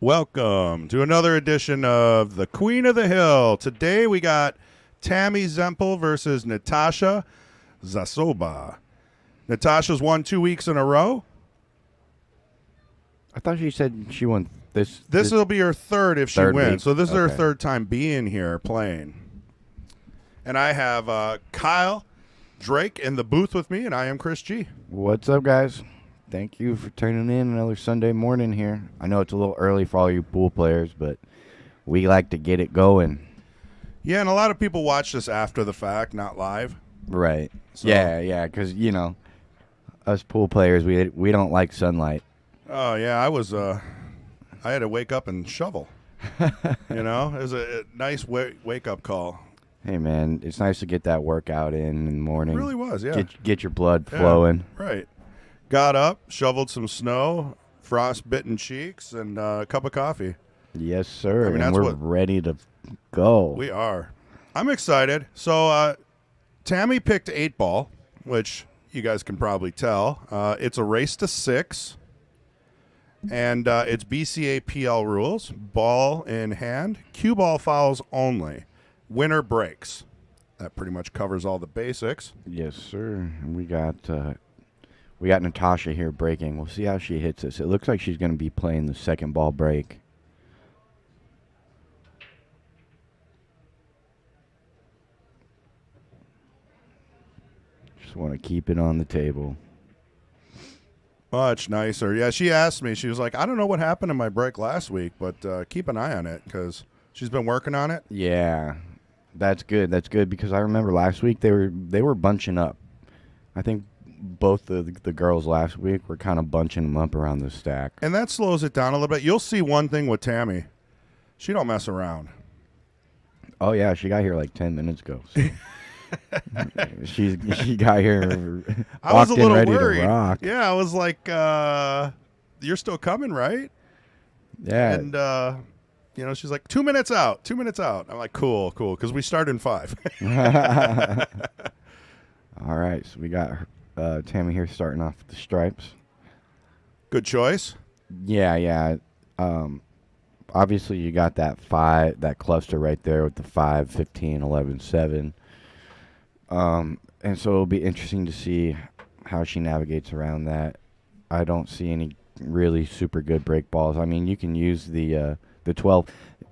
Welcome to another edition of the Queen of the Hill. Today we got Tami Zempel versus Natasha Zasoba. Natasha's won 2 weeks in a row. I thought she said she won this. This will be her third if she third wins. week? So this is her Okay. third time being here playing. And I have Kyle Drake in the booth with me, and I am Chris G. What's up, guys? Thank you for tuning in another Sunday morning here. I know it's a little early for all you pool players, but we like to get it going. Yeah, and a lot of people watch this after the fact, not live. Right. So- Yeah, because, us pool players, we don't like sunlight. Oh, yeah, I had to wake up and shovel. It was a nice wake-up call. Hey, man, it's nice to get that workout in the morning. It really was, yeah. Get your blood flowing. Right. Got up, shoveled some snow, frost-bitten cheeks, and a cup of coffee. Yes, sir. I mean, and that's we're what- ready to go. We are. I'm excited. So Tami picked 8-ball, which you guys can probably tell. It's a race to 6, and it's BCA PL rules. Ball in hand. Cue ball fouls only. Winner breaks. That pretty much covers all the basics. Yes, sir. And we got Natasha here breaking. We'll see how she hits this. It looks like she's going to be playing the second ball break. Just want to keep it on the table. Much nicer. Yeah, she asked me. She was like, I don't know what happened in my break last week, but keep an eye on it because she's been working on it. Yeah, that's good. That's good because I remember last week they were bunching up. I think both the girls last week were kind of bunching them up around the stack. And that slows it down a little bit. You'll see one thing with Tami. She don't mess around. Oh yeah, she got here like 10 minutes ago. So. she got here. I was a little ready worried. To rock. Yeah, I was like, you're still coming, right? Yeah. And, she's like, 2 minutes out, 2 minutes out. I'm like, cool, because we start in 5. All right, so we got Tami here starting off with the stripes. Good choice. Yeah. Obviously, you got that cluster right there with the 5, 15, 11, 7. And so it'll be interesting to see how she navigates around that. I don't see any really super good break balls. I mean, you can use the 12.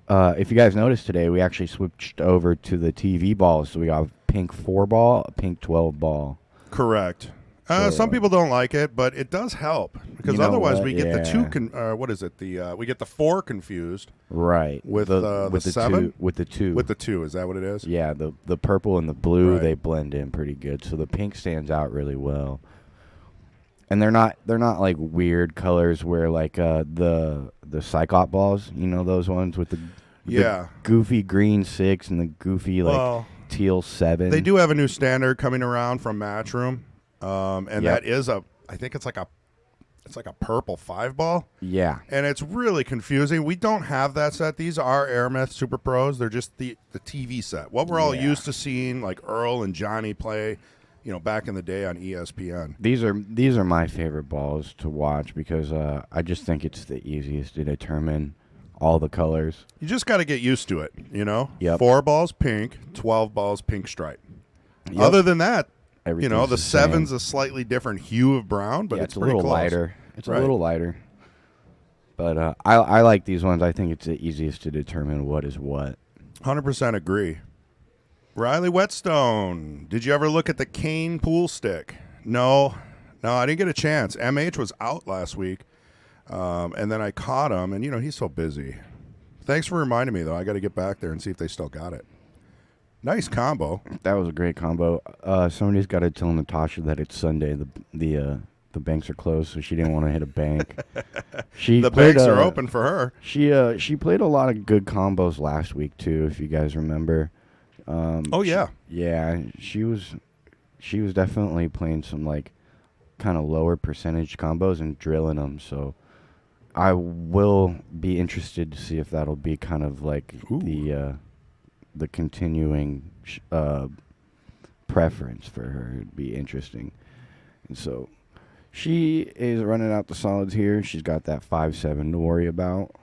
If you guys noticed today, we actually switched over to the TV balls. So we got a pink 4 ball, a pink 12 ball. Correct. So, some people don't like it, but it does help because You know otherwise what? we get the Yeah. 2. What is it? We get the 4 confused Right. with the 7. With the 2. With the 2, is that what it is? Yeah, the purple and the blue, Right. they blend in pretty good. So the pink stands out really well. And they're not like weird colors where like the Cyclop balls, those ones with the Yeah. goofy green 6 and the goofy Well, teal 7. they do have a new standard coming around from Matchroom, and Yep. that is I think it's like a purple 5 ball, Yeah. and it's really confusing. We don't have that set. These are Aerometh Super Pros. They're just the TV set. What we're all Yeah. used to seeing, like Earl and Johnny play, back in the day on ESPN. These are my favorite balls to watch because I just think it's the easiest to determine all the colors. You just got to get used to it, Yep. 4 balls pink, 12 balls pink stripe. Yep. Other than that, Everything's the same. 7's a slightly different hue of brown, but yeah, it's a pretty little close. lighter. It's Right. a little lighter. But I like these ones. I think it's the easiest to determine what is what. 100% agree. Riley Whetstone, did you ever look at the cane pool stick? No, I didn't get a chance. MH was out last week, and then I caught him, and, he's so busy. Thanks for reminding me, though. I got to get back there and see if they still got it. Nice combo. That was a great combo. Somebody's got to tell Natasha that it's Sunday. The banks are closed, so she didn't want to hit a bank. The banks are open for her. She played a lot of good combos last week too, if you guys remember. Oh, yeah. She was definitely playing some like kind of lower percentage combos and drilling them. So I will be interested to see if that'll be kind of like the continuing preference for her. It'd be interesting. And so she is running out the solids here. She's got that 5-7 to worry about.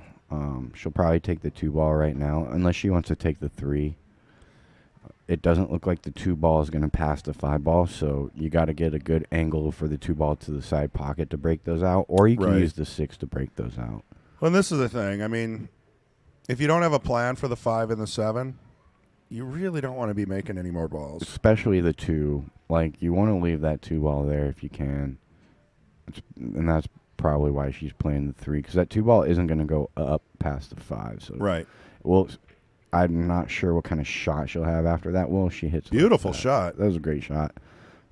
She'll probably take the 2-ball right now, unless she wants to take the 3. It doesn't look like the 2-ball is going to pass the 5-ball, so you got to get a good angle for the 2-ball to the side pocket to break those out, or you can use the 6 to break those out. Well, and this is the thing. I mean, if you don't have a plan for the 5 and the 7, you really don't want to be making any more balls. Especially the 2. Like, you want to leave that 2-ball there if you can. And that's probably why she's playing the 3, because that 2-ball isn't going to go up past the 5. So right. Well, I'm not sure what kind of shot she'll have after that. Well, she hits beautiful like shot. That was a great shot.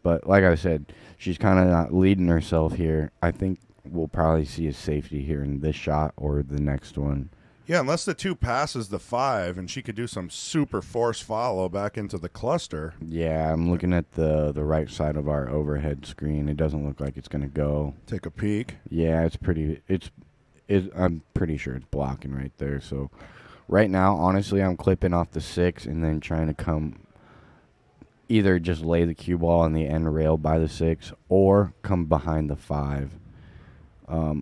But like I said, she's kind of not leading herself here. I think we'll probably see a safety here in this shot or the next one. Yeah, unless the 2 passes the 5 and she could do some super force follow back into the cluster. Yeah, I'm looking at the right side of our overhead screen. It doesn't look like it's going to go. Take a peek. Yeah, I'm pretty sure it's blocking right there. So right now, honestly, I'm clipping off the 6 and then trying to come either just lay the cue ball on the end rail by the 6 or come behind the 5.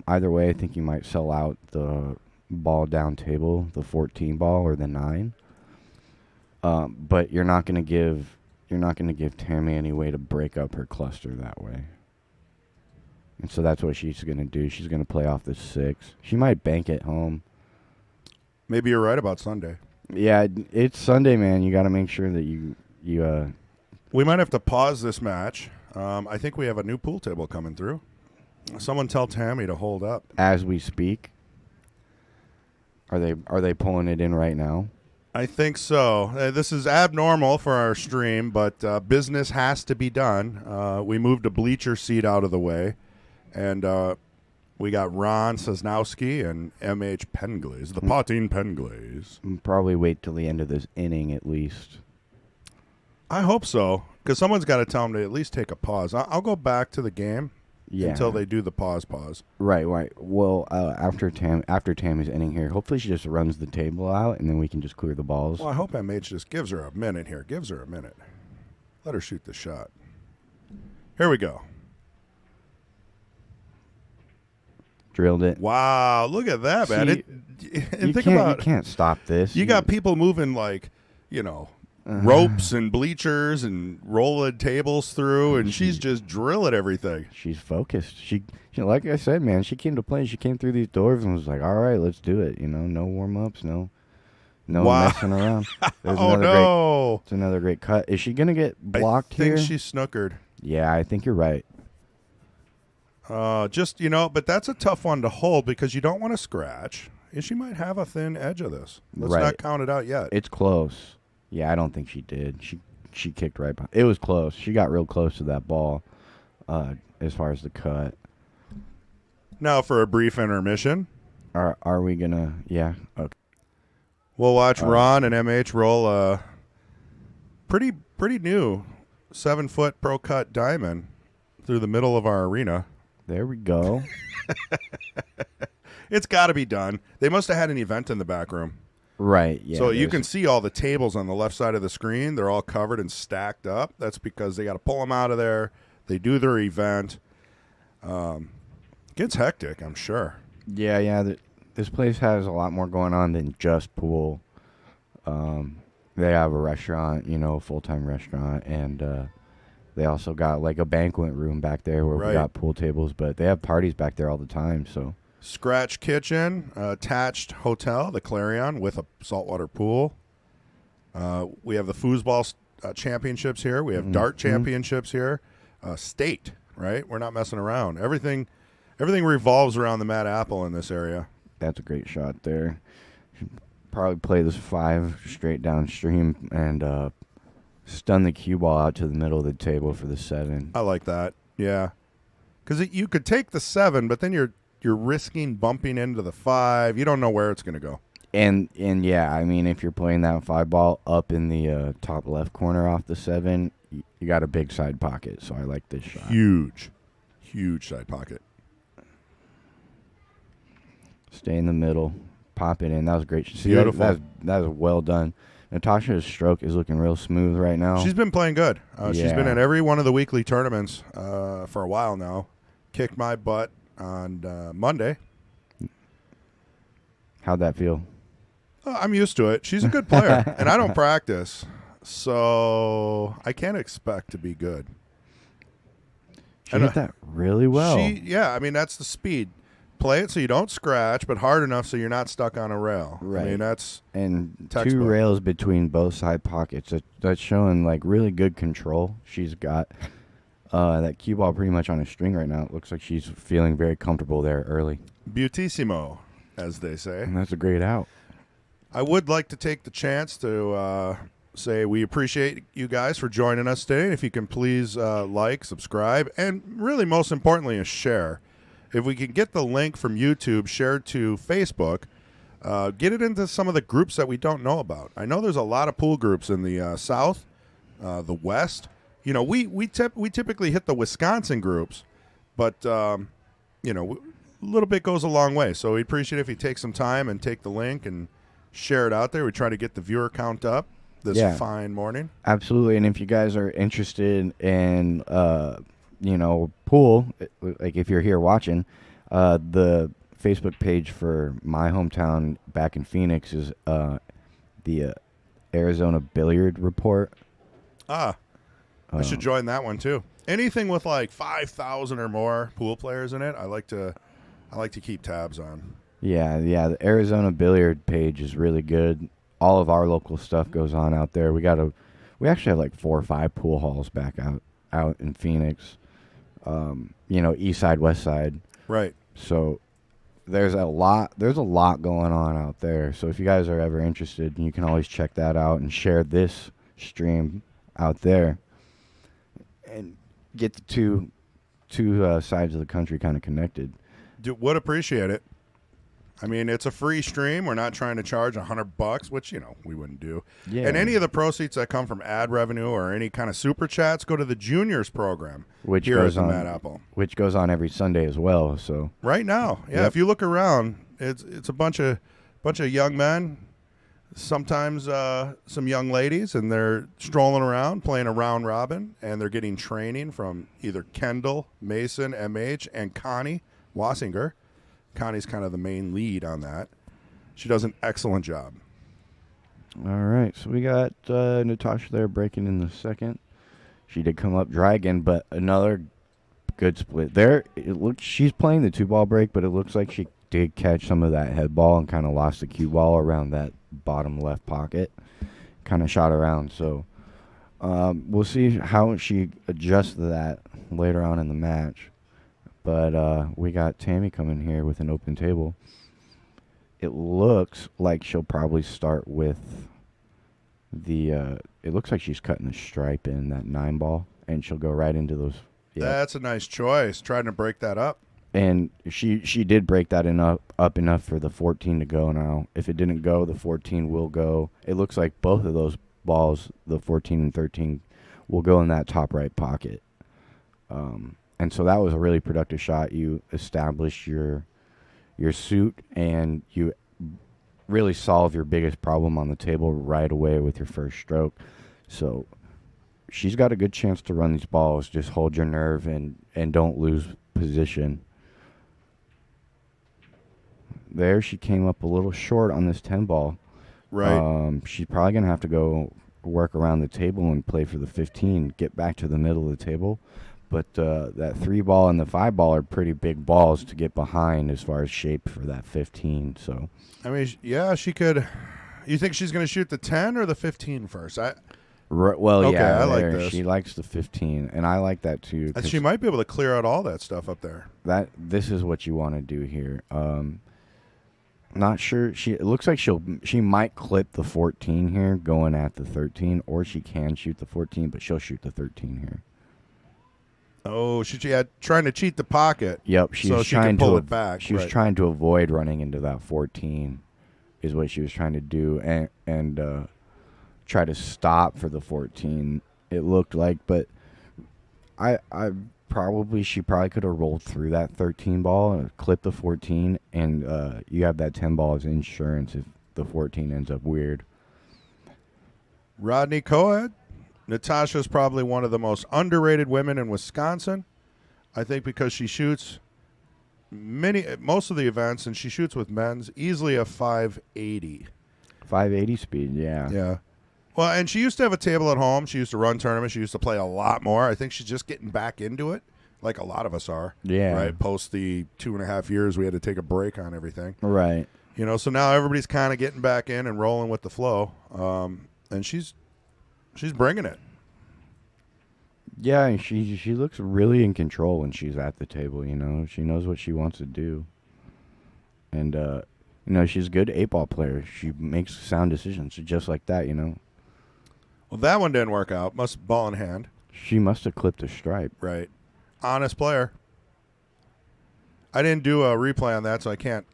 Either way, I think you might sell out the ball down table, the 14 ball or the 9. But you're not going to give Tami any way to break up her cluster that way. And so that's what she's going to do. She's going to play off the 6. She might bank it home. Maybe you're right about Sunday. Yeah, it's Sunday, man. You got to make sure that you We might have to pause this match. I think we have a new pool table coming through. Someone tell Tami to hold up. As we speak. Are they pulling it in right now? I think so. This is abnormal for our stream, but business has to be done. We moved a bleacher seat out of the way, and we got Ron Sosnowski and MH Penglaze, the Potting Penglaze. Probably wait till the end of this inning at least. I hope so, because someone's got to tell them to at least take a pause. I'll go back to the game until they do the pause. Right. Well, after Tammy's inning here, hopefully she just runs the table out, and then we can just clear the balls. Well, I hope MH just gives her a minute here. Let her shoot the shot. Here we go. Drilled it. Wow, look at that, man. You can't stop this. You got people moving like, ropes and bleachers and rolling tables through, and she's just drilling everything. She's focused. She like I said, man, she came to play. She came through these doors and was like, all right, let's do it. No warm-ups, no messing around. It's another great cut. Is she going to get blocked here? I think she's snookered. Yeah, I think you're right. But that's a tough one to hold because you don't want to scratch. She might have a thin edge of this. Let's not count it out yet. It's close. Yeah, I don't think she did. She kicked right behind. It was close. She got real close to that ball as far as the cut. Now for a brief intermission. Are we going to? Yeah. Okay. We'll watch Ron and MH roll a pretty new 7-foot pro cut diamond through the middle of our arena. There we go. It's got to be done. They must have had an event in the back room. Right, yeah. So you can see all the tables on the left side of the screen. They're all covered and stacked up. That's because they got to pull them out of there. They do their event. Gets hectic, I'm sure. Yeah. This place has a lot more going on than just pool. They have a restaurant, a full-time restaurant, and they also got like a banquet room back there where we got pool tables, but they have parties back there all the time, so... Scratch kitchen, attached hotel, the Clarion, with a saltwater pool. We have the foosball championships here. We have dart championships here. State, right? We're not messing around. Everything revolves around the Mad Apple in this area. That's a great shot there. Should probably play this 5 straight downstream and stun the cue ball out to the middle of the table for the 7. I like that. Yeah, because you could take the 7, but then you're risking bumping into the 5. You don't know where it's going to go. And yeah, I mean, if you're playing that 5 ball up in the top left corner off the 7, you got a big side pocket. So I like this shot. Huge side pocket. Stay in the middle, pop it in. That was great. See, beautiful. That was well done. Natasha's stroke is looking real smooth right now. She's been playing good. She's been in every one of the weekly tournaments for a while now. Kicked my butt on Monday. How'd that feel? I'm used to it. She's a good player, and I don't practice, so I can't expect to be good. She hit that really well. I mean, that's the speed. Play it so you don't scratch, but hard enough so you're not stuck on a rail. Right. I mean, that's and textbook. 2 rails between both side pockets. That's showing like really good control. She's got that cue ball pretty much on a string right now. It looks like she's feeling very comfortable there early. Beautissimo, as they say. And that's a great out. I would like to take the chance to say we appreciate you guys for joining us today. If you can please like, subscribe, and really most importantly, a share. If we can get the link from YouTube shared to Facebook, get it into some of the groups that we don't know about. I know there's a lot of pool groups in the South, the West. You know, we typically hit the Wisconsin groups, but you know, a little bit goes a long way. So we appreciate it if you take some time and take the link and share it out there. We try to get the viewer count up this fine morning. Absolutely. And if you guys are interested in pool, like if you're here watching, the Facebook page for my hometown back in Phoenix is the Arizona Billiard Report. I should join that one too. Anything with like 5,000 or more pool players in it, I like to keep tabs on. Yeah, the Arizona Billiard page is really good. All of our local stuff goes on out there. We actually have like 4 or 5 pool halls back out in Phoenix. East side, west side. Right. So there's a lot going on out there. So if you guys are ever interested, you can always check that out and share this stream out there and get the two sides of the country kind of connected. Would appreciate it. I mean, it's a free stream. We're not trying to charge $100, which, we wouldn't do. Yeah. And any of the proceeds that come from ad revenue or any kind of super chats go to the juniors program, which here goes at the on Mad Apple, which goes on every Sunday as well. So right now, if you look around, it's a bunch of young men, sometimes some young ladies, and they're strolling around playing a round robin, and they're getting training from either Kendall, Mason, MH, and Connie Wassinger. Connie's kind of the main lead on that. She does an excellent job. All right, so we got Natasha there breaking in the second. She did come up dry again, but another good split there. She's playing the 2-ball break, but it looks like she did catch some of that head ball and kind of lost the cue ball around that bottom left pocket. Kind of shot around, so we'll see how she adjusts to that later on in the match. But we got Tami coming here with an open table. It looks like she'll probably start with it looks like she's cutting the stripe in that 9-ball, and she'll go right into those. Yeah. That's a nice choice, trying to break that up. And she did break that up enough for the 14 to go now. If it didn't go, the 14 will go. It looks like both of those balls, the 14 and 13, will go in that top right pocket. And so that was a really productive shot. You established your suit, and you really solve your biggest problem on the table right away with your first stroke. So she's got a good chance to run these balls. Just hold your nerve and don't lose position. There, she came up a little short on this 10-ball. Right. She's probably going to have to go work around the table and play for the 15, get back to the middle of the table. But that 3-ball and the 5-ball are pretty big balls to get behind as far as shape for that 15. So, I mean, yeah, she could. You think she's going to shoot the 10 or the 15 first? I like this. She likes the 15, and I like that too. And she might be able to clear out all that stuff up there. This is what you want to do here. Not sure. It looks like she might clip the 14 here, going at the 13, or she can shoot the 14, but she'll shoot the 13 here. Oh, she trying to cheat the pocket. Yep, she can pull it back. She was trying to avoid running into that 14, is what she was trying to do, and try to stop for the 14. It looked like, but she probably could have rolled through that 13 ball and clipped the 14, and you have that 10 ball as insurance if the 14 ends up weird. Rodney Coed. Natasha's probably one of the most underrated women in Wisconsin. I think because she shoots most of the events, and she shoots with men's, easily a 580. 580 speed, yeah. Yeah. Well, and she used to have a table at home. She used to run tournaments. She used to play a lot more. I think she's just getting back into it, like a lot of us are. Yeah. Right? Post the 2.5 years we had to take a break on everything. Right. You know, so now everybody's kind of getting back in and rolling with the flow. And she's bringing it. Yeah, and she looks really in control when she's at the table, you know. She knows what she wants to do. And, you know, she's a good 8-ball player. She makes sound decisions just like that, you know. Well, that one didn't work out. Ball in hand. She must have clipped a stripe. Right. Honest player. I didn't do a replay on that, so I can't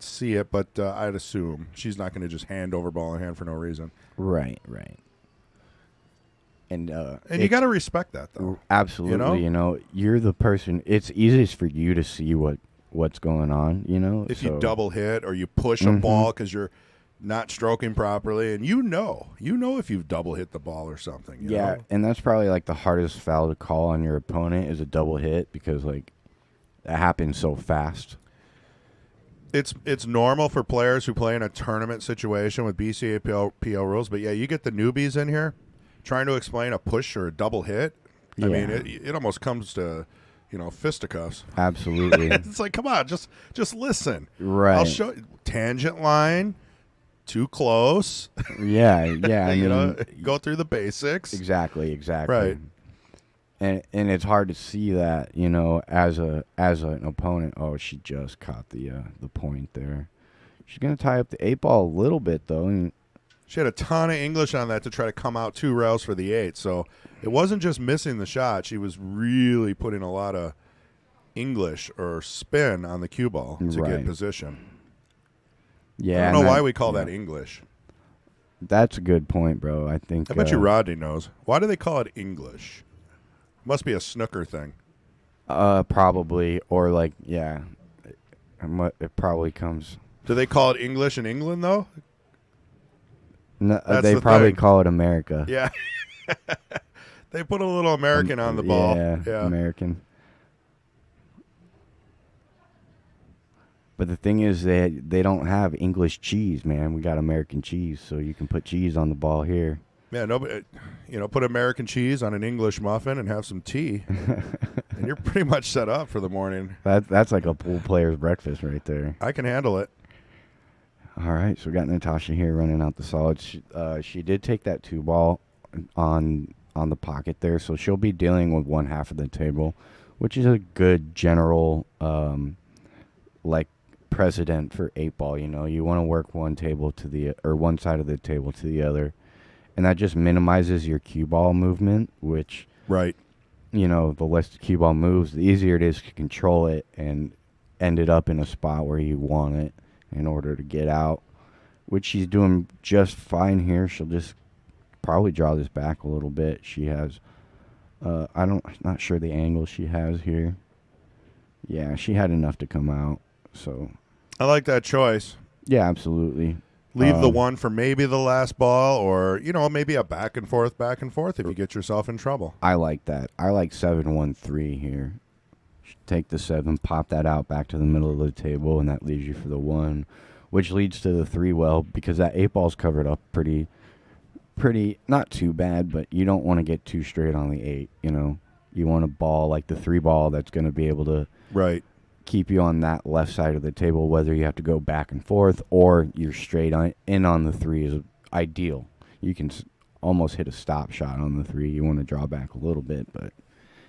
see it, but I'd assume she's not going to just hand over ball in hand for no reason. Right. And you got to respect that, though. Absolutely, you know, you're the person. It's easiest for you to see what's going on, you know. If you double hit or you push a ball because you're not stroking properly, and you know if you've double hit the ball or something. You know? And that's probably like the hardest foul to call on your opponent is a double hit because like that happens so fast. It's normal for players who play in a tournament situation with BCA PO rules, but yeah, you get the newbies in here trying to explain a push or a double hit. I mean, it almost comes to, you know, fisticuffs. Absolutely. It's like, come on, just listen. Right. I'll show you. Tangent line, too close. Yeah. I mean, you know, go through the basics. Exactly. Right. And it's hard to see that, you know, as an opponent. Oh, she just caught the point there. She's gonna tie up the 8-ball a little bit though. And she had a ton of English on that to try to come out 2 rails for the 8. So it wasn't just missing the shot. She was really putting a lot of English or spin on the cue ball to get position. Yeah, I don't know why we call that English. That's a good point, bro. I think. I bet you Rodney knows. Why do they call it English? Must be a snooker thing. Probably, or like, yeah, it probably comes. Do they call it English in England though? No, they probably call it America. Yeah. They put a little American on the ball. Yeah, American. But the thing is they don't have English cheese, man. We got American cheese, so you can put cheese on the ball here. Yeah, nobody, you know, put American cheese on an English muffin and have some tea, and you're pretty much set up for the morning. That's like a pool player's breakfast right there. I can handle it. All right, so we got Natasha here running out the solids. She did take that 2-ball on the pocket there, so she'll be dealing with one half of the table, which is a good general like precedent for 8-ball. You know, you want to work one side of the table to the other, and that just minimizes your cue ball movement. Which, right, you know, the less the cue ball moves, the easier it is to control it and end it up in a spot where you want it in order to get out, which she's doing just fine here. She'll just probably draw this back a little bit. She has, not sure the angle she has here. Yeah, she had enough to come out. So I like that choice. Yeah, absolutely. Leave the one for maybe the last ball, or, you know, maybe a back and forth if you get yourself in trouble. I like that. I like 7-1-3 here. Take the 7, pop that out back to the middle of the table, and that leaves you for the 1, which leads to the 3 well, because that 8-ball's covered up pretty, not too bad, but you don't want to get too straight on the 8, you know. You want a ball like the 3 ball that's going to be able to keep you on that left side of the table, whether you have to go back and forth or you're straight in on the 3 is ideal. You can almost hit a stop shot on the 3. You want to draw back a little bit, but...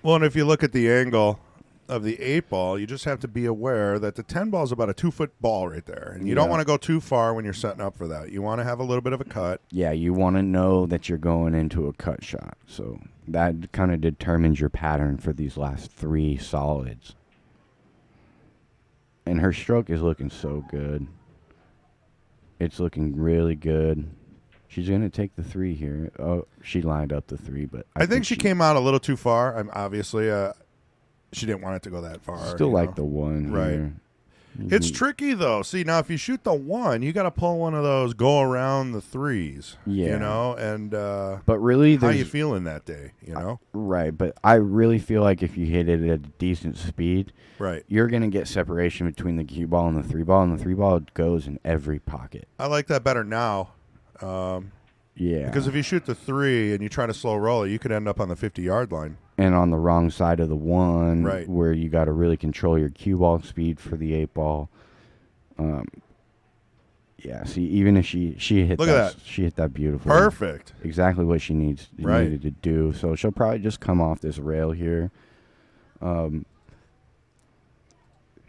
Well, and if you look at the angle of the 8-ball, you just have to be aware that the 10-ball is about a 2-foot ball right there, and you don't want to go too far when you're setting up for that. You want to have a little bit of a cut. Yeah, you want to know that you're going into a cut shot, so that kind of determines your pattern for these last 3 solids. And her stroke is looking so good. It's looking really good. She's going to take the 3 here. Oh, she lined up the 3, but I think she came out a little too far. Obviously, she didn't want it to go that far. Still like the 1 right? here. It's tricky though. See, now if you shoot the 1, you got to pull one of those go around the 3s. Yeah. You know, and but really, how you feeling that day? You know, right? But I really feel like if you hit it at a decent speed, right, you're gonna get separation between the cue ball and the 3-ball, and the 3-ball goes in every pocket. I like that better now. Yeah. Because if you shoot the 3 and you try to slow roll it, you could end up on the 50-yard line. And on the wrong side of the 1, right, where you got to really control your cue ball speed for the 8-ball. Yeah, see, even if she hit Look at that. She hit that beautifully. Perfect. Exactly what she needed to do. So she'll probably just come off this rail here.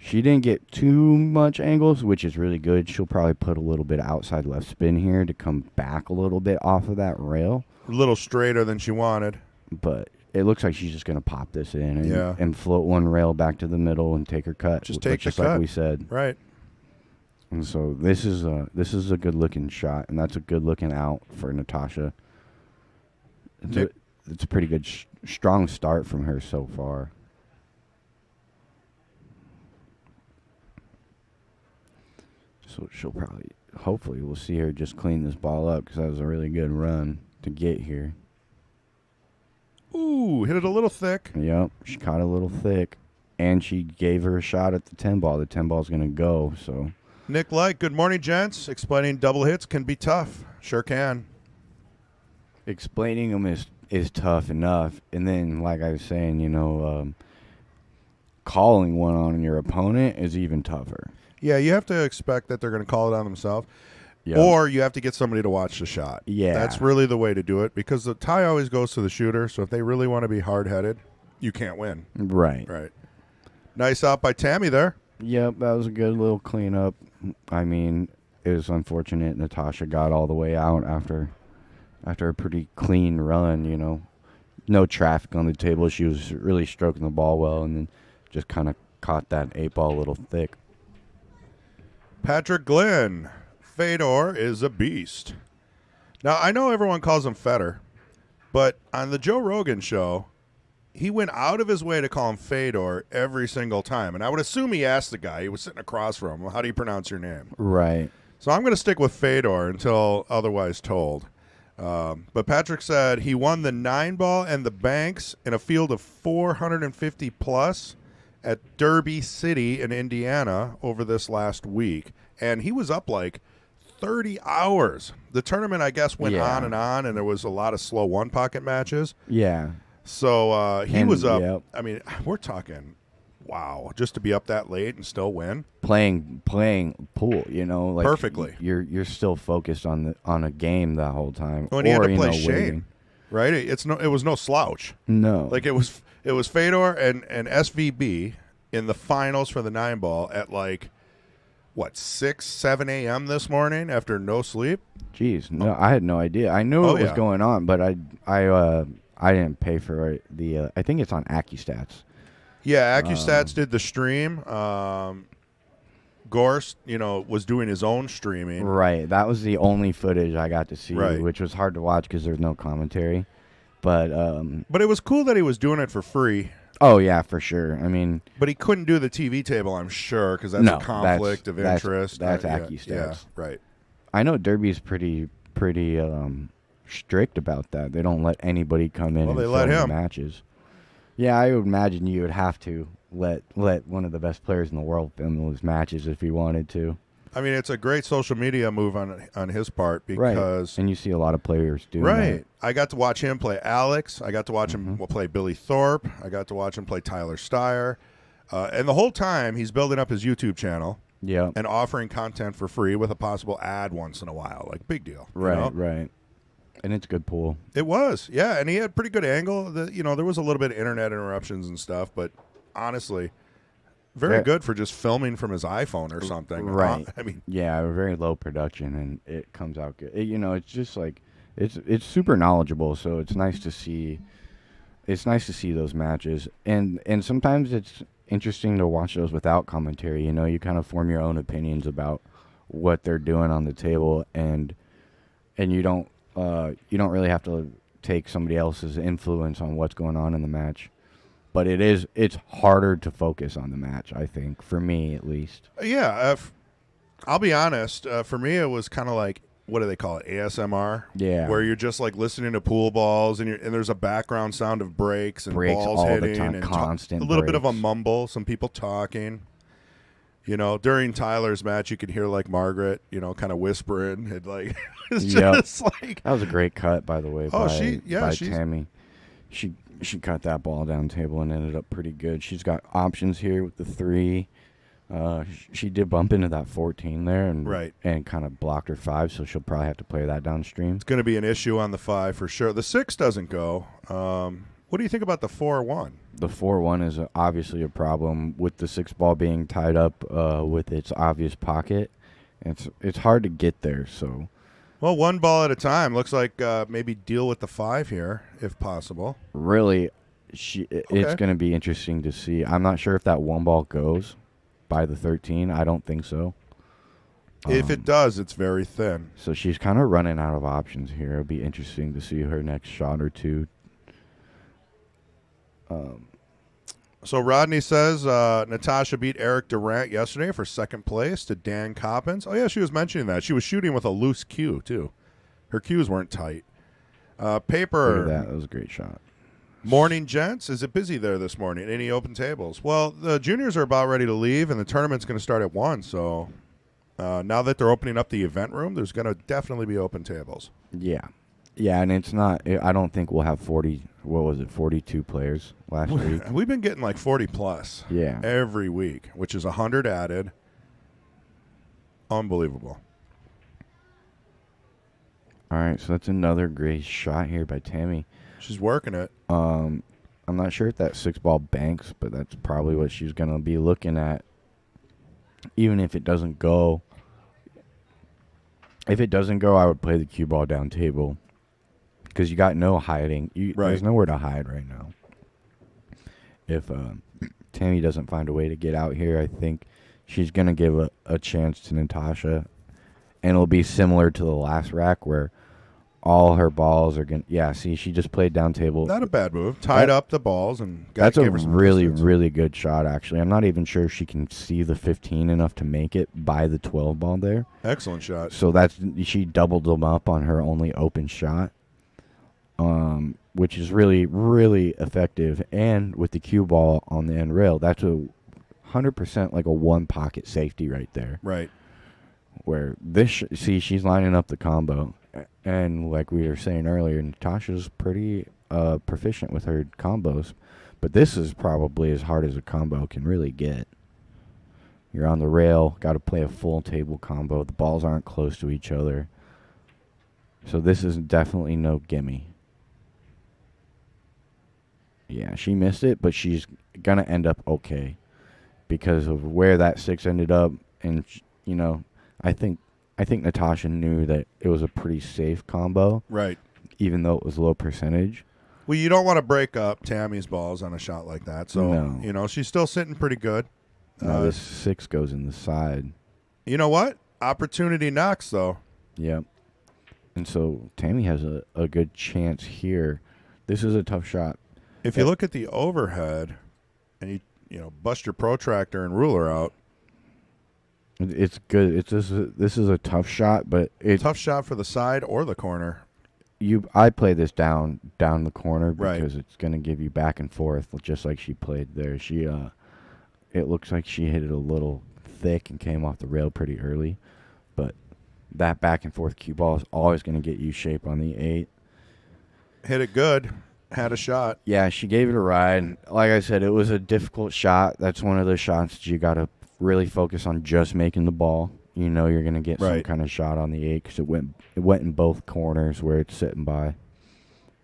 She didn't get too much angles, which is really good. She'll probably put a little bit of outside left spin here to come back a little bit off of that rail. A little straighter than she wanted. But it looks like she's just going to pop this in and float one rail back to the middle and take her cut. Just take the cut. like we said. Right. And so this is a good looking shot, and that's a good looking out for Natasha. It's a pretty good strong start from her so far. So she'll probably, hopefully, we'll see her just clean this ball up because that was a really good run to get here. Ooh, hit it a little thick. Yep, she caught a little thick, and she gave her a shot at the 10-ball. The 10-ball's going to go, so. Nick Light, good morning, gents. Explaining double hits can be tough. Sure can. Explaining them is tough enough, and then, like I was saying, calling one on your opponent is even tougher. Yeah, you have to expect that they're going to call it on themselves. Yep. Or you have to get somebody to watch the shot. Yeah. That's really the way to do it because the tie always goes to the shooter. So if they really want to be hard-headed, you can't win. Right. Right. Nice out by Tami there. Yep, that was a good little cleanup. I mean, it was unfortunate Natasha got all the way out after a pretty clean run, No traffic on the table. She was really stroking the ball well and then just kind of caught that 8-ball a little thick. Patrick Glenn. Fedor is a beast. Now, I know everyone calls him Feder, but on the Joe Rogan show, he went out of his way to call him Fedor every single time. And I would assume he asked the guy, he was sitting across from him, how do you pronounce your name? Right. So I'm going to stick with Fedor until otherwise told. But Patrick said he won the 9-ball and the banks in a field of 450 plus at Derby City in Indiana over this last week. And he was up like 30 hours. The tournament, I guess, went on, and there was a lot of slow one-pocket matches. Yeah. So he was up. Yep. I mean, we're talking, wow, just to be up that late and still win. Playing pool, like perfectly. You're still focused on a game the whole time. When he had to play Shane, right? It was no slouch. No. Like it was Fedor and SVB in the finals for the 9-ball at like 6, 7 a.m. this morning after no sleep. Jeez, no, I had no idea. I knew it was going on, but I didn't pay for it. I think it's on AccuStats. Yeah, AccuStats did the stream. Gorst, was doing his own streaming. Right, that was the only footage I got to see, right. Which was hard to watch because there's no commentary. But it was cool that he was doing it for free. Oh, yeah, for sure. I mean... But he couldn't do the TV table, I'm sure, because that's a conflict of interest. That's AccuStats. Yeah, right. I know Derby's pretty strict about that. They don't let anybody come in and film the matches. Yeah, I would imagine you would have to let one of the best players in the world film those matches if he wanted to. I mean, it's a great social media move on his part because... Right. And you see a lot of players doing that. Right. I got to watch him play Alex. I got to watch him play Billy Thorpe. I got to watch him play Tyler Steyer. And the whole time, he's building up his YouTube channel and offering content for free with a possible ad once in a while. Like, big deal. Right, right. And it's a good pool. It was, yeah. And he had pretty good angle. There was a little bit of internet interruptions and stuff, but honestly... Very good for just filming from his iPhone or something. Right. I mean, yeah, very low production, and it comes out good. It's just like it's super knowledgeable, so it's nice to see. It's nice to see those matches, and sometimes it's interesting to watch those without commentary. You kind of form your own opinions about what they're doing on the table, and you don't really have to take somebody else's influence on what's going on in the match. but it's harder to focus on the match, I think, for me at least. Yeah, I'll be honest. For me, it was kind of like, what do they call it? ASMR. Yeah. Where you're just like listening to pool balls, and there's a background sound of breaks and Breaks balls all the hitting, time, and constant a little bit of a breaks. mumble, some people talking. You know, during Tyler's match, you could hear like Margaret, kind of whispering. It like it's just like that was a great cut, by the way. Oh, by she's Tami. She cut that ball down table and ended up pretty good. She's got options here with the 3. She did bump into that 14 there and kind of blocked her 5, so she'll probably have to play that downstream. It's going to be an issue on the 5 for sure. The 6 doesn't go. What do you think about the 4-1? The 4-1 is obviously a problem with the 6 ball being tied up with its obvious pocket. It's hard to get there, so. Well, 1 ball at a time. Looks like maybe deal with the 5 here, if possible. Really, it's going to be interesting to see. I'm not sure if that 1 ball goes by the 13. I don't think so. If it does, it's very thin. So she's kind of running out of options here. It'll be interesting to see her next shot or 2. So Rodney says Natasha beat Eric Durant yesterday for 2nd place to Dan Coppins. Oh, yeah, she was mentioning that. She was shooting with a loose cue, too. Her cues weren't tight. Paper. Look at that. That was a great shot. Morning, gents. Is it busy there this morning? Any open tables? Well, the juniors are about ready to leave, and the tournament's going to start at 1. So now that they're opening up the event room, there's going to definitely be open tables. Yeah. Yeah, and it's not, I don't think we'll have 42 players last week. We've been getting like 40 plus every week, which is 100 added. Unbelievable. All right, so that's another great shot here by Tami. She's working it. I'm not sure if that 6 ball banks, but that's probably what she's going to be looking at. Even if it doesn't go. If it doesn't go, I would play the cue ball down table. Because you got no hiding. There's nowhere to hide right now. If Tami doesn't find a way to get out here, I think she's going to give a chance to Natasha. And it'll be similar to the last rack where all her balls are going to... Yeah, see, she just played down table. Not a bad move. Tied up the balls and that's a really, really good shot, actually. I'm not even sure she can see the 15 enough to make it by the 12 ball there. Excellent shot. So she doubled them up on her only open shot. Which is really, really effective. And with the cue ball on the end rail, that's 100% like a 1 pocket safety right there. Right. Where she's lining up the combo. And like we were saying earlier, Natasha's pretty proficient with her combos. But this is probably as hard as a combo can really get. You're on the rail, got to play a full table combo. The balls aren't close to each other. So this is definitely no gimme. Yeah, she missed it, but she's going to end up okay because of where that 6 ended up. And, I think Natasha knew that it was a pretty safe combo. Right. Even though it was low percentage. Well, you don't want to break up Tammy's balls on a shot like that. So, no. She's still sitting pretty good. No, this 6 goes in the side. You know what? Opportunity knocks, though. Yep. And so Tami has a good chance here. This is a tough shot. If you look at the overhead and you bust your protractor and ruler out. It's good. This is a tough shot, but it's tough shot for the side or the corner. I play this down the corner because right. It's going to give you back and forth just like she played there. It looks like she hit it a little thick and came off the rail pretty early, but that back and forth cue ball is always going to get you shape on the 8. Hit it good. Had a shot. Yeah, she gave it a ride. Like I said, it was a difficult shot. That's one of those shots that you got to really focus on just making the ball. You're going to get some kind of shot on the 8 because it went in both corners where it's sitting by.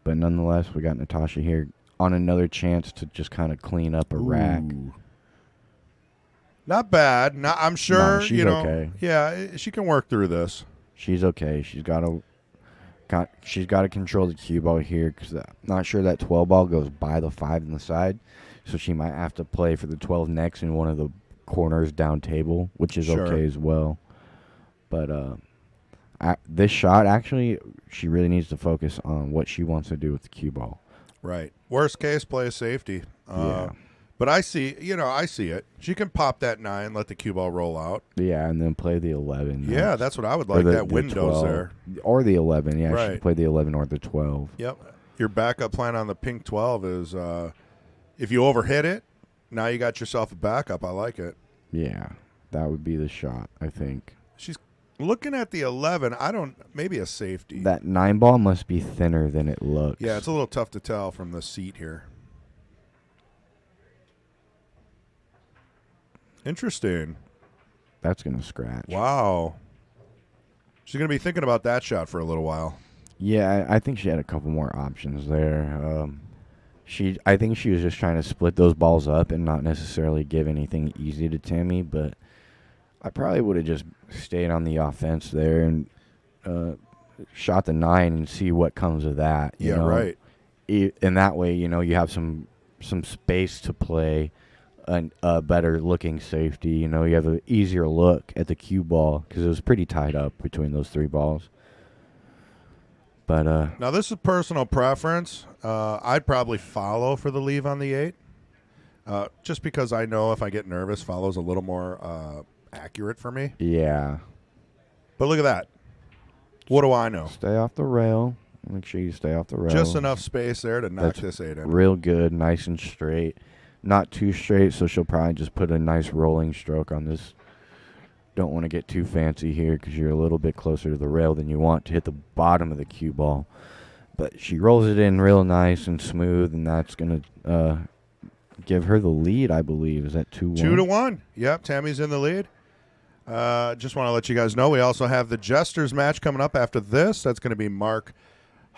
But nonetheless, we got Natasha here on another chance to just kind of clean up a rack. Not bad. I'm sure. She's okay. Yeah, she can work through this. She's okay. She's got to control the cue ball here because I'm not sure that 12 ball goes by the 5 in the side, so she might have to play for the 12 next in one of the corners down table, which is okay as well. But this shot, actually, she really needs to focus on what she wants to do with the cue ball. Right. Worst case, play a safety. Yeah. But I see it. She can pop that 9, let the cue ball roll out. Yeah, and then play the 11. Yeah, next. that's what I would Or like. the That window's 12. there. Or the 11. Yeah, she Right. can play the 11 or the 12. Yep. Your backup plan on the pink 12 is if you overhit it, now you got yourself a backup. I like it. Yeah, that would be the shot, I think. She's looking at the 11. Maybe a safety. That 9 ball must be thinner than it looks. Yeah, it's a little tough to tell from the seat here. Interesting. That's going to scratch. Wow. She's going to be thinking about that shot for a little while. Yeah, I think she had a couple more options there. I think she was just trying to split those balls up and not necessarily give anything easy to Tami, but I probably would have just stayed on the offense there and shot the 9 and see what comes of that. You know? Right. And that way, you have some space to play a better looking safety. You have an easier look at the cue ball because it was pretty tied up between those 3 balls. But now this is personal preference. I'd probably follow for the leave on the 8, just because I know if I get nervous, follow's a little more accurate for me. yeah, But look at that. What do I know? stay off the rail. Make sure you stay off the rail. Just enough space there to knock That's this 8 in. real good, nice and straight. Not too straight, so she'll probably just put a nice rolling stroke on this. Don't want to get too fancy here because you're a little bit closer to the rail than you want to hit the bottom of the cue ball. But she rolls it in real nice and smooth, and that's going to give her the lead, I believe. Is that 2-1? 2-1. Yep, Tammy's in the lead. Just want to let you guys know we also have the Jesters match coming up after this. That's going to be Mark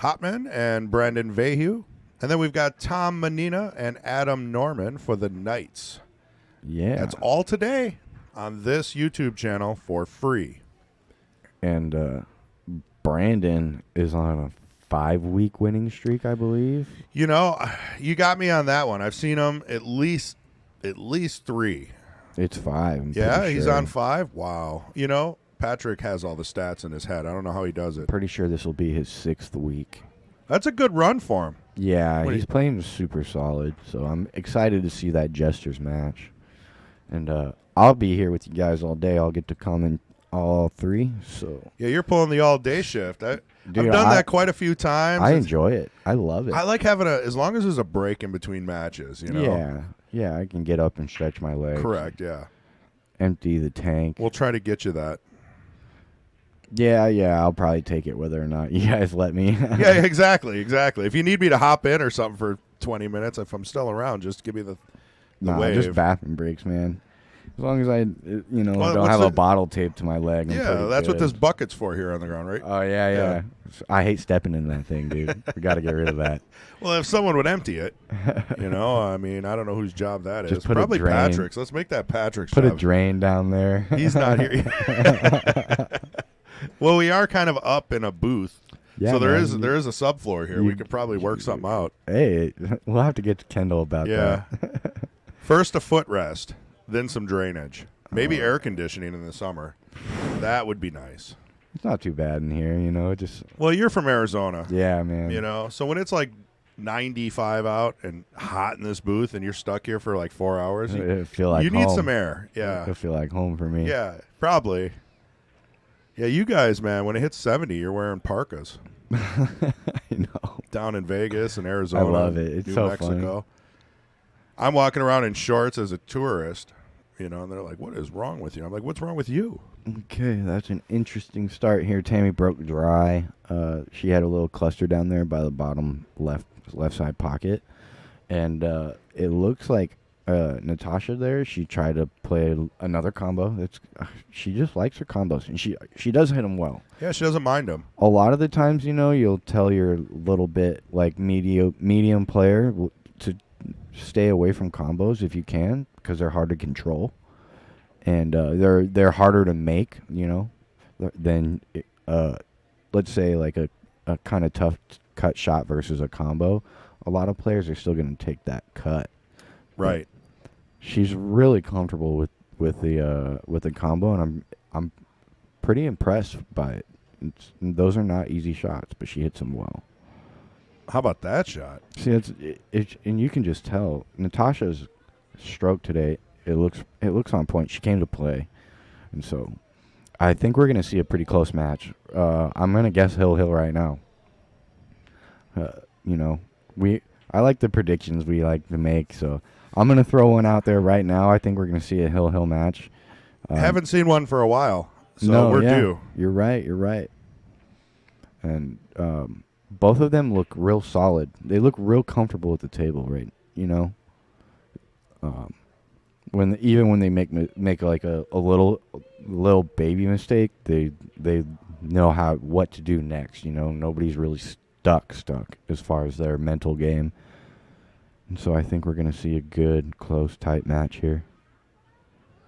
Hottmann and Brandon Vieau. And then we've got Tom Menina and Adam Norman for the Knights. Yeah. That's all today on this YouTube channel for free. And Brandon is on a 5-week winning streak, I believe. You got me on that one. I've seen him at least 3. It's 5. I'm Yeah, pretty he's sure. on 5. Wow. Patrick has all the stats in his head. I don't know how he does it. Pretty sure this will be his 6th week. That's a good run for him. Yeah, What do he's playing super solid, so I'm excited to see that Jesters match. And I'll be here with you guys all day. I'll get to comment all 3. So Yeah, you're pulling the all-day shift. I've Dude, done that quite a few times. I enjoy it. I love it. I like having as long as there's a break in between matches, Yeah, I can get up and stretch my legs. Correct, yeah. Empty the tank. We'll try to get you that. Yeah, I'll probably take it whether or not you guys let me. Yeah, exactly. If you need me to hop in or something for 20 minutes, if I'm still around, just give me the wave. Just bathroom breaks, man. As long as I, Well, don't have a bottle taped to my leg. Yeah, that's what this bucket's for here on the ground, right? Oh, yeah. I hate stepping in that thing, dude. We got to get rid of that. Well, if someone would empty it, I don't know whose job that is. Just put a Probably drain. Patrick's. Let's make that Patrick's Put job. a drain down there. He's not here. Well, we are kind of up in a booth. Yeah, so there man. is a subfloor here. We could probably work something out. Hey, we'll have to get to Kendall about Yeah. that. First a footrest, then some drainage. Maybe air conditioning in the summer. That would be nice. It's not too bad in here, just... Well, you're from Arizona. Yeah, man. So when it's like 95 out and hot in this booth and you're stuck here for like 4 hours, It'll feel like you need home. some air. Yeah. It'll feel like home for me. Yeah, probably. Yeah, you guys, man, when it hits 70, you're wearing parkas. I know. Down in Vegas and Arizona. I love it. It's New so Mexico. funny. I'm walking around in shorts as a tourist, and they're like, what is wrong with you? I'm like, what's wrong with you? Okay, that's an interesting start here. Tami broke dry. She had a little cluster down there by the bottom left side pocket. And it looks like Natasha there, she tried to play another combo. She just likes her combos, and she does hit them well. Yeah, she doesn't mind them. A lot of the times, you'll tell your little bit like medium player to stay away from combos if you can, because they're hard to control, and they're harder to make. Than let's say like a kind of tough cut shot versus a combo. A lot of players are still going to take that cut. Right. She's really comfortable with the combo, and I'm pretty impressed by it. Those are not easy shots, but she hits them well. How about that shot? See, and you can just tell Natasha's stroke today. It looks on point. She came to play, and so I think we're gonna see a pretty close match. I'm gonna guess Hill right now. You know, I like the predictions we like to make, so I'm gonna throw one out there right now. I think we're gonna see a Hill match. Haven't seen one for a while, so we're due. You're right. And both of them look real solid. They look real comfortable at the table, right? You know, even when they make like a little baby mistake, they know what to do next. You know, nobody's really stuck as far as their mental game. And so I think we're gonna see a good, close, tight match here.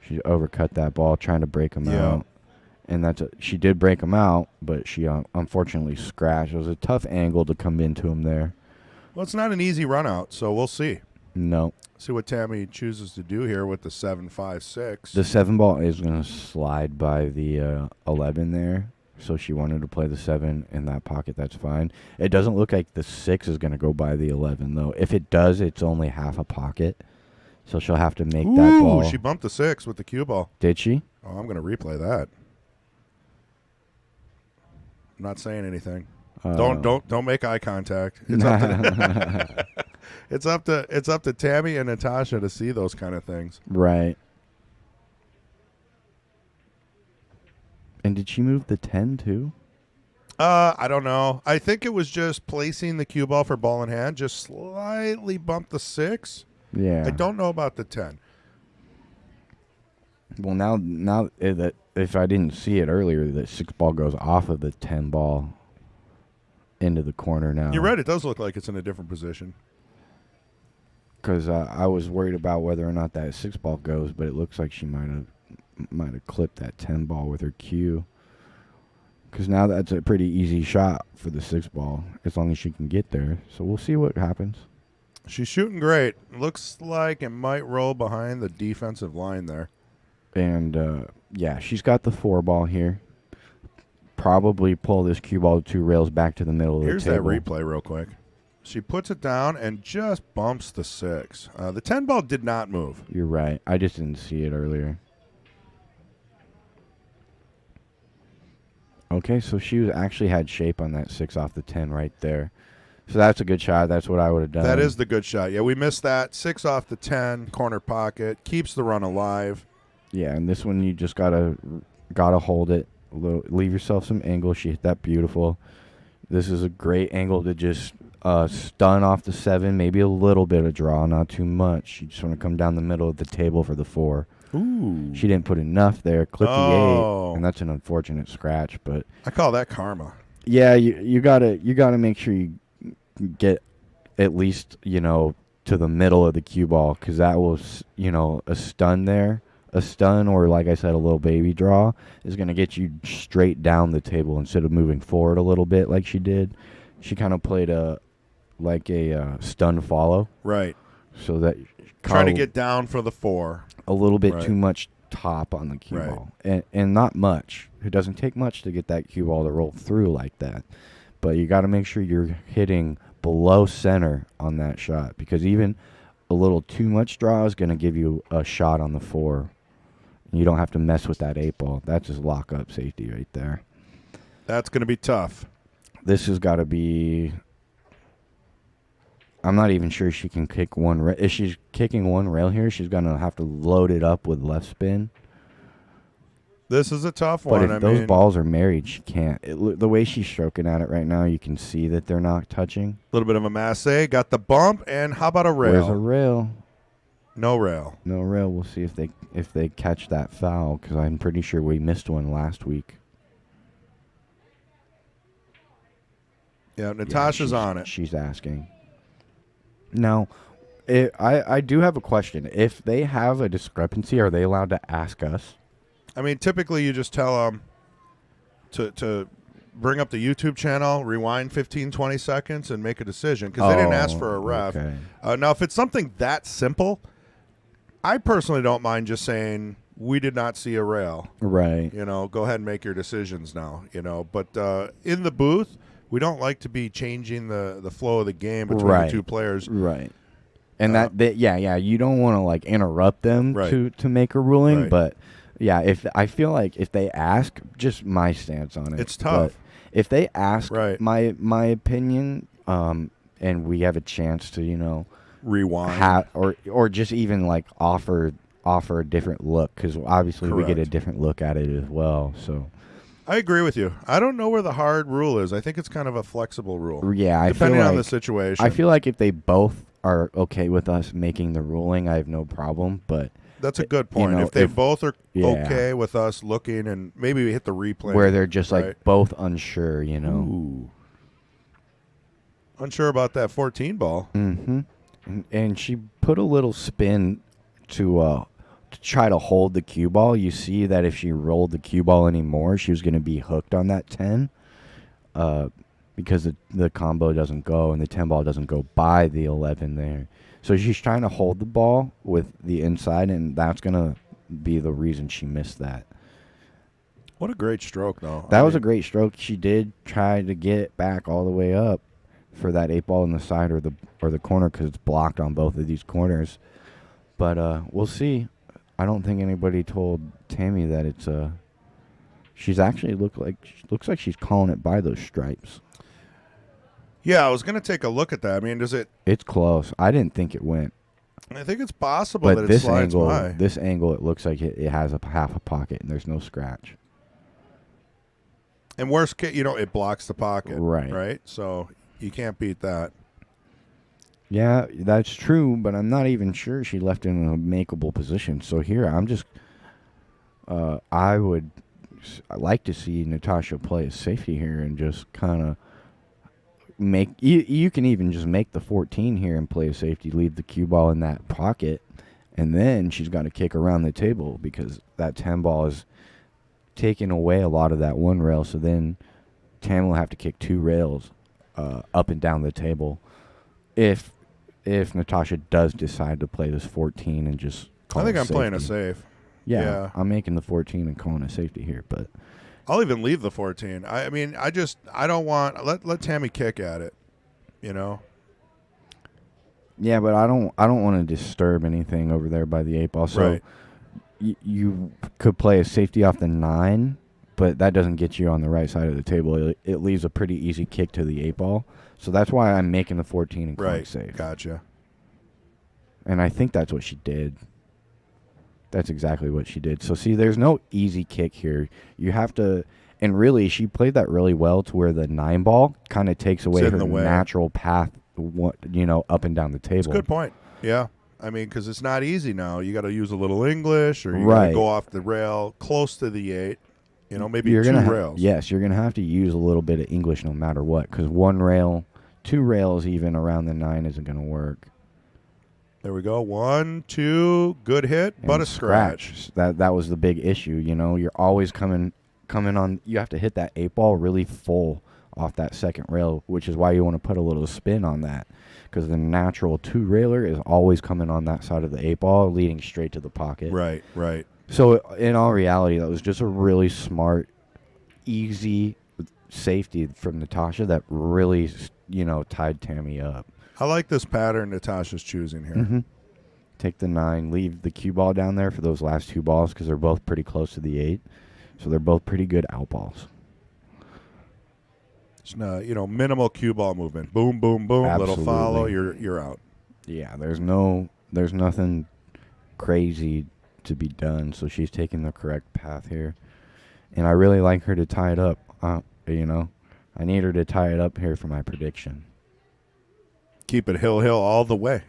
She overcut that ball, trying to break him out. And she did break him out, but she unfortunately scratched. It was a tough angle to come into him there. Well, it's not an easy run out, so we'll see. No. See what Tami chooses to do here with the 7-5-6. The 7 ball is going to slide by the 11 there, so she wanted to play the 7 in that pocket. That's fine. It doesn't look like the 6 is going to go by the 11, though. If it does, it's only half a pocket, so she'll have to make that ball. She bumped the 6 with the cue ball. Did she? Oh, I'm going to replay that. I'm not saying anything. Don't make eye contact. It's up to it's up to Tami and Natasha to see those kind of things. Right. And did she move the 10 too? I don't know. I think it was just placing the cue ball for ball in hand, just slightly bumped the 6. Yeah. I don't know about the 10. Well, now if I didn't see it earlier, the 6 ball goes off of the 10 ball into the corner now. You're right. It does look like it's in a different position. Because I was worried about whether or not that 6 ball goes, but it looks like she might have clipped that 10 ball with her cue. Because now that's a pretty easy shot for the 6 ball, as long as she can get there. So we'll see what happens. She's shooting great. Looks like it might roll behind the defensive line there. And, yeah, she's got the 4 ball here. Probably pull this cue ball 2 rails back to the middle of the table. Here's that replay real quick. She puts it down and just bumps the 6. The 10 ball did not move. You're right. I just didn't see it earlier. Okay, so she actually had shape on that 6 off the 10 right there. So that's a good shot. That's what I would have done. That is the good shot. Yeah, we missed that. 6 off the 10, corner pocket, keeps the run alive. Yeah, and this one you just gotta hold it. Leave yourself some angle. She hit that beautiful. This is a great angle to just stun off the 7, maybe a little bit of draw, not too much. You just want to come down the middle of the table for the 4. Ooh. She didn't put enough there. Clip the 8, and that's an unfortunate scratch. But I call that karma. Yeah, you gotta make sure you get at least to the middle of the cue ball, because that will a stun there. A stun, or like I said, a little baby draw, is going to get you straight down the table instead of moving forward a little bit like she did. She kind of played a stun follow. Right. So that try to get down for the 4. A little bit too much top on the cue ball. And not much. It doesn't take much to get that cue ball to roll through like that. But you got to make sure you're hitting below center on that shot, because even a little too much draw is going to give you a shot on the 4. You don't have to mess with that 8 ball. That's just lock up safety right there. That's going to be tough. This has got to be... I'm not even sure she can kick one. If she's kicking one rail here, she's going to have to load it up with left spin. This is a tough one. But if those balls are married, she can't. The way she's stroking at it right now, you can see that they're not touching. A little bit of a masse. Got the bump, and how about a rail? Where's a rail? No rail. No rail. We'll see if they catch that foul, because I'm pretty sure we missed one last week. Yeah, Natasha's on it. She's asking. Now, I do have a question. If they have a discrepancy, are they allowed to ask us? I mean, typically you just tell them to bring up the YouTube channel, rewind 15, 20 seconds, and make a decision, because they didn't ask for a ref. Okay. Now, if it's something that simple, I personally don't mind just saying, we did not see a rail. Right. Go ahead and make your decisions now. But in the booth, we don't like to be changing the flow of the game between Right. the two players. Right. And you don't want to like interrupt them Right. to make a ruling, Right. but yeah, if I feel like if they ask, just my stance on it. It's tough. But if they ask Right. my opinion, and we have a chance to, Rewind. or just even like offer a different look, because obviously we get a Correct. different look at it as well. So I agree with you. I don't know where the hard rule is. I think it's kind of a flexible rule. yeah, Depending I feel on like, the situation. I feel like if they both are okay with us making the ruling, I have no problem. But That's a good point. know, if they if- both are yeah. okay with us looking, and maybe we hit the replay. where they're just right? like both unsure, Ooh. Unsure about that 14 ball. Mm-hmm. And she put a little spin to try to hold the cue ball. You see that if she rolled the cue ball anymore, she was going to be hooked on that 10, because the combo doesn't go and the 10 ball doesn't go by the 11 there. So she's trying to hold the ball with the inside, and that's going to be the reason she missed that. What a great stroke, though. That was a great stroke. She did try to get it back all the way up for that 8 ball in the side or the corner, because it's blocked on both of these corners. But we'll see. I don't think anybody told Tami that it's she's actually looks like she's calling it by those stripes. Yeah, I was going to take a look at that. I mean, does it? It's close. I didn't think it went. I think it's possible But that it this slides angle, by. it looks like it has a half a pocket and there's no scratch. And worst case, it blocks the pocket. Right. Right? So you can't beat that. Yeah, that's true, but I'm not even sure she left it in a makeable position. So here, I'm just, I like to see Natasha play a safety here and just kind of make, you can even just make the 14 here and play a safety, leave the cue ball in that pocket, and then she's got to kick around the table because that 10 ball is taking away a lot of that one rail. So then Tam will have to kick 2 rails up and down the table if Natasha does decide to play this 14 and just call I think it I'm playing a safety. safe. Yeah, Yeah. I'm making the 14 and calling a safety here, but I'll even leave the 14. I mean, I don't want let Tami kick at it. yeah, but I don't want to disturb anything over there by the 8 ball. So Right. you could play a safety off the 9, but that doesn't get you on the right side of the table. It leaves a pretty easy kick to the 8 ball. So that's why I'm making the 14 and calling Right. safe. Gotcha. And I think that's what she did. That's exactly what she did. So, see, there's no easy kick here. You have to, and really, she played that really well to where the 9 ball kind of takes away in her the way. natural path, up and down the table. It's a good point. Yeah. I mean, because it's not easy now. You got to use a little English, or you got to Right. go off the rail close to the 8. Maybe You're 2 gonna rails. Yes, you're going to have to use a little bit of English no matter what, because 2 rails even around the 9 isn't going to work. There we go. 1, 2, good hit, And but a scratch. That was the big issue. You're always coming on. You have to hit that 8 ball really full off that second rail, which is why you want to put a little spin on that, because the natural 2 railer is always coming on that side of the 8 ball, leading straight to the pocket. Right, right. So in all reality, that was just a really smart, easy safety from Natasha that really, tied Tami up. I like this pattern Natasha's choosing here. Mm-hmm. Take the 9, leave the cue ball down there for those last 2 balls because they're both pretty close to the 8. So they're both pretty good out balls. It's minimal cue ball movement. Boom, boom, boom. Absolutely. Little follow. You're out. Yeah, there's nothing crazy to be done. So she's taking the correct path here, and I really like her to tie it up. I need her to tie it up here for my prediction. Keep it hill all the way.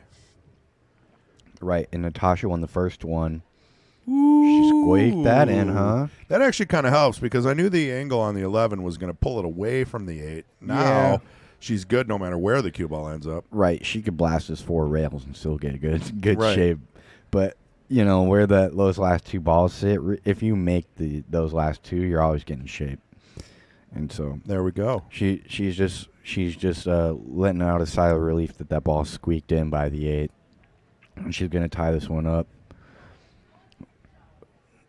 Right, and Natasha won the first one. She squeaked that in, huh? That actually kind of helps because I knew the angle on the 11 was going to pull it away from the 8. Now Yeah. she's good no matter where the cue ball ends up. Right, she could blast us 4 rails and still get good Right. shape. But where those last 2 balls sit, if you make those last 2, you're always getting shape. And so There we go. she's just letting out a sigh of relief that ball squeaked in by the 8, and she's gonna tie this one up.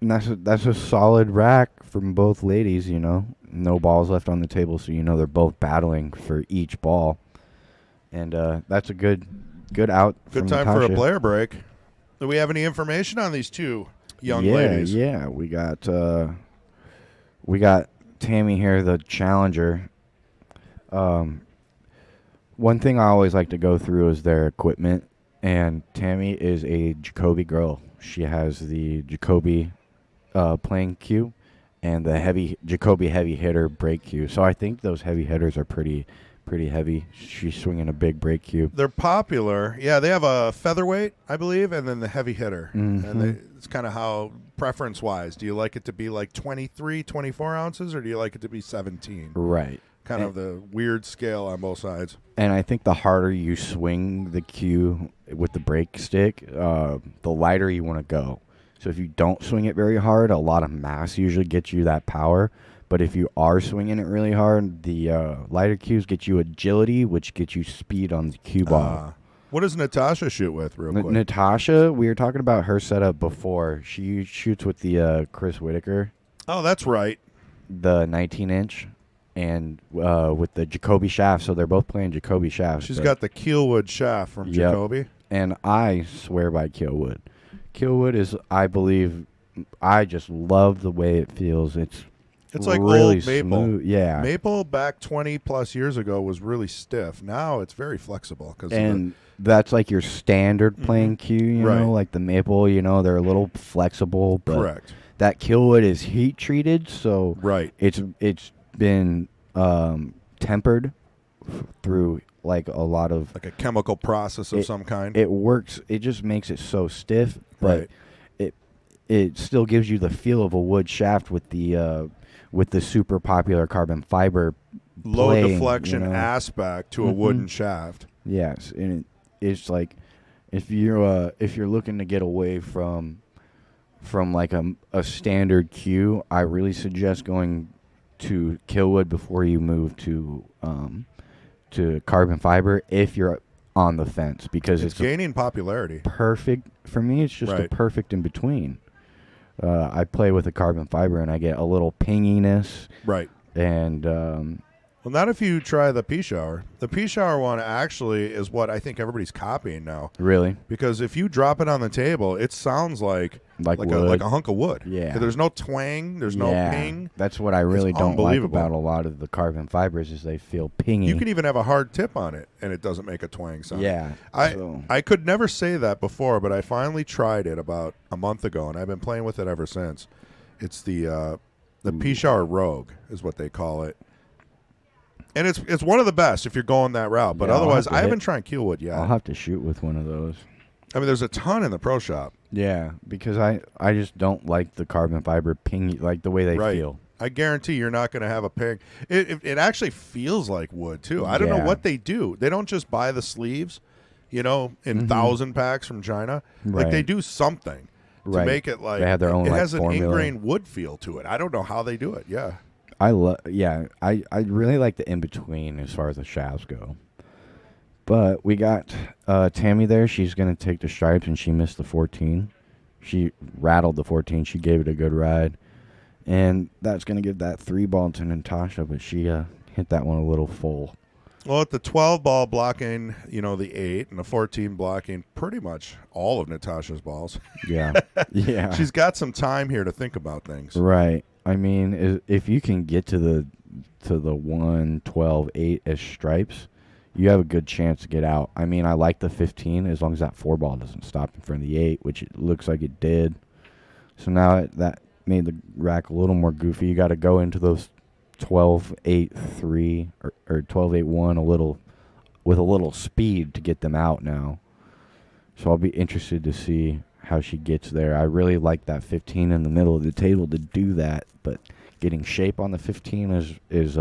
And that's a solid rack from both ladies, you know. No balls left on the table, so you know they're both battling for each ball. And that's a good out Good from time Natasha. for a player break. Do we have any information on these two young yeah, ladies? Yeah, we got Tami here, the challenger. One thing I always like to go through is their equipment, and Tami is a Jacoby girl. She has the Jacoby playing cue and the Jacoby heavy hitter break cue. So I think those heavy hitters are pretty heavy. She's swinging a big break cue. They're popular. Yeah, they have a featherweight, I believe, and then the heavy hitter. Mm-hmm. And it's kind of how preference-wise. Do you like it to be like 23, 24 ounces, or do you like it to be 17? Right. Kind of the weird scale on both sides. And I think the harder you swing the cue with the break stick, the lighter you want to go. So if you don't swing it very hard, a lot of mass usually gets you that power. But if you are swinging it really hard, the lighter cues get you agility, which gets you speed on the cue ball. What does Natasha shoot with, real quick? Natasha, we were talking about her setup before. She shoots with the Chris Whitaker. Oh, that's right. The 19-inch. And with the Jacoby shaft, so they're both playing Jacoby shafts. She's got the Keelwood shaft from Jacoby. And I swear by Keelwood. Keelwood is, I believe, I just love the way it feels. It's like really old maple. Smooth. Yeah. Maple back 20-plus years ago was really stiff. Now it's very flexible. And that's like your standard playing cue, you know, like the maple, you know, they're a little flexible. But correct. That Keelwood is heat treated, so it's been tempered through like a lot of like a chemical process of some kind. It works. It just makes it so stiff, but it still gives you the feel of a wood shaft with the super popular carbon fiber low deflection aspect to a wooden shaft. Yes, and it's like if you're looking to get away from like a standard cue, I really suggest going to Keelwood before you move to carbon fiber if you're on the fence, because it's gaining popularity. Perfect for me. It's just a perfect in between. I play with a carbon fiber and I get a little pinginess. Right. And well, not if you try the pea shower. The pea shower one actually is what I think everybody's copying now. Really? Because if you drop it on the table, it sounds like a hunk of wood. Yeah. There's no twang. There's no ping. That's what I really don't like about a lot of the carbon fibers is they feel pingy. You can even have a hard tip on it, and it doesn't make a twang sound. Yeah. I could never say that before, but I finally tried it about a month ago, and I've been playing with it ever since. It's the pea shower Rogue is what they call it. And it's one of the best if you're going that route. But otherwise, I haven't tried Keelwood yet. I'll have to shoot with one of those. I mean, there's a ton in the pro shop. Yeah, because I just don't like the carbon fiber ping, like the way they feel. I guarantee you're not going to have a ping. It actually feels like wood, too. I don't know what they do. They don't just buy the sleeves, in 1,000 packs from China. Like, they do something to make it like... They have their own, it has an formula. ingrained wood feel to it. I don't know how they do it, I really like the in-between as far as the shafts go. But we got Tami there. She's going to take the stripes, and she missed the 14. She rattled the 14. She gave it a good ride. And that's going to give that 3-ball to Natasha, but she hit that one a little full. Well, at the 12-ball blocking, the 8, and the 14 blocking pretty much all of Natasha's balls. Yeah. Yeah. She's got some time here to think about things. Right. I mean, if you can get to the 1, 12, 8 as stripes, you have a good chance to get out. I mean, I like the 15 as long as that 4-ball doesn't stop in front of the 8, which it looks like it did. So now that made the rack a little more goofy. You got to go into those 12, 8, 3 or 12, 8, 1 with a little speed to get them out now. So I'll be interested to see how she gets there. I really like that 15 in the middle of the table to do that, but getting shape on the 15 is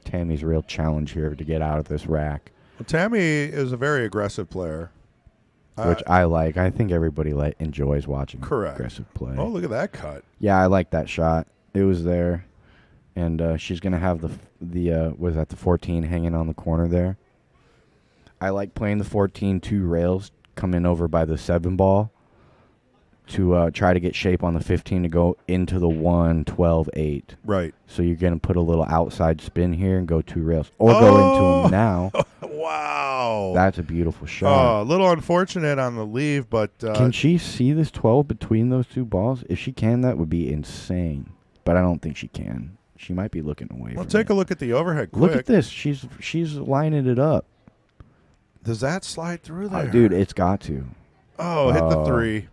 Tami's real challenge here to get out of this rack. Well, Tami is a very aggressive player, which I like. I think everybody enjoys watching aggressive play. Oh, look at that cut! Yeah, I like that shot. It was there, and she's gonna have the 14 hanging on the corner there. I like playing the 14 2 rails coming over by the 7-ball. to try to get shape on the 15 to go into the 1, 12, 8. Right. So you're going to put a little outside spin here and go 2 rails. Or go into them now. Wow. That's a beautiful shot. A little unfortunate on the leave, but... can she see this 12 between those 2 balls? If she can, that would be insane. But I don't think she can. She might be looking away from take it. a look at the overhead quick. Look at this. She's lining it up. Does that slide through there? Dude, it's got to. Oh, hit the 3.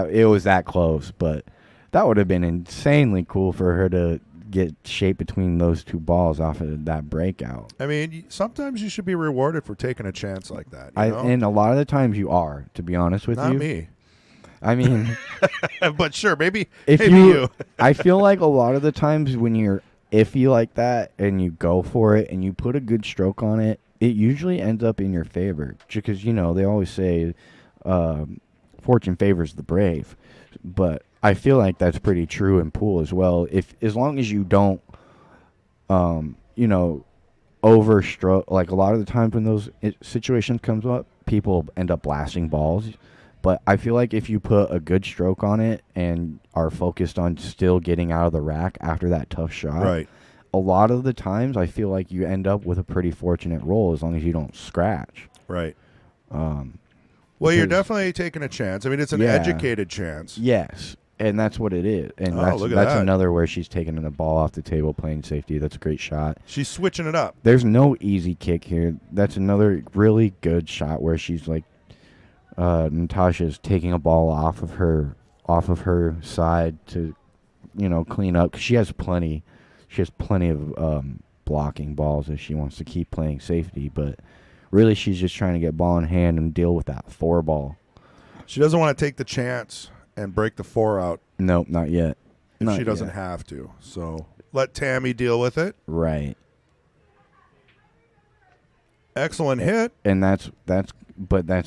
It was that close, but that would have been insanely cool for her to get shape between those 2 balls off of that breakout. I mean, sometimes you should be rewarded for taking a chance like that. You know? And a lot of the times you are, to be honest with you. Not me. I mean, but sure, maybe you. I feel like a lot of the times when you're iffy like that and you go for it and you put a good stroke on it, it usually ends up in your favor. Because, they always say fortune favors the brave. But I feel like that's pretty true in pool as well. As long as you don't, overstroke. Like a lot of the times when those situations comes up, people end up blasting balls. But I feel like if you put a good stroke on it and are focused on still getting out of the rack after that tough shot, right. A lot of the times I feel like you end up with a pretty fortunate roll as long as you don't scratch. Right. Well, you're definitely taking a chance. I mean, it's an educated chance. Yes, and that's what it is. And that's another where she's taking the ball off the table, playing safety. That's a great shot. She's switching it up. There's no easy kick here. That's another really good shot where she's like, Natasha's taking a ball off of her side to, clean up. 'Cause she has plenty of blocking balls if she wants to keep playing safety. But really, she's just trying to get ball in hand and deal with that 4 ball. She doesn't want to take the chance and break the 4 out. Nope, not yet. If she doesn't have to. So let Tami deal with it. Right. Excellent hit. And that's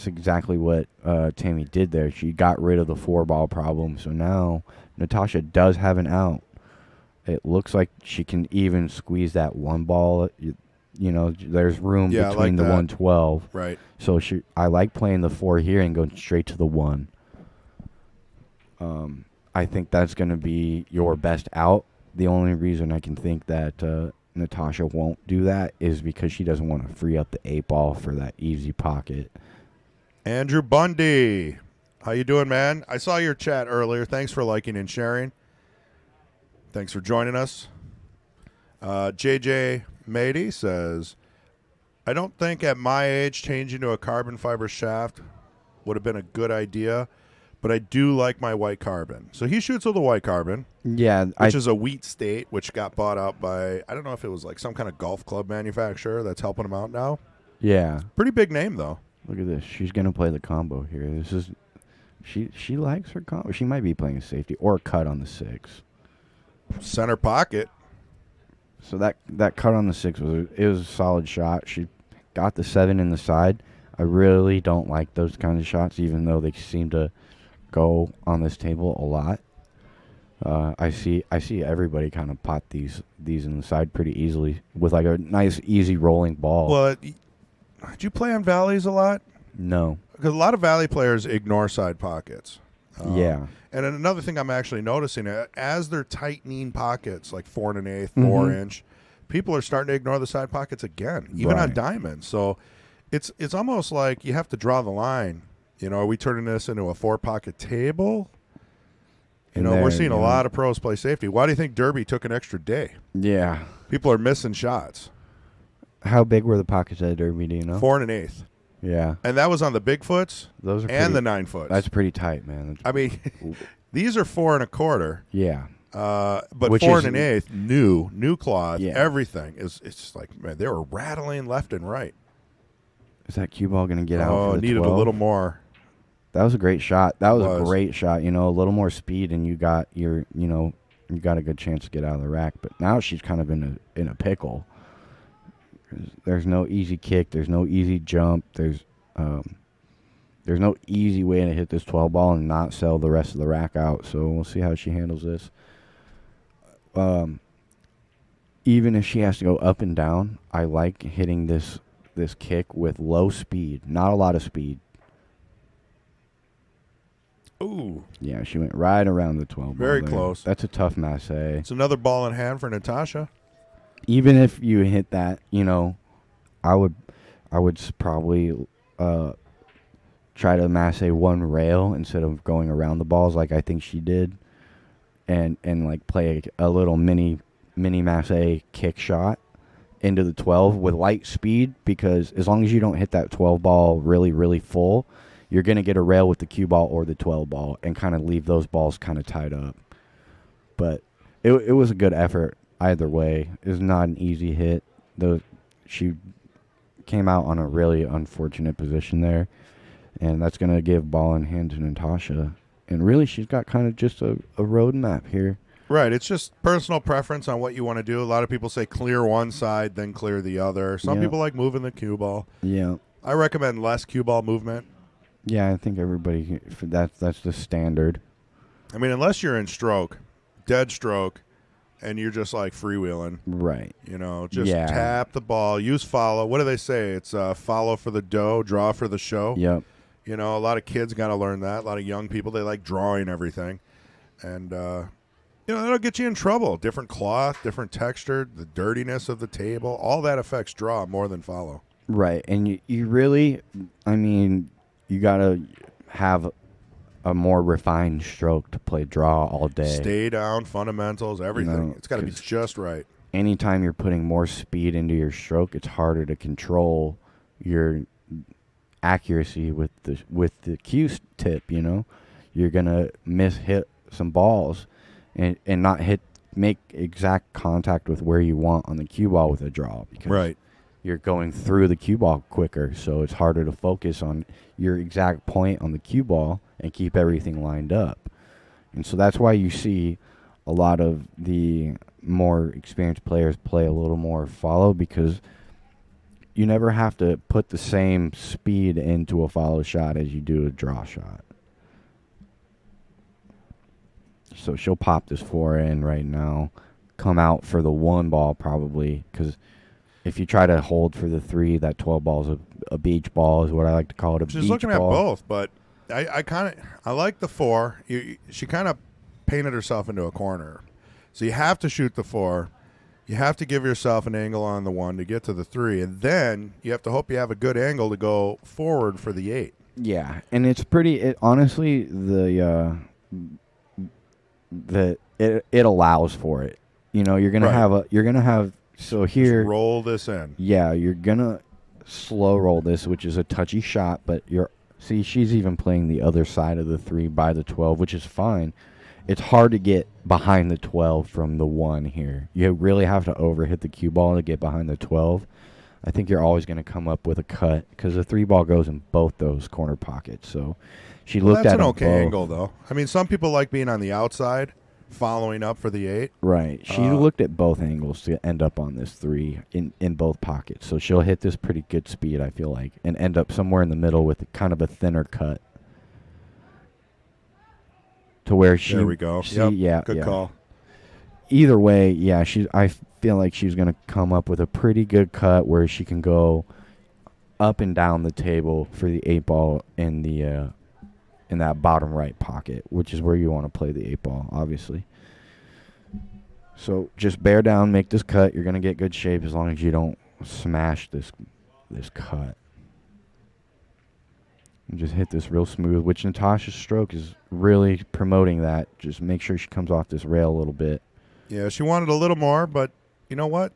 exactly what Tami did there. She got rid of the 4 ball problem. So now Natasha does have an out. It looks like she can even squeeze that 1 ball. There's room between the 112. Right. So I like playing the 4 here and going straight to the 1. I think that's going to be your best out. The only reason I can think that Natasha won't do that is because she doesn't want to free up the 8 ball for that easy pocket. Andrew Bundy, how you doing, man? I saw your chat earlier. Thanks for liking and sharing. Thanks for joining us. JJ Mady says, I don't think at my age changing to a carbon fiber shaft would have been a good idea, but I do like my white carbon. So he shoots with a white carbon. Yeah. Which is a wheat state, which got bought out by, I don't know if it was like some kind of golf club manufacturer that's helping him out now. Yeah. Pretty big name, though. Look at this. She's going to play the combo here. This is she likes her combo. She might be playing a safety or a cut on the 6. Center pocket. So that cut on the 6 was a solid shot. She got the 7 in the side. I really don't like those kinds of shots, even though they seem to go on this table a lot. I see everybody kind of pot these in the side pretty easily with like a nice easy rolling ball. Well, did you play on valleys a lot? No, because a lot of valley players ignore side pockets. Yeah. And another thing I'm actually noticing, as they're tightening pockets, like 4 1/8, 4 inch, people are starting to ignore the side pockets again, even on diamonds. So it's almost like you have to draw the line. Are we turning this into a 4-pocket table? We're seeing a lot of pros play safety. Why do you think Derby took an extra day? Yeah. People are missing shots. How big were the pockets at Derby, do you know? 4 1/8. Yeah. And that was on the Bigfoots the 9-foot. That's pretty tight, man. I mean, these are 4 1/4. Yeah. But Which 4 1/8, new cloth, Yeah. everything. It's just like, man, they were rattling left and right. Is that cue ball going to get out for the needed 12? a little more. That was a great shot. That was a great shot. A little more speed, and you got you got a good chance to get out of the rack. But now she's kind of in a pickle. There's no easy kick. There's no easy jump. There's no easy way to hit this 12 ball and not sell the rest of the rack out. So we'll see how she handles this. Even if she has to go up and down, I like hitting this kick with low speed, not a lot of speed. Ooh, Yeah, she went right around the 12 very ball there. close. That's a tough masse. It's another ball in hand for Natasha. Even if you hit that, I would probably try to masse one rail instead of going around the balls like I think she did, and like play a little mini masse kick shot into the 12 with light speed, because as long as you don't hit that 12 ball really full, you're going to get a rail with the cue ball or the 12 ball and kind of leave those balls kind of tied up. But it was a good effort either way. It was not an easy hit. She came out on a really unfortunate position there, and that's going to give ball in hand to Natasha. And really, she's got kind of just a roadmap here. Right. It's just personal preference on what you want to do. A lot of people say clear one side, then clear the other. Some people like moving the cue ball. Yeah. I recommend less cue ball movement. Yeah, I think everybody, that's the standard. I mean, unless you're in stroke, dead stroke, and you're just like freewheeling. Right. Just tap the ball, use follow. What do they say? It's follow for the dough, draw for the show. Yep. A lot of kids got to learn that. A lot of young people, they like drawing everything. And, that'll get you in trouble. Different cloth, different texture, the dirtiness of the table, all that affects draw more than follow. Right. And you really, you got to have a more refined stroke to play draw all day. Stay down, fundamentals, everything. It's got to be just right. Anytime you're putting more speed into your stroke, it's harder to control your accuracy with the cue tip. You're gonna hit some balls and not make exact contact with where you want on the cue ball with a draw, because you're going through the cue ball quicker, so it's harder to focus on your exact point on the cue ball and keep everything lined up. And so that's why you see a lot of the more experienced players play a little more follow, because you never have to put the same speed into a follow shot as you do a draw shot. So she'll pop this 4 in right now, come out for the 1 ball probably, because if you try to hold for the 3, that 12 ball is a beach ball, is what I like to call it. She's looking at both, but I like the 4. She kind of painted herself into a corner. So you have to shoot the 4. You have to give yourself an angle on the 1 to get to the 3, and then you have to hope you have a good angle to go forward for the 8. Yeah, and it's pretty. Honestly, it allows for it. You're gonna have. So here, just roll this in. Yeah, you're gonna slow roll this, which is a touchy shot, but she's even playing the other side of the 3 by the 12, which is fine. It's hard to get behind the 12 from the 1 here. You really have to overhit the cue ball to get behind the 12. I think you're always going to come up with a cut, because the 3 ball goes in both those corner pockets. So she looked at that's an okay both. Angle, though. Some people like being on the outside, following up for the 8. Right. She looked at both angles to end up on this 3 in both pockets. So she'll hit this pretty good speed, I feel like, and end up somewhere in the middle with kind of a thinner cut. To where she. There we go. Good call. Either way, I feel like she's going to come up with a pretty good cut where she can go up and down the table for the 8 ball in that bottom right pocket, which is where you want to play the 8 ball, obviously. So just bear down, make this cut. You're going to get good shape as long as you don't smash this cut. And just hit this real smooth, which Natasha's stroke is really promoting that. Just make sure she comes off this rail a little bit. Yeah, she wanted a little more, but you know what?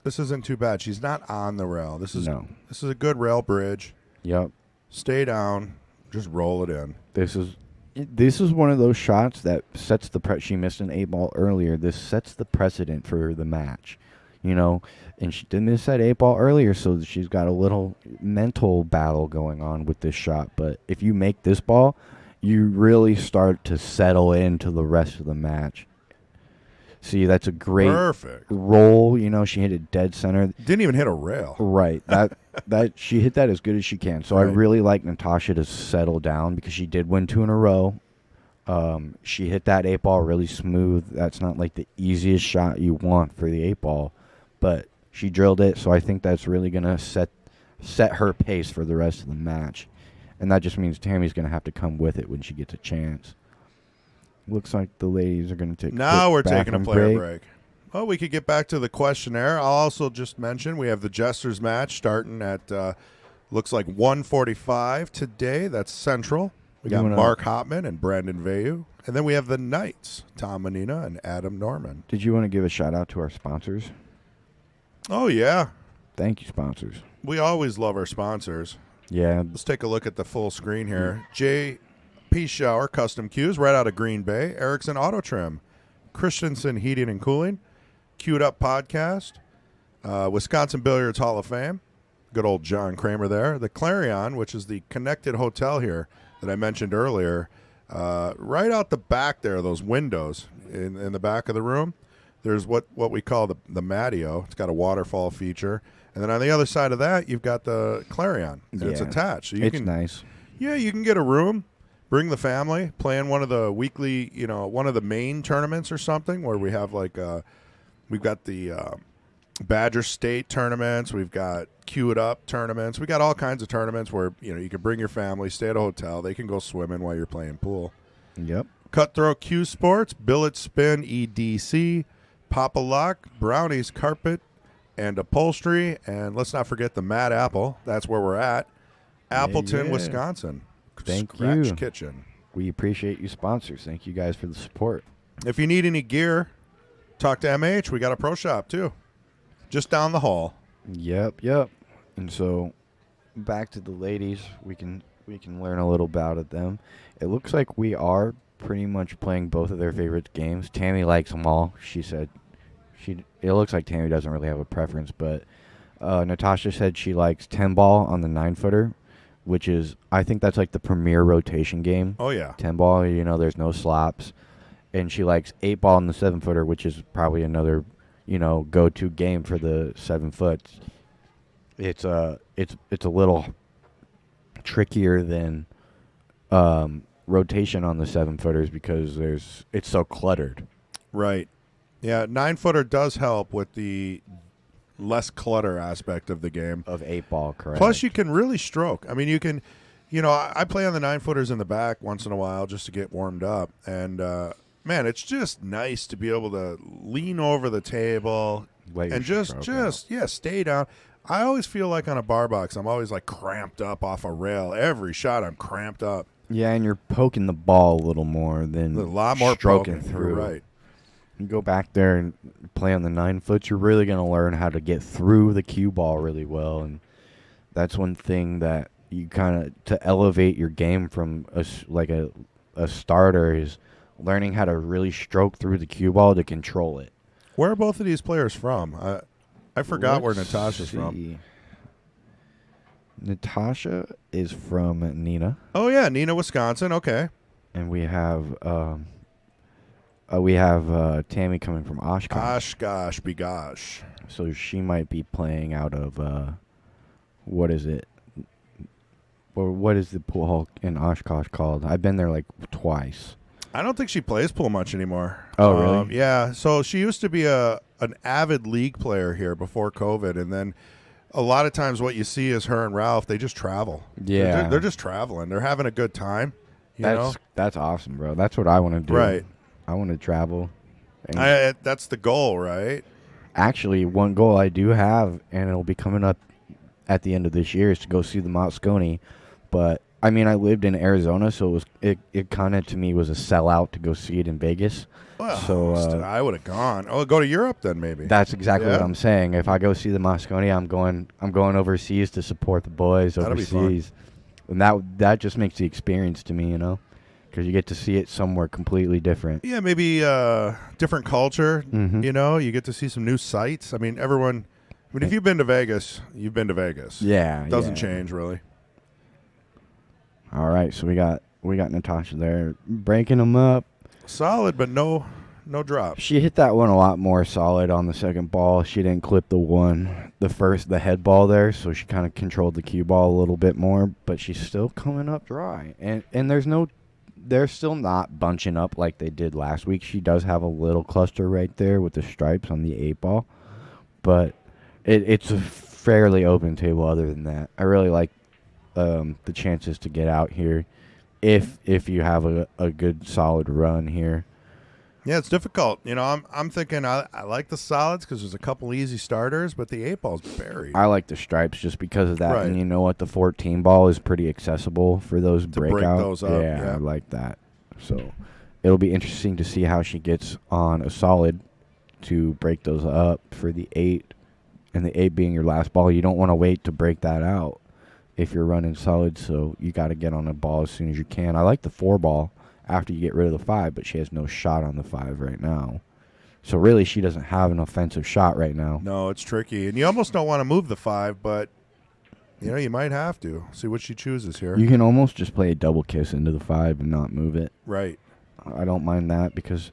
This isn't too bad. She's not on the rail. This is a good rail bridge. Yep. Stay down. Just roll it in. This is one of those shots that sets the she missed an 8 ball earlier. This sets the precedent for the match. And she did miss that 8 ball earlier, so she's got a little mental battle going on with this shot. But if you make this ball, you really start to settle into the rest of the match. See, that's a great perfect roll. She hit it dead center. Didn't even hit a rail. Right. That she hit that as good as she can. So right. I really like Natasha to settle down, because she did win 2 in a row. She hit that 8 ball really smooth. That's not like the easiest shot you want for the 8 ball, but she drilled it. So I think that's really gonna set her pace for the rest of the match. And that just means Tammy's going to have to come with it when she gets a chance. Looks like the ladies are going to take Now a we're quick taking a bathroom player break. Well, we could get back to the questionnaire. I'll also just mention we have the Jesters match starting at, looks like 1:45 today. That's Central. We got Mark Hottmann and Brandon Vieau. And then we have the Knights, Tom Manina and Adam Norman. Did you want to give a shout-out to our sponsors? Oh, yeah. Thank you, sponsors. We always love our sponsors. Yeah. Let's take a look at the full screen here. J.P. Shower Custom Cues right out of Green Bay. Erickson Auto Trim. Christensen Heating and Cooling. Queued Up Podcast. Wisconsin Billiards Hall of Fame. Good old John Kramer there. The Clarion, which is the connected hotel here that I mentioned earlier. Right out the back there, those windows in the back of the room, there's what we call the Matio. It's got a waterfall feature. And then on the other side of that, you've got the Clarion. And it's attached. So it's nice. Yeah, you can get a room, bring the family, play in one of the weekly, one of the main tournaments or something where we have we've got the Badger State tournaments. We've got Queued Up tournaments. We got all kinds of tournaments where, you can bring your family, stay at a hotel. They can go swimming while you're playing pool. Yep. Cutthroat Q Sports, Billet Spin EDC, Papa Lock, Brownies Carpet and Upholstery. And let's not forget the Mad Apple. That's where we're at. Appleton, Wisconsin. Thank Scratch you. Kitchen. We appreciate you sponsors. Thank you guys for the support. If you need any gear, talk to MH. We got a pro shop too. Just down the hall. Yep. And so back to the ladies, we can learn a little about them. It looks like we are pretty much playing both of their favorite games. Tami likes them all. She said it looks like Tami doesn't really have a preference, but Natasha said she likes 10-ball on the 9-footer, which is, I think that's like the premier rotation game. Oh, yeah. 10-ball, there's no slops. And she likes 8-ball on the 7-footer, which is probably another, go-to game for the 7-foot. It's a little trickier than rotation on the 7-footers because it's so cluttered. Right. Yeah, 9-footer does help with the less clutter aspect of the game. Of 8-ball, correct. Plus, you can really stroke. I mean, you can, I play on the 9-footers in the back once in a while just to get warmed up. And, man, it's just nice to be able to lean over the table and just stay down. I always feel like on a bar box, I'm always like cramped up off a rail. Every shot, I'm cramped up. Yeah, and you're poking the ball a little more than a lot more stroking poking. through. You're right. You go back there and play on the 9-foot, you're really going to learn how to get through the cue ball really well. And that's one thing that you kind of, to elevate your game from a starter, is learning how to really stroke through the cue ball to control it. Where are both of these players from? I forgot where Natasha's from. Natasha is from Neenah. Oh, yeah, Neenah, Wisconsin. Okay. And we have Tami coming from Oshkosh. Oshkosh, begosh. So she might be playing out of, what is it? Or what is the pool hall in Oshkosh called? I've been there like twice. I don't think she plays pool much anymore. Oh, really? Yeah. So she used to be an avid league player here before COVID, and then a lot of times what you see is her and Ralph. They just travel. Yeah, they're just traveling. They're having a good time. That's awesome, bro. That's what I want to do. Right. I want to travel. That's the goal, right? Actually, one goal I do have, and it'll be coming up at the end of this year, is to go see the Moscone. But I mean, I lived in Arizona, so it kind of to me was a sellout to go see it in Vegas. Well, so I would have gone. Oh, go to Europe then, maybe. That's exactly what I'm saying. If I go see the Moscone, I'm going overseas to support the boys overseas. That'll be fun. And that just makes the experience to me, because you get to see it somewhere completely different. Yeah, maybe different culture. Mm-hmm. You get to see some new sights. I mean, if you've been to Vegas, you've been to Vegas. Yeah, it doesn't change really. All right, so we got Natasha there breaking them up. Solid, but no drops. She hit that one a lot more solid on the second ball. She didn't clip the head ball there, so she kind of controlled the cue ball a little bit more, but she's still coming up dry. And they're still not bunching up like they did last week. She does have a little cluster right there with the stripes on the 8-ball, but it's a fairly open table other than that. I really like the chances to get out here if you have a good solid run here. Yeah, it's difficult. I'm thinking I like the solids because there's a couple easy starters, but the 8-ball's buried. I like the stripes just because of that. Right. And you know what? The 14 ball is pretty accessible for those breakouts. Break those up, yeah, yeah. I like that. So it'll be interesting to see how she gets on a solid to break those up for the 8. And the 8 being your last ball. You don't want to wait to break that out if you're running solid. So you got to get on a ball as soon as you can. I like the 4 ball after you get rid of the 5, but she has no shot on the 5 right now. So really, she doesn't have an offensive shot right now. No, it's tricky. And you almost don't want to move the 5, but, you might have to. See what she chooses here. You can almost just play a double kiss into the 5 and not move it. Right. I don't mind that because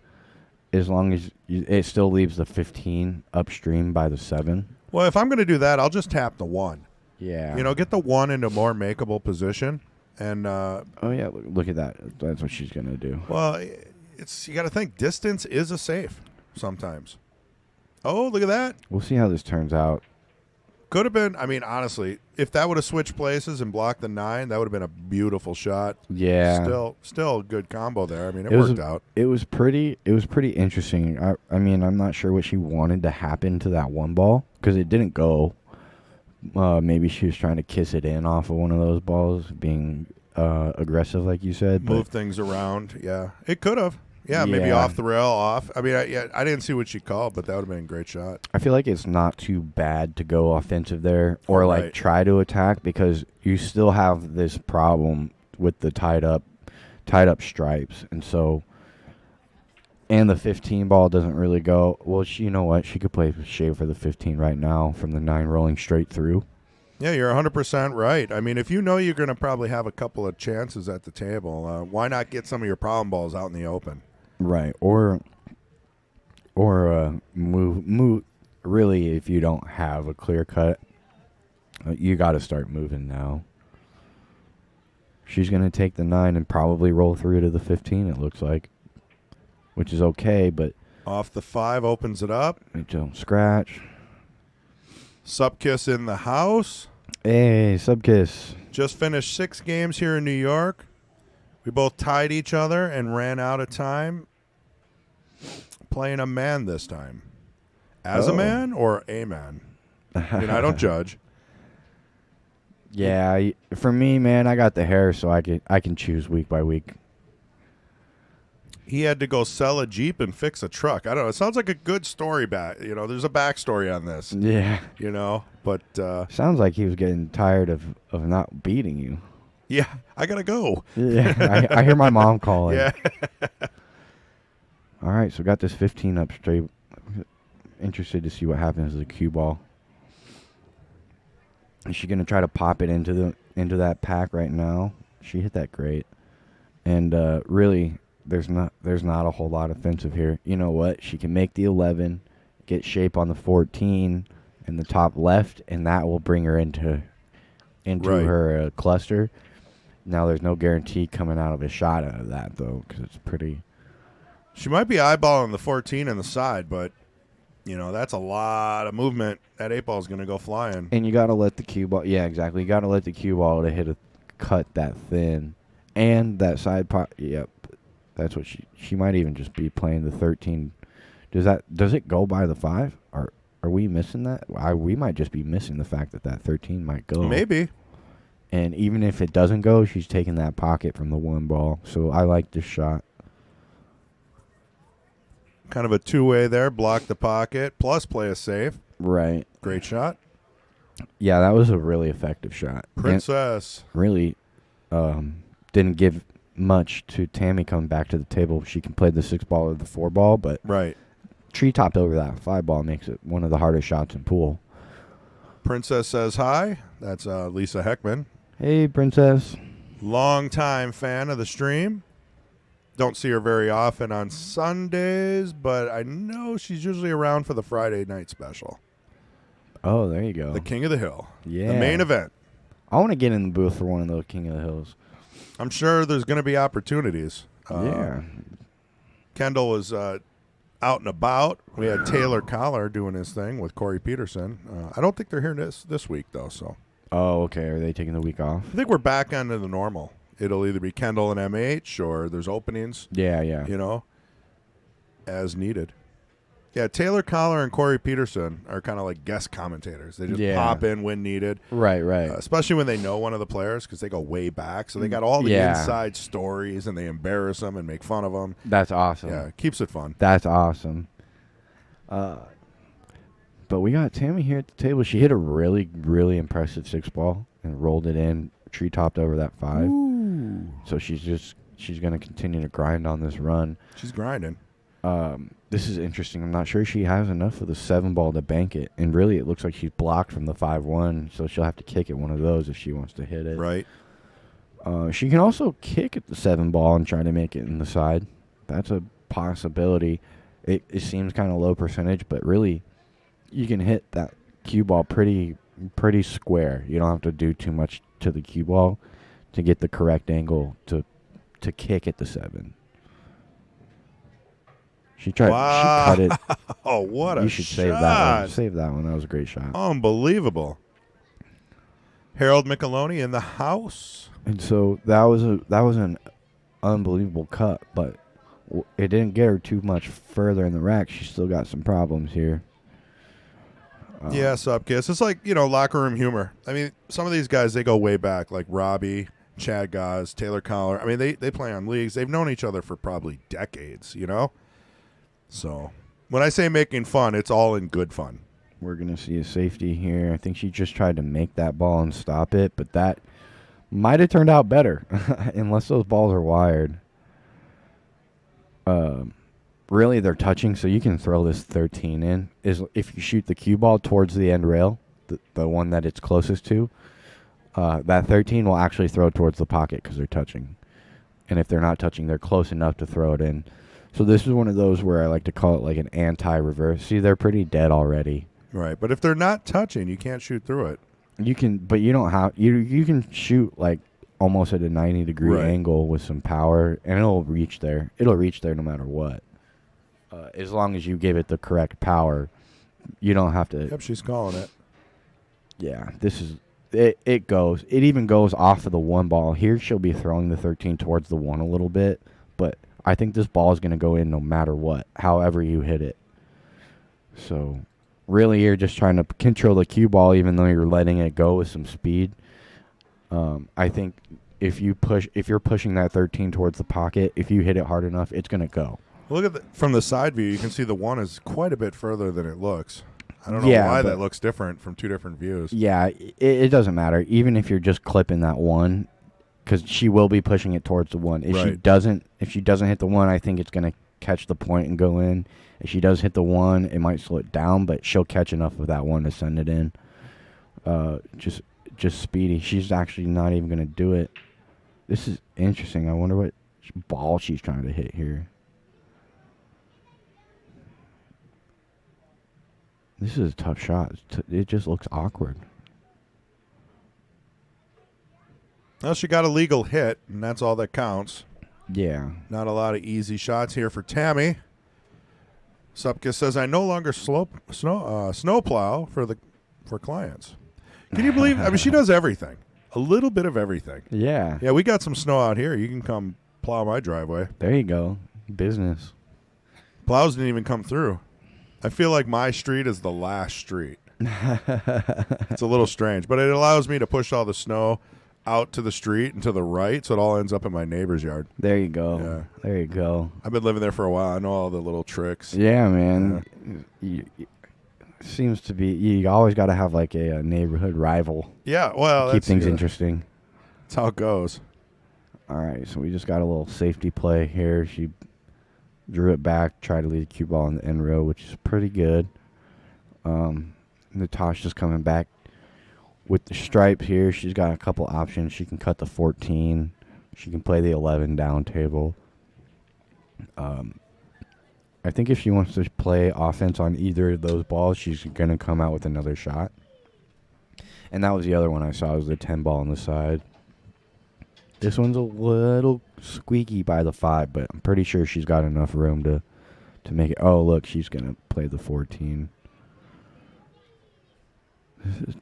as long as it still leaves the 15 upstream by the 7. Well, if I'm going to do that, I'll just tap the 1. Yeah. Get the 1 into a more makeable position. And oh yeah, look at that. That's what she's gonna do. Well, you got to think distance is a safe sometimes. Oh, look at that. We'll see how this turns out. Could have been. I mean, honestly, if that would have switched places and blocked the 9, that would have been a beautiful shot. Yeah. Still a good combo there. I mean, it worked out. It was pretty interesting. I mean, I'm not sure what she wanted to happen to that 1 ball because it didn't go. Maybe she was trying to kiss it in off of one of those balls, being aggressive, like you said. Move things around. Yeah, it could have. Yeah, maybe off the rail, off. I mean, I didn't see what she called, but that would have been a great shot. I feel like it's not too bad to go offensive there or like try to attack because you still have this problem with the tied up stripes, and so. And the 15 ball doesn't really go. Well, you know what? She could play shave for the 15 right now from the 9 rolling straight through. Yeah, you're 100% right. I mean, if you know you're going to probably have a couple of chances at the table, why not get some of your problem balls out in the open? Right. Or move. Really, if you don't have a clear cut, you got to start moving now. She's going to take the 9 and probably roll through to the 15, it looks like. Which is okay, but... Off the 5 opens it up. Don't scratch. Subkiss in the house. Hey, Subkiss. Just finished 6 games here in New York. We both tied each other and ran out of time playing a man this time. As a man or a man? I mean, I don't judge. Yeah, for me, man, I got the hair, so I can choose week by week. He had to go sell a Jeep and fix a truck. I don't know. It sounds like a good story back. There's a backstory on this. Yeah. But sounds like he was getting tired of not beating you. Yeah, I gotta go. Yeah, I hear my mom calling. Yeah. All right, so got this 15 up straight. Interested to see what happens to the cue ball. Is she gonna try to pop it into that pack right now? She hit that great, and really. There's not a whole lot offensive here. You know what? She can make the 11, get shape on the 14 in the top left, and that will bring her into her cluster. Now there's no guarantee coming out of a shot out of that though, because it's pretty. She might be eyeballing the 14 on the side, but that's a lot of movement. That 8 ball is going to go flying. And you got to let the cue ball. Yeah, exactly. You got to let the cue ball to hit a cut that thin, and that side pot. Yep. That's what she might even just be playing the 13. Does it go by the 5? Are we missing that? We might just be missing the fact that 13 might go. Maybe. And even if it doesn't go, she's taking that pocket from the 1 ball. So I like this shot. Kind of a 2-way there. Block the pocket plus play a safe. Right. Great shot. Yeah, that was a really effective shot. Princess. And really didn't give much to Tami coming back to the table. She can play the 6 ball or the 4 ball, but treetopped over that 5 ball makes it one of the hardest shots in pool. Princess says hi. That's Lisa Heckman. Hey, Princess. Long-time fan of the stream. Don't see her very often on Sundays, but I know she's usually around for the Friday night special. Oh, there you go. The King of the Hill. Yeah. The main event. I want to get in the booth for one of those King of the Hills. I'm sure there's going to be opportunities. Yeah. Kendall was out and about. We had Taylor Collar doing his thing with Corey Peterson. I don't think they're here this week, though. So Oh, okay. Are they taking the week off? I think we're back onto the normal. It'll either be Kendall and MH or there's openings, Yeah, yeah. As needed. Yeah, Taylor Collar and Corey Peterson are kind of like guest commentators. They just pop in when needed. Right. Especially when they know one of the players because they go way back. So they got all the inside stories and they embarrass them and make fun of them. That's awesome. Yeah, it keeps it fun. That's awesome. But we got Tami here at the table. She hit a really, really impressive 6-ball and rolled it in, tree-topped over that 5. Ooh. So she's going to continue to grind on this run. She's grinding. This is interesting. I'm not sure she has enough of the 7-ball to bank it. And really, it looks like she's blocked from the 5-1, so she'll have to kick at one of those if she wants to hit it. Right. She can also kick at the 7-ball and try to make it in the side. That's a possibility. It seems kind of low percentage, but really, you can hit that cue ball pretty square. You don't have to do too much to the cue ball to get the correct angle to kick at the 7. She tried. Wow. She cut it. Oh, what a shot. You should save that one. Save that one. That was a great shot. Unbelievable. Harold Micheloni in the house. And so that was an unbelievable cut, but it didn't get her too much further in the rack. She still got some problems here. Yeah, sup, kids. It's like, locker room humor. I mean, some of these guys, they go way back, like Robbie, Chad Gaz, Taylor Collar. I mean, they play on leagues. They've known each other for probably decades, So when I say making fun, it's all in good fun. We're going to see a safety here. I think she just tried to make that ball and stop it, but that might have turned out better unless those balls are wired. Really, they're touching, so you can throw this 13 in. If you shoot the cue ball towards the end rail, the one that it's closest to, that 13 will actually throw towards the pocket because they're touching. And if they're not touching, they're close enough to throw it in. So this is one of those where I like to call it like an anti-reverse. See, they're pretty dead already. Right, but if they're not touching, you can't shoot through it. You can, but you don't have. You can shoot like almost at a 90-degree angle with some power, and it'll reach there. It'll reach there no matter what. As long as you give it the correct power, you don't have to. Yep, she's calling it. Yeah, this is it. It goes. It even goes off of the 1 ball. Here she'll be throwing the 13 towards the 1 a little bit, but I think this ball is going to go in no matter what, however you hit it. So, really, you're just trying to control the cue ball, even though you're letting it go with some speed. I think if you're pushing that 13 towards the pocket, if you hit it hard enough, it's going to go. Look at from the side view, you can see the 1 is quite a bit further than it looks. I don't know why that looks different from 2 different views. Yeah, it doesn't matter. Even if you're just clipping that 1, because she will be pushing it towards the 1. If she doesn't hit the 1, I think it's going to catch the point and go in. If she does hit the 1, it might slow it down, but she'll catch enough of that 1 to send it in. Just speedy. She's actually not even going to do it. This is interesting. I wonder what ball she's trying to hit here. This is a tough shot. It just looks awkward. Well, she got a legal hit, and that's all that counts. Yeah. Not a lot of easy shots here for Tami. Supka says, I no longer snowplow for clients. Can you believe? I mean, she does everything. A little bit of everything. Yeah. Yeah, we got some snow out here. You can come plow my driveway. There you go. Business. Plows didn't even come through. I feel like my street is the last street. It's a little strange, but it allows me to push all the snow out to the street and to the right, so it all ends up in my neighbor's yard. There you go. Yeah. There you go. I've been living there for a while. I know all the little tricks. Yeah, man. Seems to be you always got to have like a neighborhood rival. Yeah, well, keep things interesting. That's how it goes. All right, so we just got a little safety play here. She drew it back, tried to lead the cue ball in the end row, which is pretty good. Natasha's coming back with the stripes here. She's got a couple options. She can cut the 14. She can play the 11 down table. I think if she wants to play offense on either of those balls, she's going to come out with another shot. And that was the other one I saw, was the 10 ball on the side. This one's a little squeaky by the 5, but I'm pretty sure she's got enough room to make it. Oh, look, she's going to play the 14.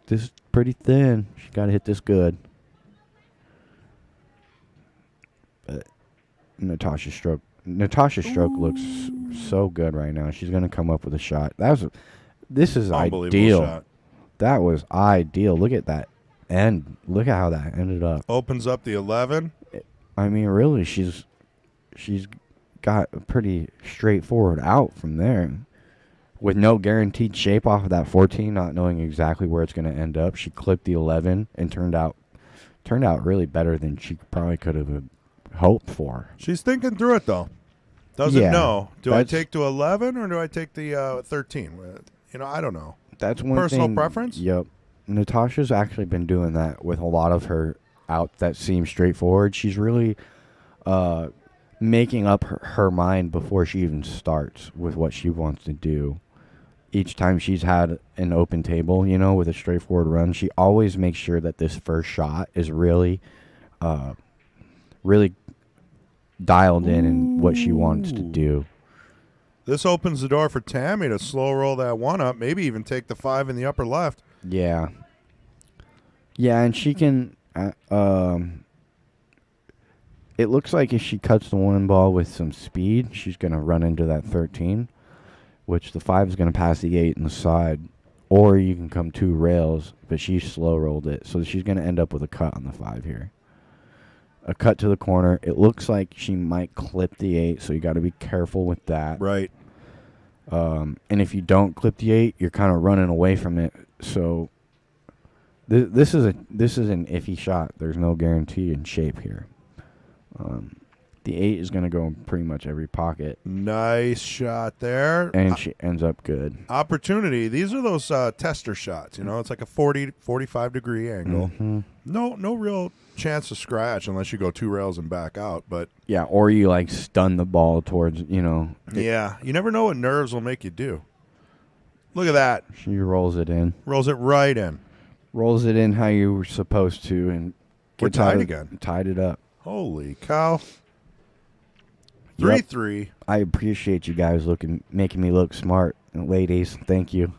This is pretty thin. She got to hit this good. But Natasha's stroke looks so good right now. She's going to come up with a shot. This is ideal. Shot. That was ideal. Look at that end. Look at how that ended up. Opens up the 11. I mean, really, she's got a pretty straightforward out from there. With no guaranteed shape off of that 14, not knowing exactly where it's going to end up, she clipped the 11 and turned out really better than she probably could have hoped for. She's thinking through it, though. Doesn't know. Do I take to 11 or do I take the 13? I don't know. That's one personal preference? Yep. Natasha's actually been doing that with a lot of her outs that seem straightforward. She's really making up her mind before she even starts with what she wants to do. Each time she's had an open table, with a straightforward run, she always makes sure that this first shot is really, really dialed in what she wants to do. This opens the door for Tami to slow roll that one up, maybe even take the 5 in the upper left. Yeah. Yeah, and she can... it looks like if she cuts the one ball with some speed, she's going to run into that 13, which the 5 is going to pass the 8 in the side. Or you can come 2 rails, but she slow rolled it. So she's going to end up with a cut on the 5 here. A cut to the corner. It looks like she might clip the 8, so you got to be careful with that. Right. And if you don't clip the 8, you're kind of running away from it. So this is an iffy shot. There's no guarantee in shape here. The 8 is going to go in pretty much every pocket. Nice shot there. And she ends up good. Opportunity. These are those tester shots. It's like a 40, 45-degree angle. Mm-hmm. No real chance to scratch unless you go 2 rails and back out. But yeah, or you stun the ball towards, Yeah, you never know what nerves will make you do. Look at that. She rolls it in. Rolls it right in. Rolls it in how you were supposed to, and we're tied again. Tied it up. Holy cow. 3-3. I appreciate you guys making me look smart. And ladies, thank you.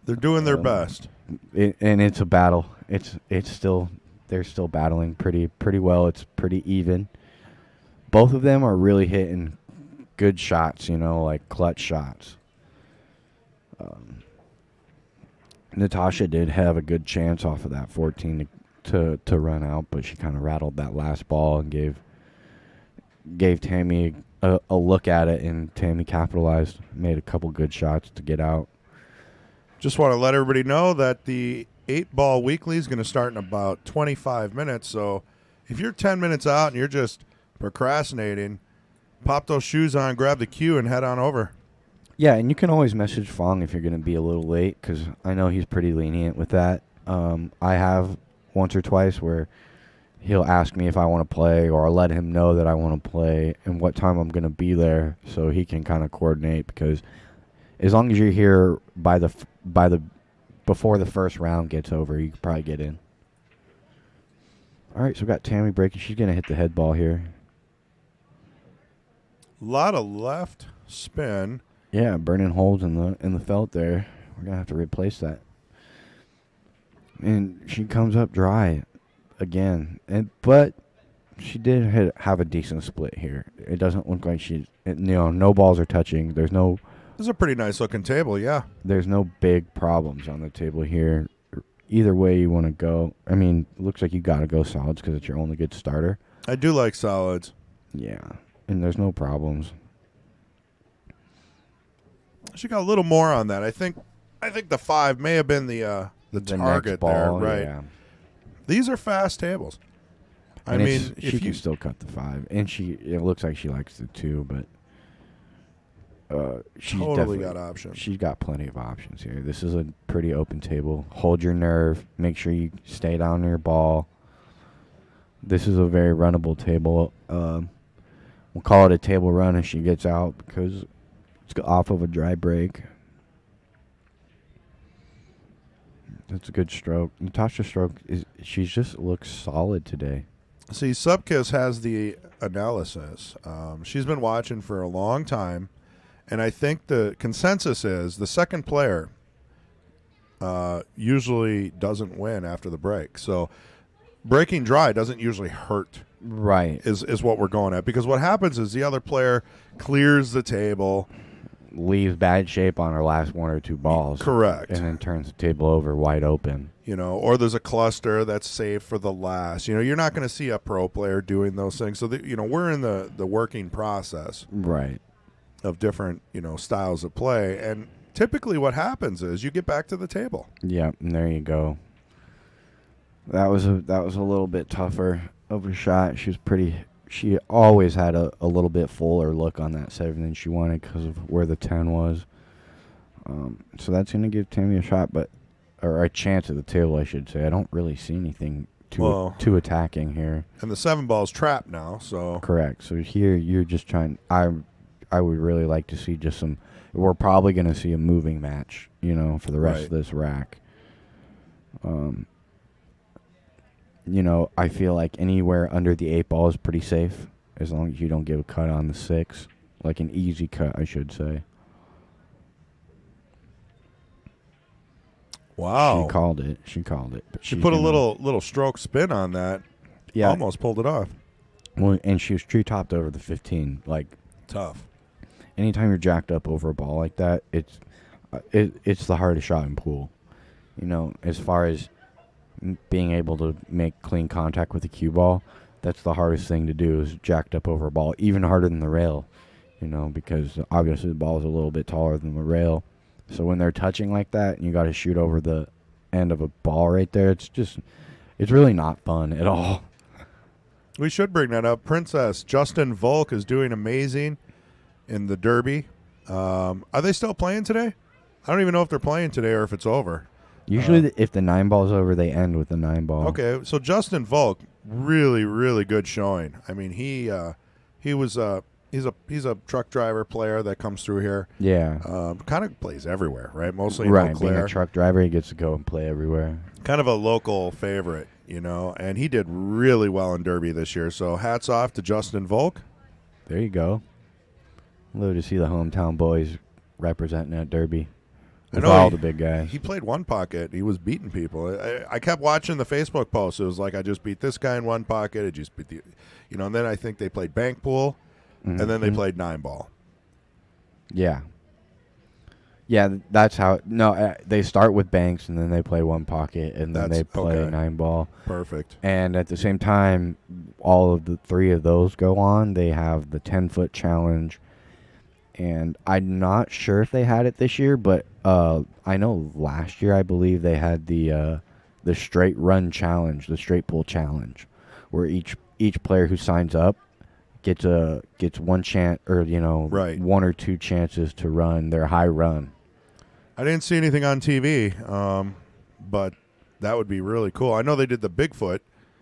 They're doing their best. And it's a battle. They're still battling pretty well. It's pretty even. Both of them are really hitting good shots, like clutch shots. Natasha did have a good chance off of that 14 to run out, but she kind of rattled that last ball and gave Tami a look at it, and Tami capitalized, made a couple good shots to get out. Just want to let everybody know that the 8-ball weekly is going to start in about 25 minutes. So if you're 10 minutes out and you're just procrastinating, pop those shoes on, grab the cue, and head on over. Yeah, and you can always message Fong if you're going to be a little late, because I know he's pretty lenient with that. I have once or twice where he'll ask me if I want to play, or I'll let him know that I want to play and what time I'm going to be there, so he can kind of coordinate. Because as long as you're here before the first round gets over, you can probably get in. All right, so we've got Tami breaking. She's going to hit the head ball here. A lot of left spin. Yeah, burning holes in the felt there. We're going to have to replace that. And she comes up dry again. But she did have a decent split here. It doesn't look like no balls are touching. This is a pretty nice looking table, yeah. There's no big problems on the table here. Either way you want to go. I mean, it looks like you got to go solids because it's your only good starter. I do like solids. Yeah, and there's no problems. She got a little more on that. I think the 5 may have been the target ball, there, right? Yeah. These are fast tables. She can still cut the 5, and it looks like she likes the 2, but she's totally got options. She's got plenty of options here. This is a pretty open table. Hold your nerve. Make sure you stay down your ball. This is a very runnable table. We'll call it a table run if she gets out because it's off of a dry break. That's a good stroke. Natasha's stroke she just looks solid today. See, Subkiss has the analysis. She's been watching for a long time, and I think the consensus is the second player usually doesn't win after the break. So breaking dry doesn't usually hurt. Right. Is what we're going at, because what happens is the other player clears the table, leaves bad shape on her last one or two balls. Correct. And then turns the table over wide open. Or there's a cluster that's saved for the last. You're not going to see a pro player doing those things. So, we're in the working process. Right. Of different, styles of play. And typically what happens is you get back to the table. Yeah, and there you go. That was a little bit tougher of a shot. She always had a little bit fuller look on that 7 than she wanted because of where the 10 was. So that's going to give Tami a shot, or a chance at the table, I should say. I don't really see anything too attacking here. And the 7 ball's trapped now, so. Correct. So here you're just trying. I would really like to see just some. We're probably going to see a moving match, for the rest of this rack. I feel like anywhere under the 8 ball is pretty safe as long as you don't give a cut on the 6. Like an easy cut, I should say. Wow. She called it. But she put a little stroke spin on that. Yeah. Almost pulled it off. Well, and she was tree-topped over the 15. Like, tough. Anytime you're jacked up over a ball like that, it's the hardest shot in pool. As far as being able to make clean contact with the cue ball, that's the hardest thing to do, is jacked up over a ball, even harder than the rail, because obviously the ball is a little bit taller than the rail. So when they're touching like that and you got to shoot over the end of a ball right there, it's really not fun at all. We should bring that up. Princess Justin Volk is doing amazing in the Derby. Are they still playing today? I don't even know if they're playing today or if it's over. Usually, if the 9 ball's over, they end with the 9 ball. Okay, so Justin Volk, really, really good showing. I mean, he's a truck driver player that comes through here. Yeah. Kind of plays everywhere, right? Mostly in right. Eau Claire. Being a truck driver, he gets to go and play everywhere. Kind of a local favorite, and he did really well in Derby this year. So hats off to Justin Volk. There you go. Love to see the hometown boys representing at Derby. With all the big guys. He played one pocket. He was beating people. I kept watching the Facebook posts. It was like, I just beat this guy in one pocket. I just beat and then I think they played bank pool, and then they played 9 ball. Yeah. Yeah, that's how. No, they start with banks, and then they play one pocket, and then they play 9 ball. Perfect. And at the same time, all of the 3 of those go on. They have the 10-foot challenge. And I'm not sure if they had it this year, but I know last year I believe they had the straight run challenge, the straight pull challenge, where each player who signs up gets one chance, or 1 or 2 chances to run their high run. I didn't see anything on TV, but that would be really cool. I know they did the Bigfoot.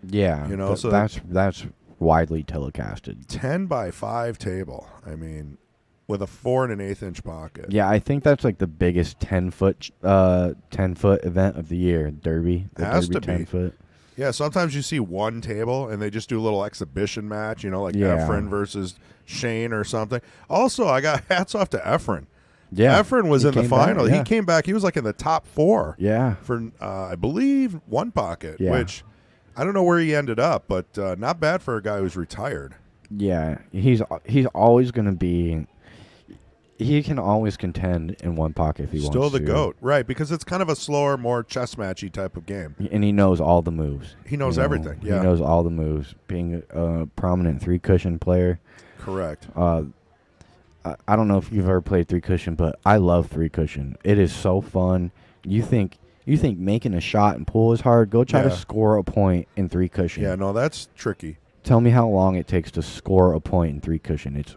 Yeah, so that's widely telecasted. 10x5 table. I mean, with a 4 1/8 inch pocket. Yeah, I think that's like the biggest 10-foot event of the year, Derby. The Has Derby to be 10-foot. Yeah, sometimes you see one table and they just do a little exhibition match, like Efren versus Shane or something. Also, I got hats off to Efren. Yeah, Efren was in the final. Back, yeah. He came back. He was like in the top 4. Yeah, for I believe one pocket, yeah. Which I don't know where he ended up, but not bad for a guy who's retired. Yeah, he's always going to be. He can always contend in one pocket if he wants to. Still the GOAT, right, because it's kind of a slower, more chess matchy type of game. And he knows all the moves. He knows everything, yeah. He knows all the moves. Being a prominent 3-cushion player. Correct. I don't know if you've ever played 3-cushion, but I love 3-cushion. It is so fun. You think making a shot and pull is hard? Go try to score a point in 3-cushion. Yeah, no, that's tricky. Tell me how long it takes to score a point in 3-cushion. It's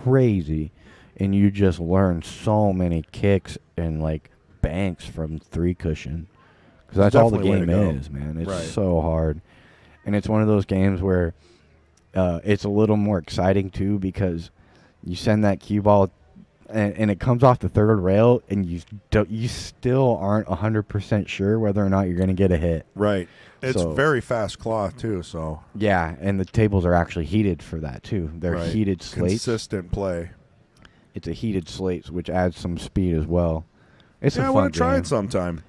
crazy. And you just learn so many kicks and banks from 3-cushion, because that's all the game is, man. It's so hard, and it's one of those games where it's a little more exciting too, because you send that cue ball and it comes off the 3rd rail, and you still aren't 100% sure whether or not you're going to get a hit. Right. It's very fast cloth too. So yeah, and the tables are actually heated for that too. They're heated slates. Consistent play. It's a heated slate, which adds some speed as well. It's a fun I want to try game. it sometime.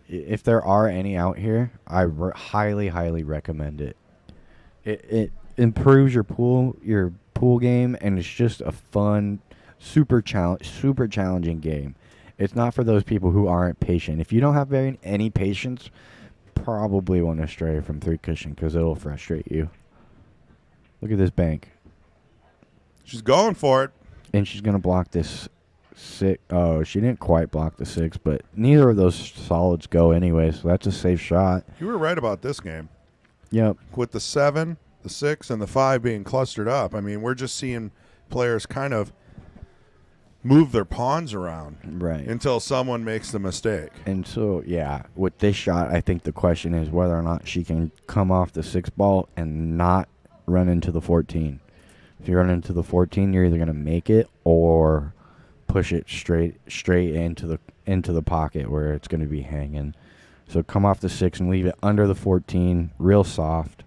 if there are any out here, I highly recommend it. It improves your pool game, and it's just a fun, super challenging game. It's not for those people who aren't patient. If you don't have any patience, probably want to stray from 3 cushion because it'll frustrate you. Look at this bank. She's going for it. And she's going to block this 6. Oh, she didn't quite block the 6, but neither of those solids go anyway, so that's a safe shot. You were right about this game. Yep. With the 7, the 6, and the 5 being clustered up, I mean, we're just seeing players kind of move their pawns around until someone makes the mistake. And so, yeah, with this shot, I think the question is whether or not she can come off the 6 ball and not run into the 14. If you run into the 14, you're either going to make it or push it straight into the pocket where it's going to be hanging. So come off the 6 and leave it under the 14, real soft.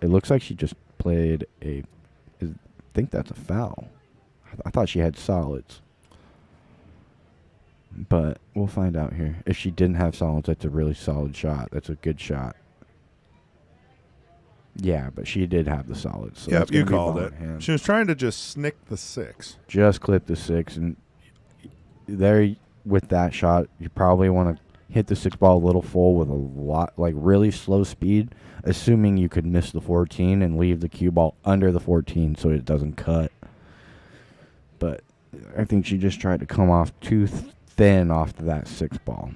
It looks like she just played I think that's a foul. I thought she had solids. But we'll find out here. If she didn't have solids, that's a really solid shot. That's a good shot. Yeah, but she did have the solids. So yep, you called it. She was trying to just snick the 6. Just clip the 6. And there, with that shot, you probably want to hit the 6 ball a little full with a lot, like really slow speed, assuming you could miss the 14 and leave the cue ball under the 14 so it doesn't cut. But I think she just tried to come off too thin off to that 6 ball.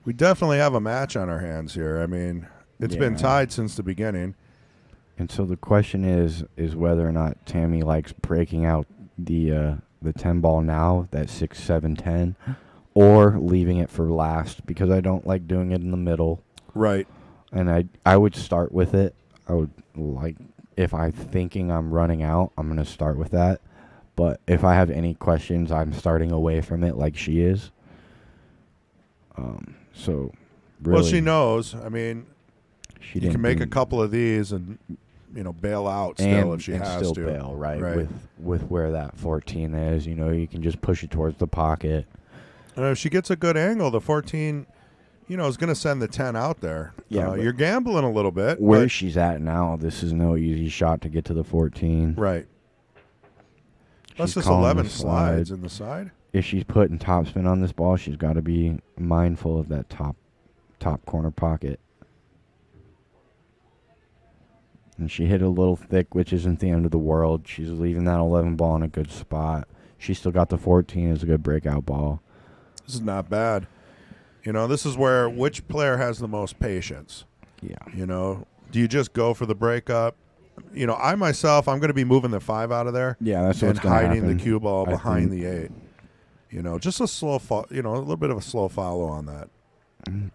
We definitely have a match on our hands here. I mean, it's been tied since the beginning. And so the question is whether or not Tami likes breaking out the 10 ball now, that 6, 7, 10, or leaving it for last, because I don't like doing it in the middle. Right. And I would start with it. I would like, if I'm thinking I'm running out, I'm going to start with that. But if I have any questions, I'm starting away from it like she is. So, really, well, she knows. I mean, you can make a couple of these and, bail out still if she has still to. Bail, right? With where that 14 is, you can just push it towards the pocket. And if she gets a good angle, the 14, is going to send the 10 out there. Yeah, you're gambling a little bit. Where she's at now, this is no easy shot to get to the 14. Right. Plus this 11 slides in the side. If she's putting topspin on this ball, she's got to be mindful of that top corner pocket. And she hit a little thick, which isn't the end of the world. She's leaving that 11 ball in a good spot. She still got the 14 as a good breakout ball. This is not bad. This is where which player has the most patience. Yeah. Do you just go for the breakup? I myself, I'm going to be moving the 5 out of there. Yeah, that's what's going to happen. And hiding the cue ball behind the 8. Just a slow, a little bit of a slow follow on that.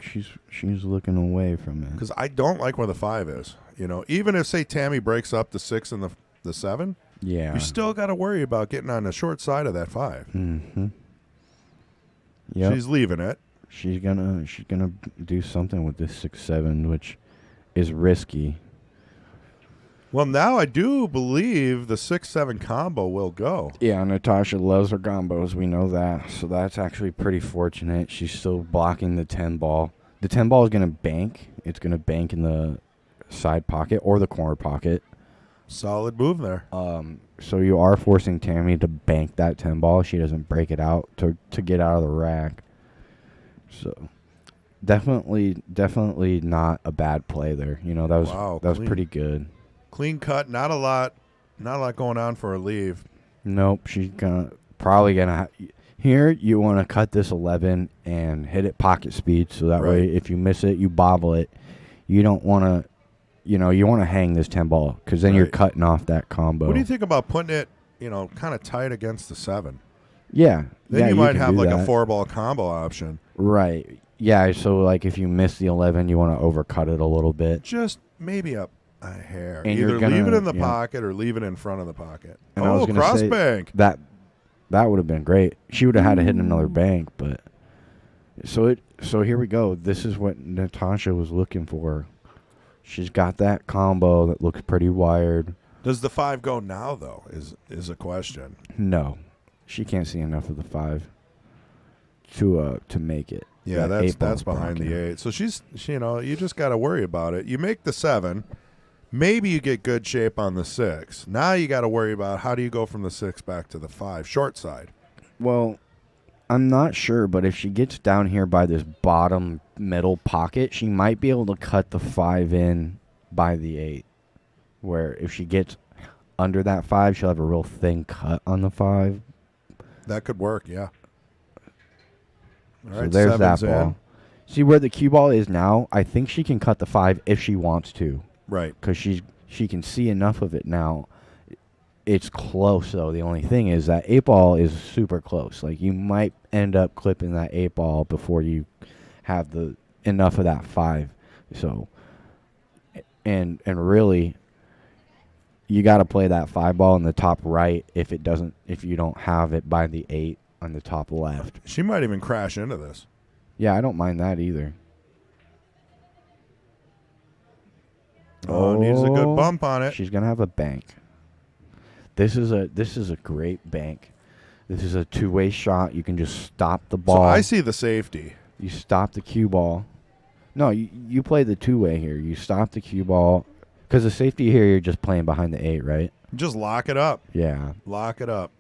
She's looking away from it. Because I don't like where the 5 is. Even if, say, Tami breaks up the 6 and the 7, yeah, you still got to worry about getting on the short side of that 5. Mm-hmm. Yep. She's leaving it. She's gonna do something with this 6-7, which is risky. Well, now I do believe the 6-7 combo will go. Yeah, Natasha loves her combos. We know that. So that's actually pretty fortunate. She's still blocking the 10 ball. The 10 ball is going to bank. It's going to bank in the side pocket or the corner pocket. Solid move there. So you are forcing Tami to bank that 10 ball. She doesn't break it out to get out of the rack. So definitely not a bad play there. That was pretty good. Clean cut, not a lot going on for a leave. Nope, she's probably gonna. Here, you want to cut this 11 and hit it pocket speed, so that way, if you miss it, you bobble it. You don't want to, you want to hang this 10 ball because then you're cutting off that combo. What do you think about putting it, kind of tight against the 7? Yeah, then you might have like that. a 4-ball combo option. Right. Yeah. So like if you miss the 11, you want to overcut it a little bit. Just maybe a hair. And either leave it in the pocket or leave it in front of the pocket. And I was gonna cross say bank. That would have been great. She would have had to hit another bank, but so here we go. This is what Natasha was looking for. She's got that combo that looks pretty wired. Does the 5 go now though? Is a question. No, she can't see enough of the 5. to make it. Yeah, That eight that's ball's behind the blocking. 8. So you just got to worry about it. You make the 7. Maybe you get good shape on the 6. Now you got to worry about how do you go from the 6 back to the 5, short side. Well, I'm not sure, but if she gets down here by this bottom middle pocket, she might be able to cut the 5 in by the 8. Where if she gets under that 5, she'll have a real thin cut on the 5. That could work, yeah. All So right, there's that 7's ball. in. See where the cue ball is now? I think she can cut the 5 if she wants to. Right. Because she can see enough of it now. It's close, though. The only thing is that 8 ball is super close. Like, you might end up clipping that 8 ball before you have the enough of that 5. So, and really, you got to play that 5 ball in the top right if you don't have it by the 8 on the top left. She might even crash into this. Yeah, I don't mind that either. Oh, needs a good bump on it. She's gonna have a bank. This is a great bank. This is a two-way shot. You can just stop the ball. So I see the safety. You stop the cue ball. No, you play the two-way here. You stop the cue ball because the safety here. You're just playing behind the 8, right? Just lock it up. Yeah. Lock it up.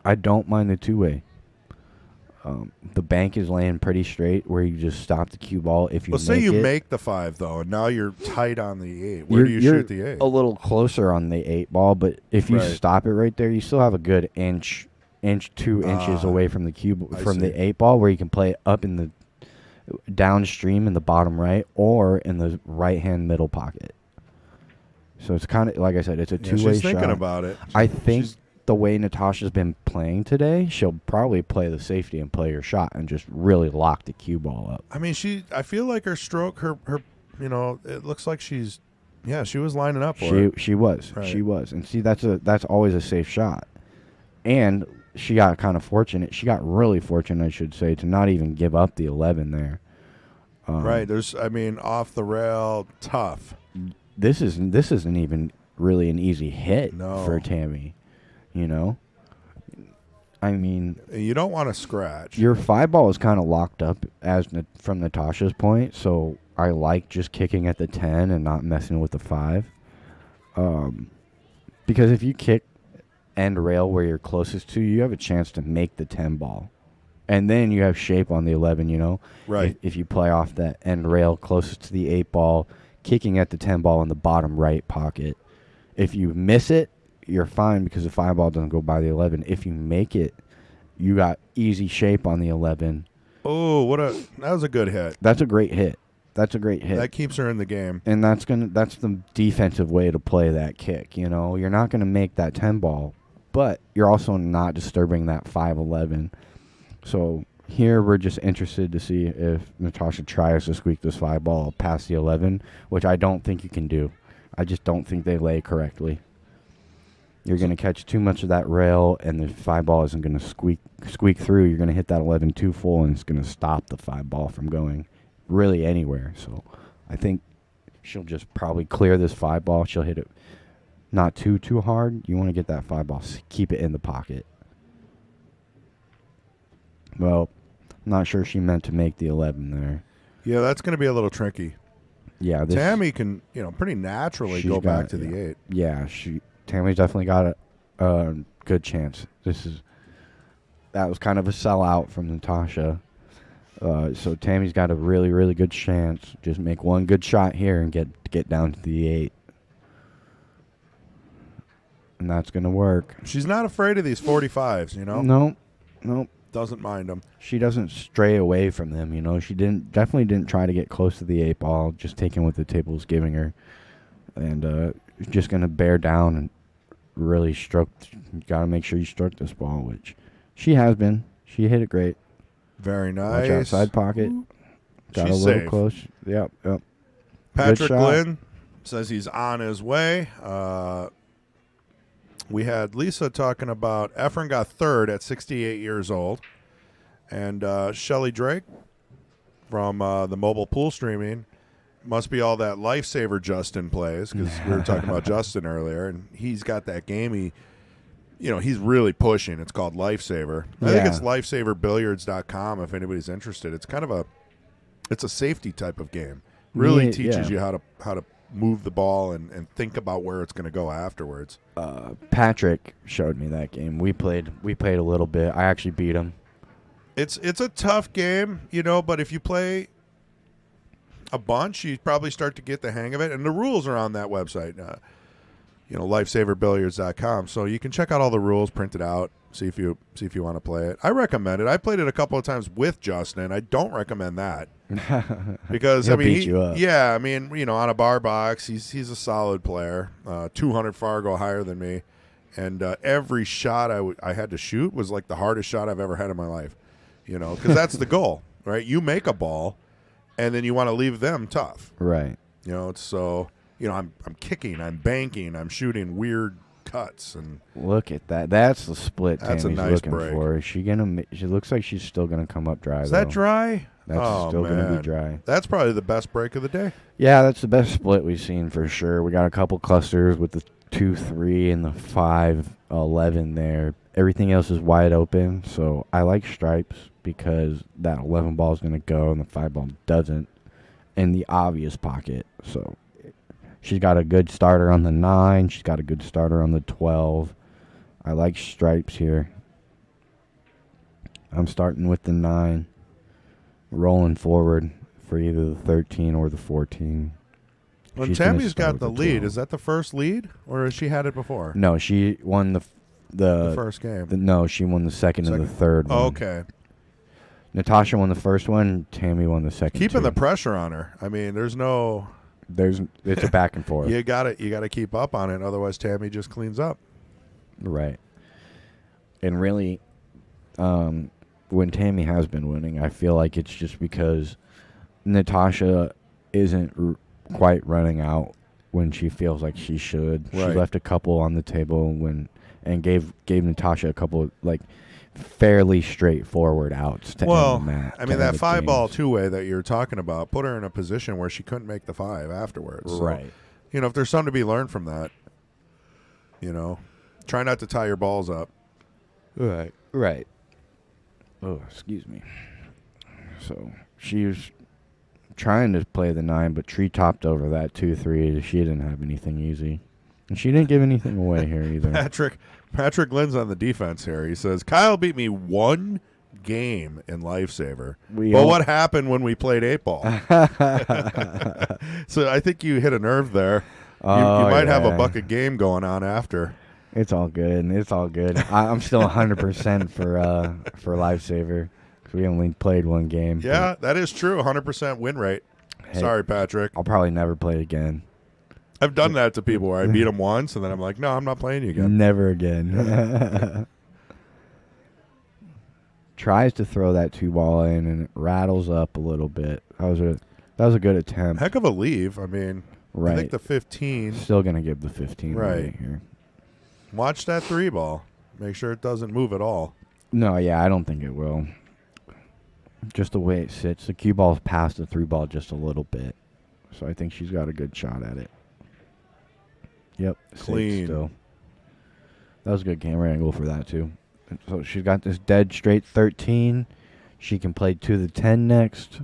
I don't mind the two-way. The bank is laying pretty straight where you just stop the cue ball if you Let's make say you it. make the 5, though, and now you're tight on the 8. Where do you shoot the 8? A little closer on the 8 ball, but if you Right. stop it right there, you still have a good inch, 2 inches away from the cube I from see. the 8 ball where you can play it up in the downstream in the bottom right or in the right-hand middle pocket. So it's kind of, like I said, it's a Yeah, two-way she's thinking shot. about it. I think She's- the way Natasha's been playing today, she'll probably play the safety and play her shot and just really lock the cue ball up. I mean, I feel like her stroke, her, it looks like she was lining up for it. She was. Right. She was. And see, that's always a safe shot. And she got kind of fortunate. She got really fortunate, I should say, to not even give up the 11 there. Right. Off the rail, tough. This isn't even really an easy hit No. for Tami. You know? I mean, You don't want to scratch. your 5 ball is kind of locked up from Natasha's point, so I like just kicking at the 10 and not messing with the 5. Because if you kick end rail where you're closest to, you have a chance to make the 10 ball. And then you have shape on the 11, you know? Right. If you play off that end rail closest to the 8 ball, kicking at the 10 ball in the bottom right pocket. If you miss it, you're fine because the 5 ball doesn't go by the 11. If you make it, you got easy shape on the 11. Oh, that was a good hit. That's a great hit. That keeps her in the game. And that's the defensive way to play that kick, you know? You're not going to make that 10 ball, but you're also not disturbing that 5-11. So here we're just interested to see if Natasha tries to squeak this 5 ball past the 11, which I don't think you can do. I just don't think they lay correctly. You're going to catch too much of that rail, and the 5 ball isn't going to squeak through. You're going to hit that 11 too full, and it's going to stop the 5 ball from going really anywhere. So I think she'll just probably clear this 5 ball. She'll hit it not too hard. You want to get that 5 ball, keep it in the pocket. Well, I'm not sure she meant to make the 11 there. Yeah, that's going to be a little tricky. Yeah, Tami can, pretty naturally go back to the 8. Yeah, Tami's definitely got a good chance. That was kind of a sellout from Natasha. So Tami's got a really, really good chance. Just make one good shot here and get down to the 8. And that's going to work. She's not afraid of these 45s, Nope. Doesn't mind them. She doesn't stray away from them, you know. She definitely didn't try to get close to the 8 ball, just taking what the table was giving her. And just going to bear down and really stroke. Got to make sure you stroke this ball, which she has been. She hit it great. Very nice. Watch outside pocket. Got She's a little safe. close. Yep. Patrick shot. Glynn says he's on his way. We had Lisa talking about Efren got third at 68 years old. And Shelly Drake from the mobile pool streaming must be all that lifesaver Justin plays, because we were talking about Justin earlier, and he's got that game. he's really pushing. It's called Lifesaver. I think it's lifesaverbilliards.com if anybody's interested. It's kind of it's a safety type of game. Really teaches you how to move the ball and think about where it's going to go afterwards. Patrick showed me that game. We played a little bit. I actually beat him. It's a tough game, but if you play a bunch, you probably start to get the hang of it. And the rules are on that website, lifesaverbilliards.com. So you can check out all the rules, print it out, see if you want to play it. I recommend it. I played it a couple of times with Justin. I don't recommend that because He'll beat you up. Yeah, on a bar box, he's a solid player. 200 Fargo higher than me, and every shot I had to shoot was like the hardest shot I've ever had in my life. Because that's the goal, right? You make a ball, and then you want to leave them tough, right? I'm kicking, I'm banking, I'm shooting weird cuts, and look at that. That's the split that's Tammy's a nice looking break. for. Is she gonna? She looks like she's still gonna come up dry. Is that dry? That's still gonna be dry. That's probably the best break of the day. Yeah, that's the best split we've seen for sure. We got a couple clusters with the 2-3 and the 5-11 there. Everything else is wide open, so I like stripes because that 11 ball is gonna go and the 5 ball doesn't in the obvious pocket. So she's got a good starter on the 9. She's got a good starter on the 12. I like stripes here. I'm starting with the 9, rolling forward for either the 13 or the 14. When Tammy's got the lead, is that the first lead, or has she had it before? No, she won the first game. No, she won the second and the third one. Oh, okay. Natasha won the first one. Tammy won the second. Keeping the pressure on her. I mean, it's a back and forth. You got to keep up on it, otherwise Tammy just cleans up. Right. And really, when Tammy has been winning, I feel like it's just because Natasha isn't quite running out when she feels like she should. Right. She left a couple on the table and gave Natasha a couple like fairly straightforward outs to end the match. I mean, that 5-ball two-way that you're talking about put her in a position where she couldn't make the 5 afterwards. Right. So, if there's something to be learned from that, try not to tie your balls up. Right. Oh, excuse me. So she was trying to play the 9, but tree topped over that 2-3. She didn't have anything easy. And she didn't give anything away here either. Patrick Lynn's on the defense here. He says, Kyle beat me 1 game in Lifesaver. But what happened when we played 8-ball? So I think you hit a nerve there. You might have a buck a game going on after. It's all good. I'm still 100% for Lifesaver because we only played 1 game. Yeah, that is true. 100% win rate. Hey, sorry, Patrick. I'll probably never play again. I've done that to people where I beat them once, and then I'm like, no, I'm not playing you again. Never again. Tries to throw that 2-ball in, and it rattles up a little bit. That was a good attempt. Heck of a leave. I mean, right. I think the 15. Still going to give the 15 right here. Watch that 3-ball. Make sure it doesn't move at all. No, yeah, I don't think it will. Just the way it sits. The cue ball's past the 3-ball just a little bit. So I think she's got a good shot at it. Yep. Clean. Still. That was a good camera angle for that, too. So she's got this dead straight 13. She can play to the 10 next.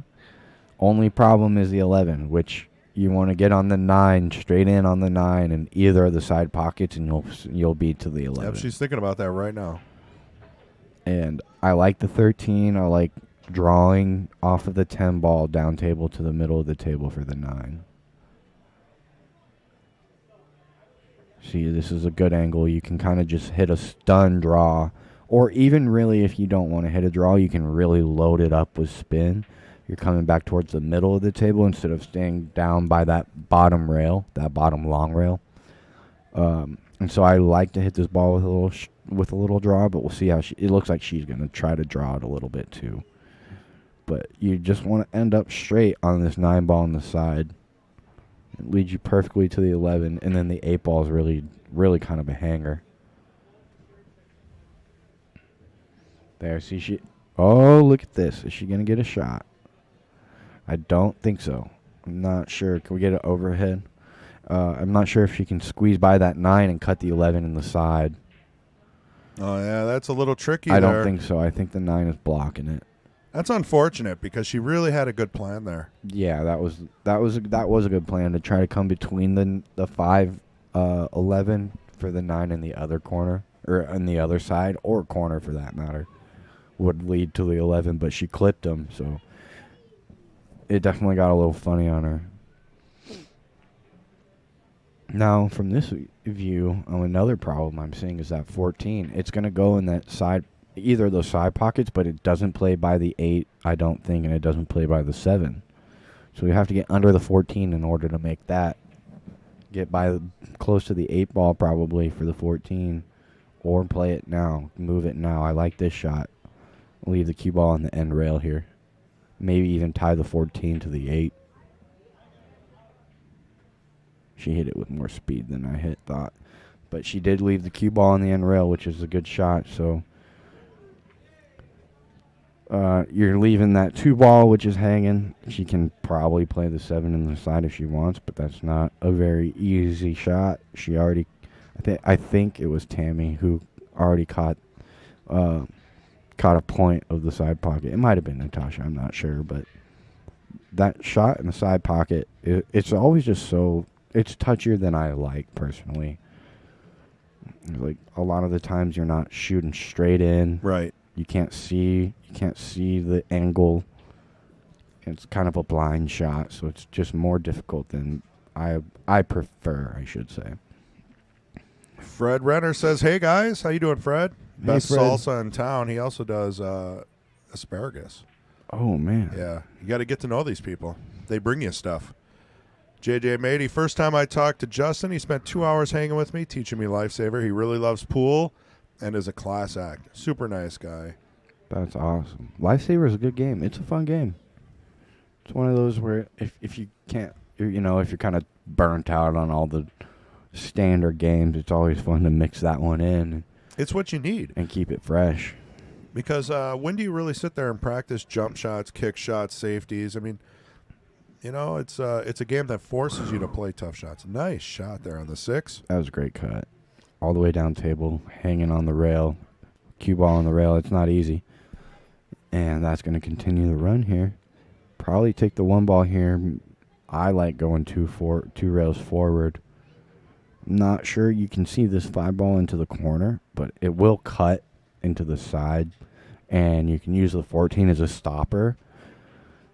Only problem is the 11, which you want to get on the 9, straight in on the 9, in either of the side pockets, and you'll be to the 11. Yep, she's thinking about that right now. And I like the 13. I like drawing off of the 10 ball down table to the middle of the table for the 9. See, this is a good angle. You can kind of just hit a stun draw. Or even really, if you don't want to hit a draw, you can really load it up with spin. You're coming back towards the middle of the table instead of staying down by that bottom rail, that bottom long rail. And so I like to hit this ball with a little draw, but we'll see how it looks like she's going to try to draw it a little bit too. But you just want to end up straight on this 9 ball on the side. It leads you perfectly to the 11, and then the 8 ball is really, really kind of a hanger. There, see she. Oh, look at this. Is she going to get a shot? I don't think so. I'm not sure. Can we get it overhead? I'm not sure if she can squeeze by that 9 and cut the 11 in the side. Oh, yeah, that's a little tricky I there. don't think so. I think the 9 is blocking it. That's unfortunate because she really had a good plan there. Yeah, that was a good plan to try to come between the 5 11 for the 9 in the other corner, or on the other side, or corner for that matter, would lead to the 11, but she clipped him, so it definitely got a little funny on her. Now, from this view, another problem I'm seeing is that 14. It's going to go in that side, either of those side pockets, but it doesn't play by the 8, I don't think, and it doesn't play by the 7. So we have to get under the 14 in order to make that. Get by close to the 8 ball probably for the 14, or play it now, move it now. I like this shot. Leave the cue ball on the end rail here. Maybe even tie the 14 to the 8. She hit it with more speed than I thought. But she did leave the cue ball on the end rail, which is a good shot. So you're leaving that 2 ball, which is hanging. She can probably play the 7 in the side if she wants, but that's not a very easy shot. She already, I think it was Tami who already caught a point of the side pocket. It might have been Natasha, I'm not sure, but that shot in the side pocket, it's always just so, it's touchier than I like personally. Like a lot of the times you're not shooting straight in. Right. You can't see the angle. It's kind of a blind shot, so it's just more difficult than I prefer, I should say. Fred Renner says, "Hey guys, how you doing, Fred? Hey, Best Fred. salsa in town." He also does asparagus. Oh man. Yeah, you got to get to know these people. They bring you stuff. JJ Matey, first time I talked to Justin, he spent 2 hours hanging with me, teaching me Lifesaver. He really loves pool and is a class act. Super nice guy. That's awesome. Lifesaver is a good game. It's a fun game. It's one of those where if you can't, if you're kind of burnt out on all the standard games, it's always fun to mix that one in It's what you need. and keep it fresh. Because when do you really sit there and practice jump shots, kick shots, safeties? I mean, it's a game that forces you to play tough shots. Nice shot there on the 6. That was a great cut. All the way down table, hanging on the rail. Cue ball on the rail. It's not easy. And that's going to continue the run here. Probably take the 1 ball here. I like going 2 rails forward. Not sure you can see this 5 ball into the corner, but it will cut into the side. And you can use the 14 as a stopper.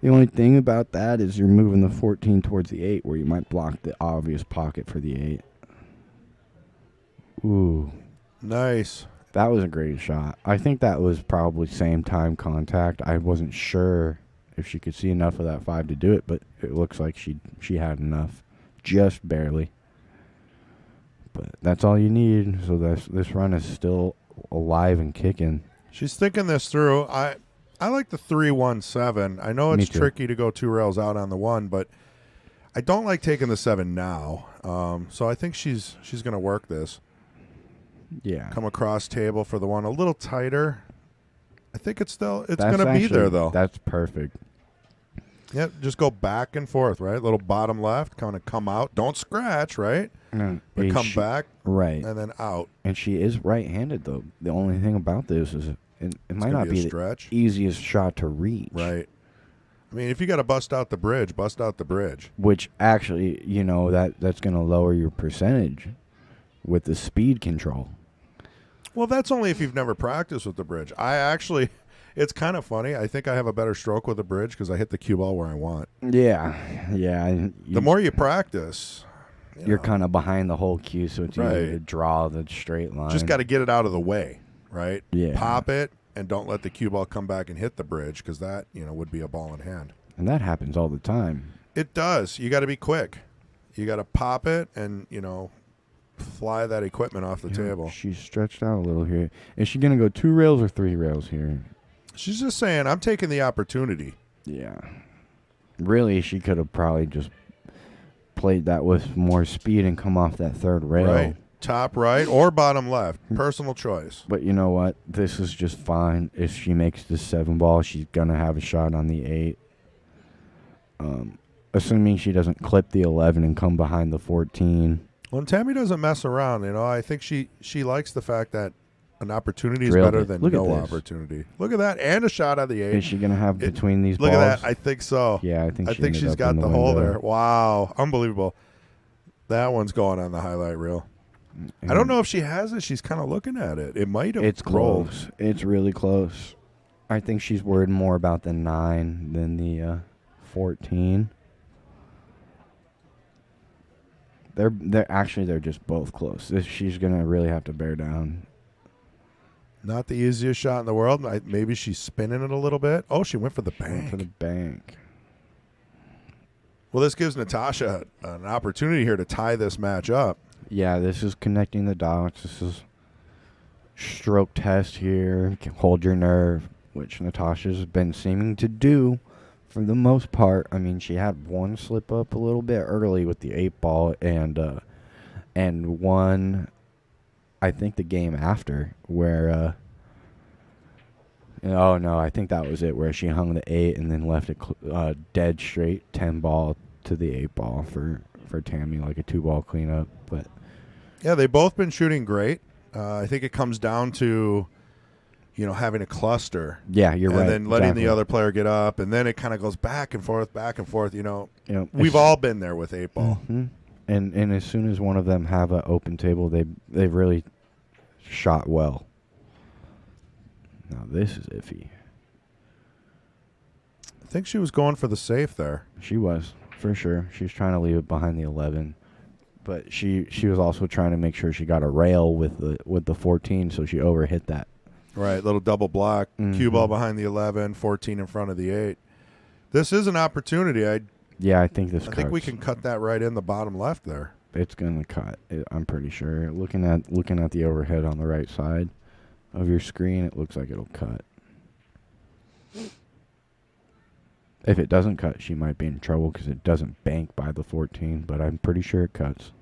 The only thing about that is you're moving the 14 towards the 8, where you might block the obvious pocket for the 8. Ooh. Nice. That was a great shot. I think that was probably same time contact. I wasn't sure if she could see enough of that 5 to do it, but it looks like she had enough. Just barely. But that's all you need. So this run is still alive and kicking. She's thinking this through. I like the 3-1-7. I know Me it's too. tricky to go 2 rails out on the 1, but I don't like taking the 7 now. So I think she's going to work this. Yeah. Come across table for the 1 a little tighter. I think it's going That's to be actually- there though. That's perfect. Yeah, just go back and forth, right? Little bottom left, kind of come out. Don't scratch, right? But And come she- back Right. and then out. And she is right-handed, though. The only thing about this is it might gonna not be a be stretch. the easiest shot to reach. Right. I mean, if you got to bust out the bridge, bust out the bridge. Which actually, that's going to lower your percentage with the speed control. Well, that's only if you've never practiced with the bridge. It's kind of funny. I think I have a better stroke with the bridge because I hit the cue ball where I want. Yeah. The more you practice, you're kind of behind the whole cue, so it's easier to Right. draw the straight line. just got to get it out of the way, right? Yeah. Pop it and don't let the cue ball come back and hit the bridge because that, would be a ball in hand. And that happens all the time. It does. You got to be quick. You got to pop it and, fly that equipment off the table. She's stretched out a little here. Is she going to go 2 rails or 3 rails here? She's just saying, I'm taking the opportunity. Yeah. Really, she could have probably just played that with more speed and come off that 3rd rail. Right. Top right or bottom left. Personal choice. But you know what? This is just fine. If she makes the 7 ball, she's going to have a shot on the 8. Assuming she doesn't clip the 11 and come behind the 14. Well, and Tami doesn't mess around. I think she likes the fact that An opportunity is Drilled better it. than Look at no this. opportunity. Look at that, and a shot at the 8. Is she gonna have between these Look balls? at that. I think so. Yeah, I think I she think ended she's up got in the hole window. there. Wow, unbelievable. That one's going on the highlight reel. I don't know if she has it. She's kind of looking at it. It might have. It's rolled. close. It's really close. I think she's worried more about the 9 than the 14. They're just both close. She's gonna really have to bear down. Not the easiest shot in the world. Maybe she's spinning it a little bit. Oh, she went for the bank. Went for the bank. Well, this gives Natasha an opportunity here to tie this match up. Yeah, this is connecting the dots. This is stroke test here. Hold your nerve, which Natasha's been seeming to do for the most part. I mean, she had one slip up a little bit early with the 8 ball and one, I think the game after where oh no, I think that was it, where she hung the 8 and then left it dead straight 10 ball to the 8 ball for Tami, like a 2 ball cleanup. But yeah, they've both been shooting great. I think it comes down to, having a cluster. Yeah, you're right. And then letting exactly. the other player get up, and then it kind of goes back and forth, back and forth. Yeah, We've all been there with 8 ball. Mm-hmm. And as soon as one of them have an open table, they've really shot well. Now this is iffy. I think she was going for the safe there. She was, for sure. She was trying to leave it behind the 11. But she was also trying to make sure she got a rail with the 14, so she overhit that. Right, little double block, cue ball behind the 11, 14 in front of the 8. This is an opportunity. I think this. I think we can cut that right in the bottom left there. It's gonna cut. I'm pretty sure. Looking at the overhead on the right side of your screen, it looks like it'll cut. If it doesn't cut, she might be in trouble because it doesn't bank by the 14, but I'm pretty sure it cuts.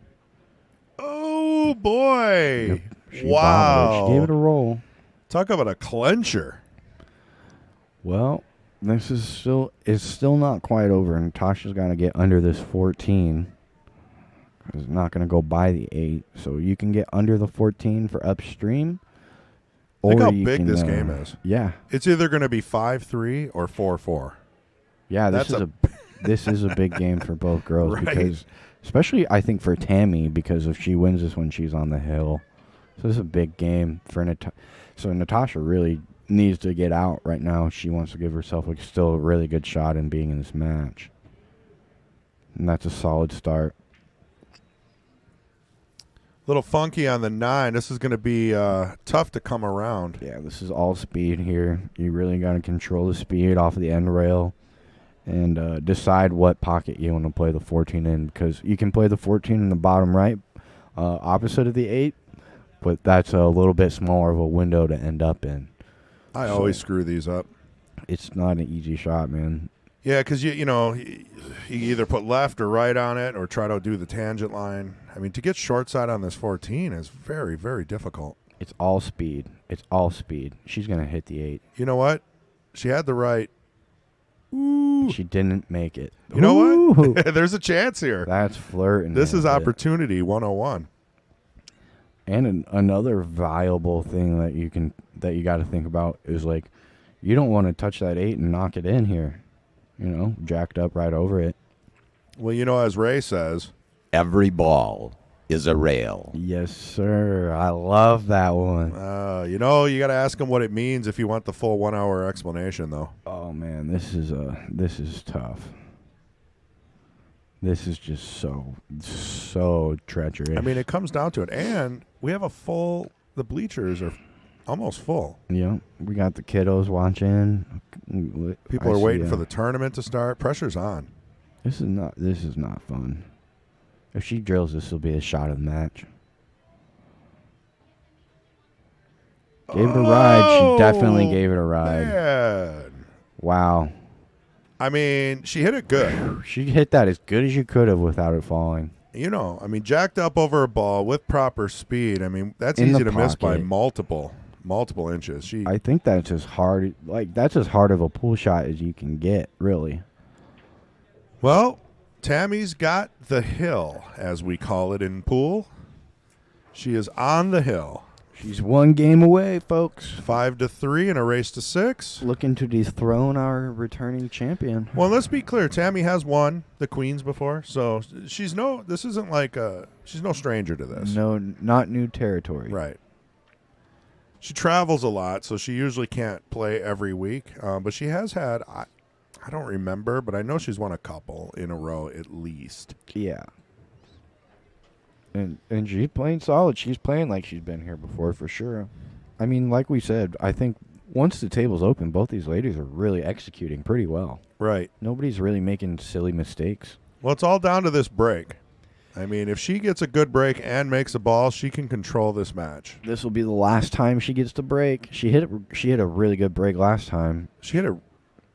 Oh, boy. Yep. She Wow. bobbled it. She gave it a roll. Talk about a clencher. Well, this is still not quite over. Natasha's got to get under this 14. It's not going to go by the 8. So you can get under the 14 for upstream. Think or how you big can, this game is. Yeah. It's either going to be 5-3 or 4-4. Yeah, That's this is a big game for both girls Right. because, especially I think for Tami, because if she wins this when she's on the hill, so this is a big game for Natasha. So Natasha really needs to get out right now. She wants to give herself still a really good shot in being in this match, and that's a solid start. Little funky on the 9. This is going to be tough to come around. Yeah, this is all speed here. You really got to control the speed off of the end rail and decide what pocket you want to play the 14 in, because you can play the 14 in the bottom right opposite of the 8, but that's a little bit smaller of a window to end up in. I always screw these up. It's not an easy shot, man. Yeah, because you either put left or right on it or try to do the tangent line. I mean, to get short side on this 14 is very, very difficult. It's all speed. It's all speed. She's going to hit the 8. You know what? She had the right. Ooh. She didn't make it. You know Ooh. what? There's a chance here. That's flirting. This is with it. opportunity 101. And another viable thing that you got to think about is, like, you don't want to touch that 8 and knock it in here. Jacked up right over it. Well, as Ray says, every ball is a rail. Yes, sir. I love that one. you got to ask him what it means if you want the full 1 hour explanation, though. Oh man, this is tough. This is just so treacherous. I mean, it comes down to it. And we have the bleachers are almost full. Yeah, we got the kiddos watching. People are waiting for the tournament to start. Pressure's on. This is not fun. If she drills, this will be a shot of the match. Gave it a ride. She definitely gave it a ride. Man. Wow. I mean, she hit it good. She hit that as good as you could have without it falling. Jacked up over a ball with proper speed. I mean, that's In easy the to miss by pocket. multiple inches. I think that's as hard of a pull shot as you can get, really. Well, Tammy's got the hill, as we call it in pool. She is on the hill. She's one game away, folks. 5-3 in a race to 6. Looking to dethrone our returning champion. Well, let's be clear. Tami has won the Queens before, so she's no stranger to this. No, not new territory. Right. She travels a lot, so she usually can't play every week. But she has had, I don't remember, but I know she's won a couple in a row at least. Yeah. And she's playing solid. She's playing like she's been here before for sure. I mean, like we said, I think once the table's open, both these ladies are really executing pretty well. Right. Nobody's really making silly mistakes. Well, it's all down to this break. I mean, if she gets a good break and makes a ball, she can control this match. This will be the last time she gets to break. She hit a really good break last time. She hit it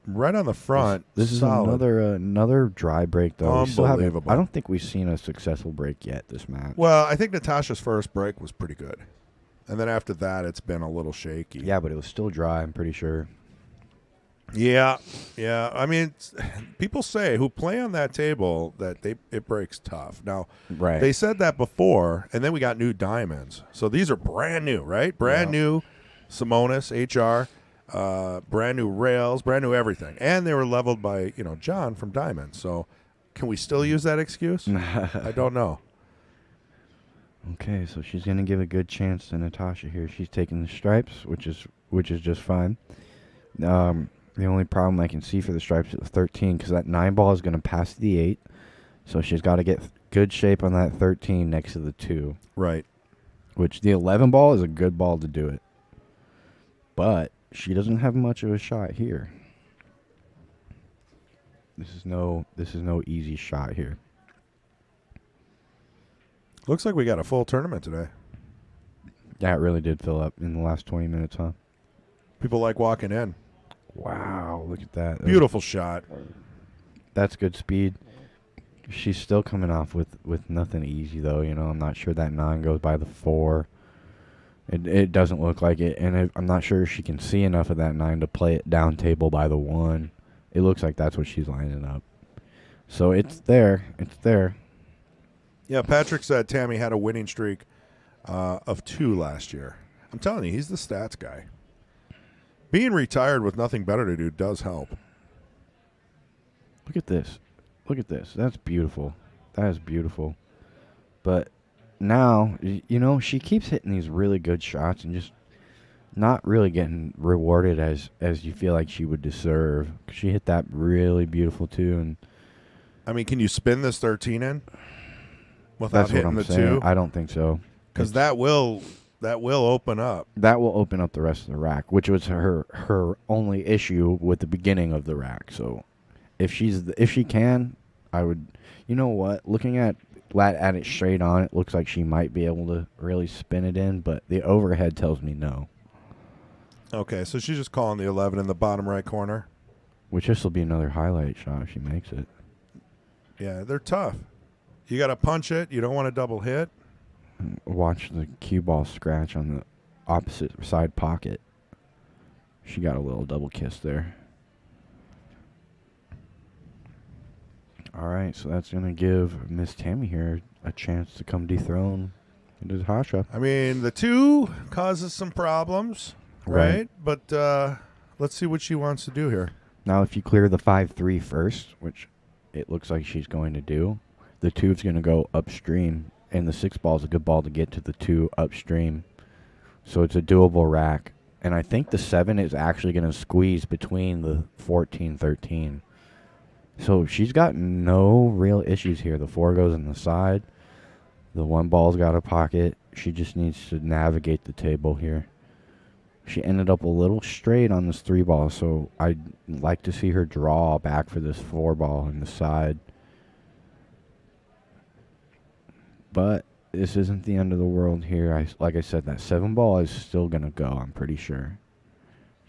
right on the front. This is solid. another dry break, though. Unbelievable. I don't think we've seen a successful break yet this match. Well, I think Natasha's first break was pretty good. And then after that, it's been a little shaky. Yeah, but it was still dry, I'm pretty sure. Yeah. I mean, people say who play on that table that it breaks tough. Now, Right. they said that before, and then we got new diamonds. So these are brand new, right? Brand new Simonis, HR, brand new rails, brand new everything. And they were leveled by, John from Diamond. So can we still use that excuse? I don't know. Okay, so she's going to give a good chance to Natasha here. She's taking the stripes, which is just fine. The only problem I can see for the stripes is the 13, because that 9 ball is going to pass the 8. So she's got to get good shape on that 13 next to the 2. Right. Which the 11 ball is a good ball to do it. But she doesn't have much of a shot here. This is no easy shot here. Looks like we got a full tournament today. Yeah, it really did fill up in the last 20 minutes, huh? People like walking in. Wow, look at that. Beautiful shot. That's good speed. She's still coming off with nothing easy, though. I'm not sure that 9 goes by the 4. It doesn't look like it, and I'm not sure she can see enough of that 9 to play it down table by the 1. It looks like that's what she's lining up. So it's there. It's there. Yeah, Patrick said Tami had a winning streak of 2 last year. I'm telling you, he's the stats guy. Being retired with nothing better to do does help. Look at this. Look at this. That's beautiful. That is beautiful. But now, she keeps hitting these really good shots and just not really getting rewarded as you feel like she would deserve. She hit that really beautiful too. And I mean, can you spin this 13 in without hitting the 2? I don't think so. Because that will open up. That will open up the rest of the rack, which was her only issue with the beginning of the rack. So if she can, I would. You know what? Looking at it straight on, it looks like she might be able to really spin it in, but the overhead tells me no. Okay, so she's just calling the 11 in the bottom right corner. Which this will be another highlight shot if she makes it. Yeah, they're tough. You got to punch it. You don't want to double hit. Watch the cue ball scratch on the opposite side pocket. She got a little double kiss there. All right, so that's going to give Miss Tami here a chance to come dethrone Natasha. I mean, the 2 causes some problems, right? But let's see what she wants to do here. Now, if you clear the 5-3 first, which it looks like she's going to do, the 2 is going to go upstream, and the 6 ball is a good ball to get to the 2 upstream. So it's a doable rack. And I think the 7 is actually going to squeeze between the 14-13. So she's got no real issues here. The 4 goes in the side. The 1 ball's got a pocket. She just needs to navigate the table here. She ended up a little straight on this 3 ball, so I'd like to see her draw back for this 4 ball in the side. But this isn't the end of the world here. Like I said, that 7 ball is still going to go, I'm pretty sure.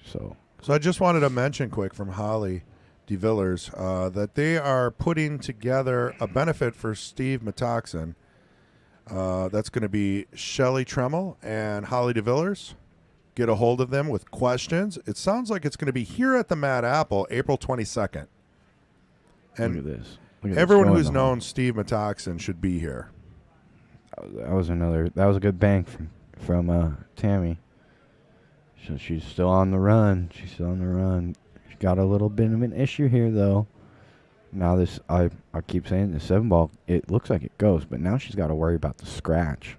So I just wanted to mention quick from Holly DeVillers that they are putting together a benefit for Steve Metoxen. That's going to be Shelly Tremmel and Holly DeVillers. Get a hold of them with questions. It sounds like it's going to be here at the Mad Apple, April 22nd. And look at this. Everyone who's known Steve Metoxen should be here. That was a good bank from Tami. So she's still on the run. She's got a little bit of an issue here, though. Now this, I keep saying the 7 ball, it looks like it goes, but now she's got to worry about the scratch.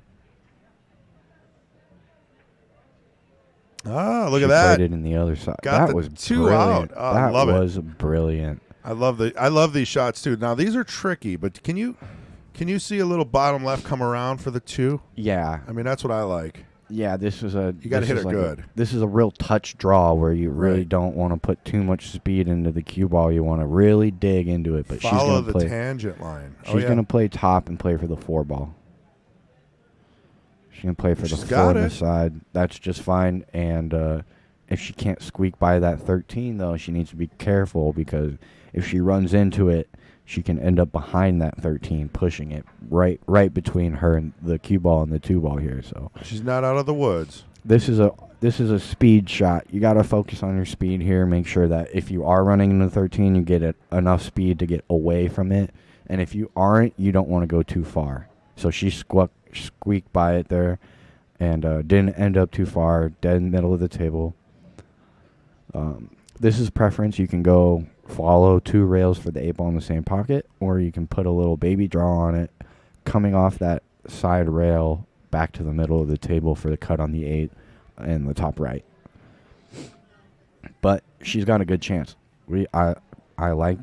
Ah, look She at that. played it in the other side. Got That the was 2 brilliant. out. Oh, I love it. That was brilliant. I love these shots too. Now these are tricky, but can you see a little bottom left come around for the 2? Yeah. I mean, that's what I like. Yeah, this is a... You got to hit it good. This is a real touch draw where you really Right. don't want to put too much speed into the cue ball. You want to really dig into it, but she's Follow going to the play... tangent line. She's going to play top and play for the 4 ball. She's going to play for the 4 on the side. That's just fine. And if she can't squeak by that 13, though, she needs to be careful because if she runs into it, she can end up behind that 13, pushing it right between her and the cue ball and the 2 ball here. So she's not out of the woods. This is a speed shot. You got to focus on your speed here. Make sure that if you are running into 13, you get enough speed to get away from it. And if you aren't, you don't want to go too far. So she squeaked by it there and didn't end up too far, dead in the middle of the table. This is preference. You can go follow 2 rails for the 8 ball in the same pocket, or you can put a little baby draw on it, coming off that side rail back to the middle of the table for the cut on the 8 and the top right. But she's got a good chance. I like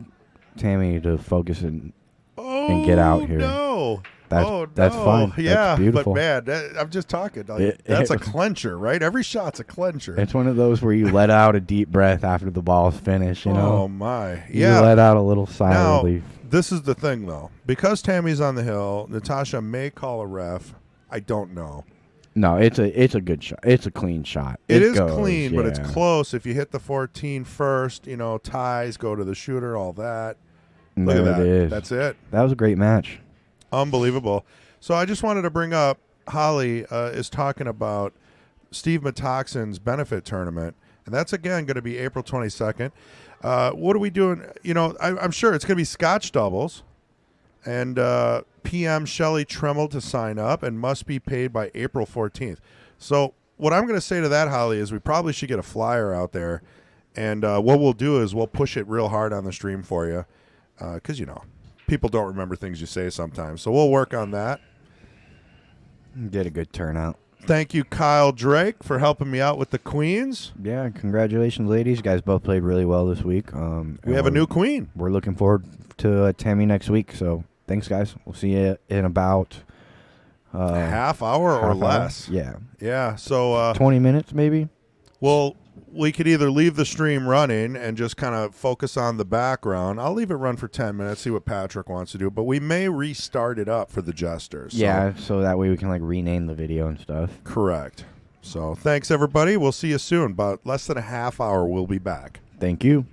Tami to focus and get out here. No. That's fine. Yeah, that's beautiful. but man, I'm just talking. Like, that's a clencher, right? Every shot's a clencher. It's one of those where you let out a deep breath after the ball's finished, you know? Oh, my. You Yeah. let out a little sigh of relief. This is the thing, though. Because Tami's on the hill, Natasha may call a ref. I don't know. No, it's a good shot. It's a clean shot. It is goes, clean, but it's yeah. close. If you hit the 14 first, ties go to the shooter, all that. And Look at there that. it is. That's it. That was a great match. Unbelievable. So I just wanted to bring up, Holly is talking about Steve Metoxen's benefit tournament, and that's, again, going to be April 22nd. What are we doing? I'm sure it's going to be Scotch doubles, and PM Shelley Tremmel to sign up and must be paid by April 14th. So what I'm going to say to that, Holly, is we probably should get a flyer out there, and what we'll do is we'll push it real hard on the stream for you because, people don't remember things you say sometimes. So we'll work on that. Did a good turnout. Thank you, Kyle Drake, for helping me out with the queens. Yeah, congratulations, ladies. You guys both played really well this week. We have a new queen. We're looking forward to Tami next week. So thanks, guys. We'll see you in about half hour or less. Yeah. Yeah. So 20 minutes, maybe. Well, we could either leave the stream running and just kind of focus on the background. I'll leave it run for 10 minutes, see what Patrick wants to do, but we may restart it up for the Jesters. Yeah, so that way we can rename the video and stuff. Correct. So thanks, everybody. We'll see you soon. About less than a half hour, we'll be back. Thank you.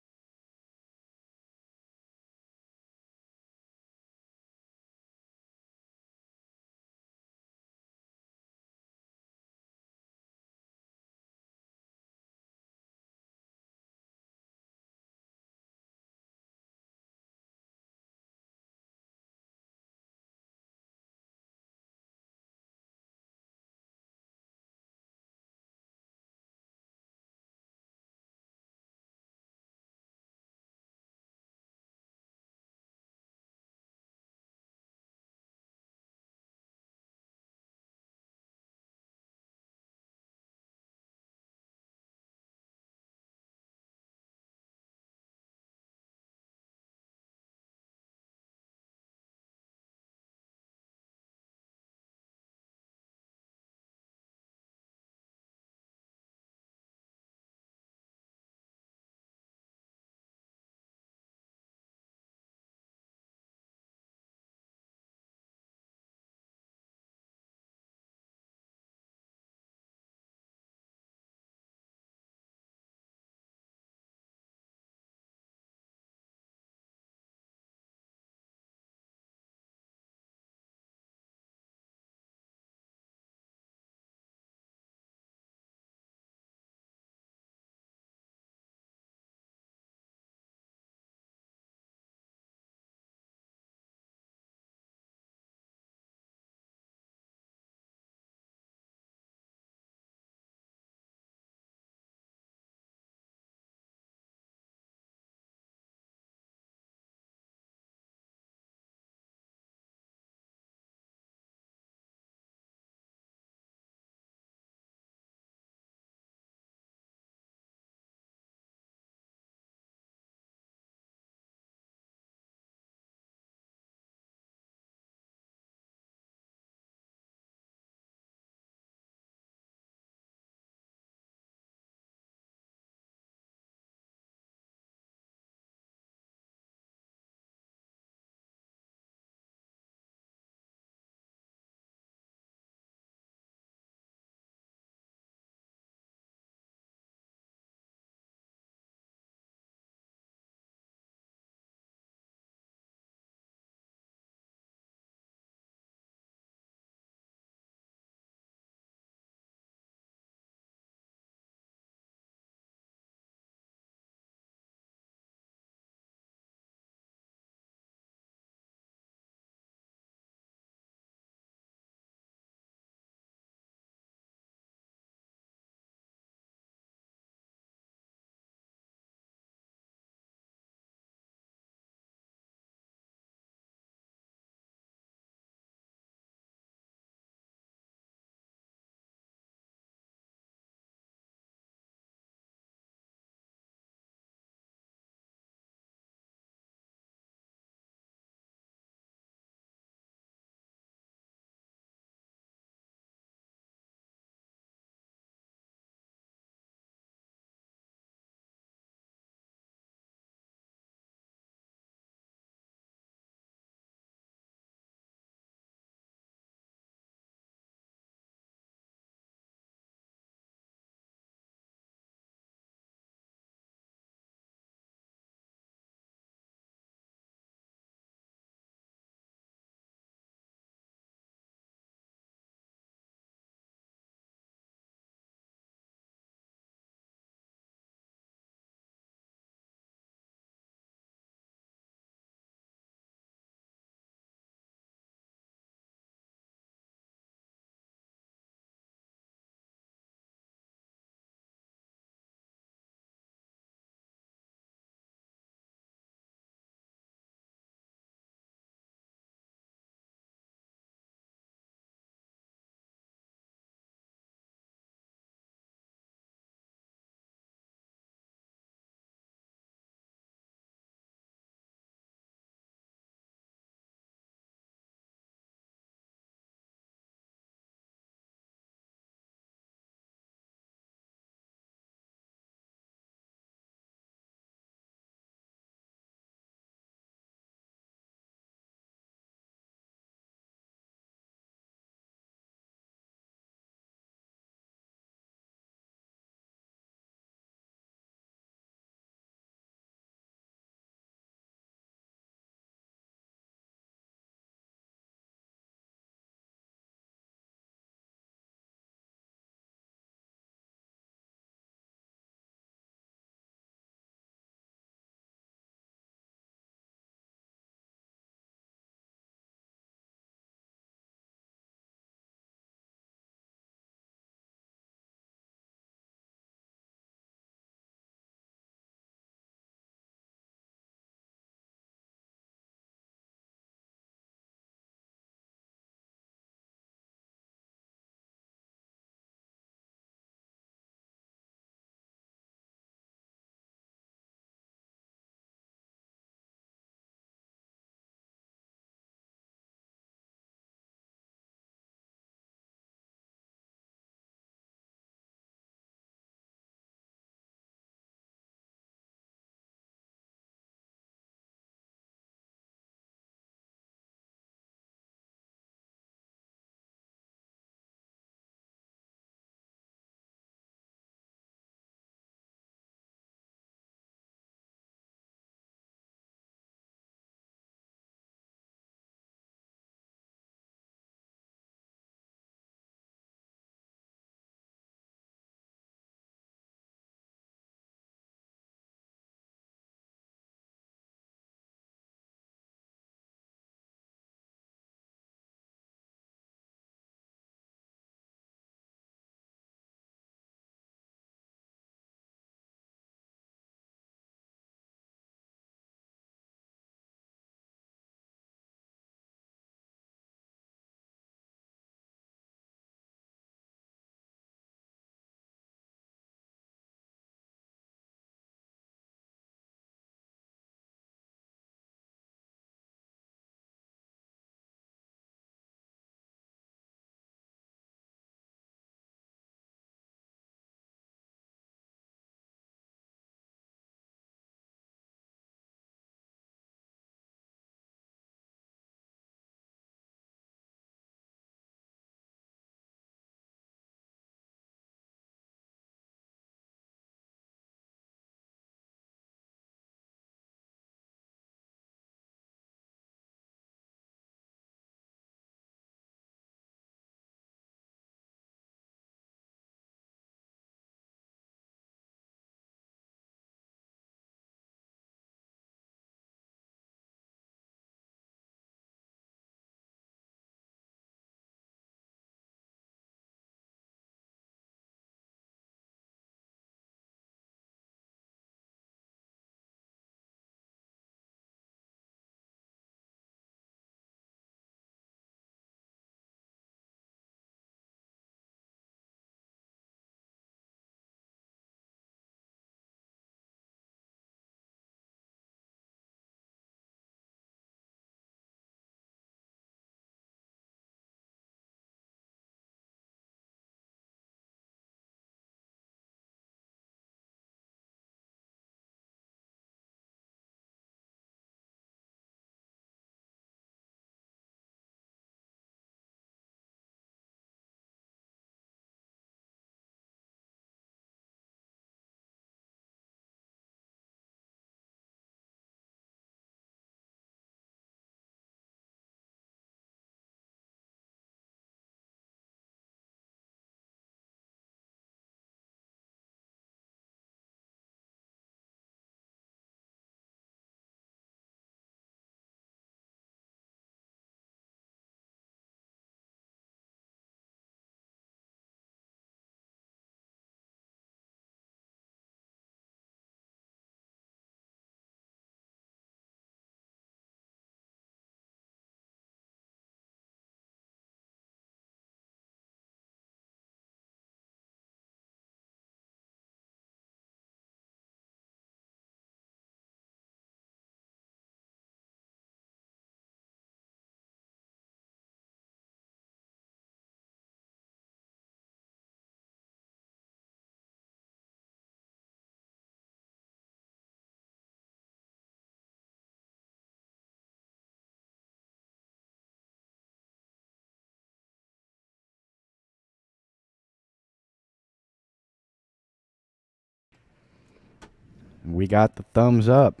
We got the thumbs up.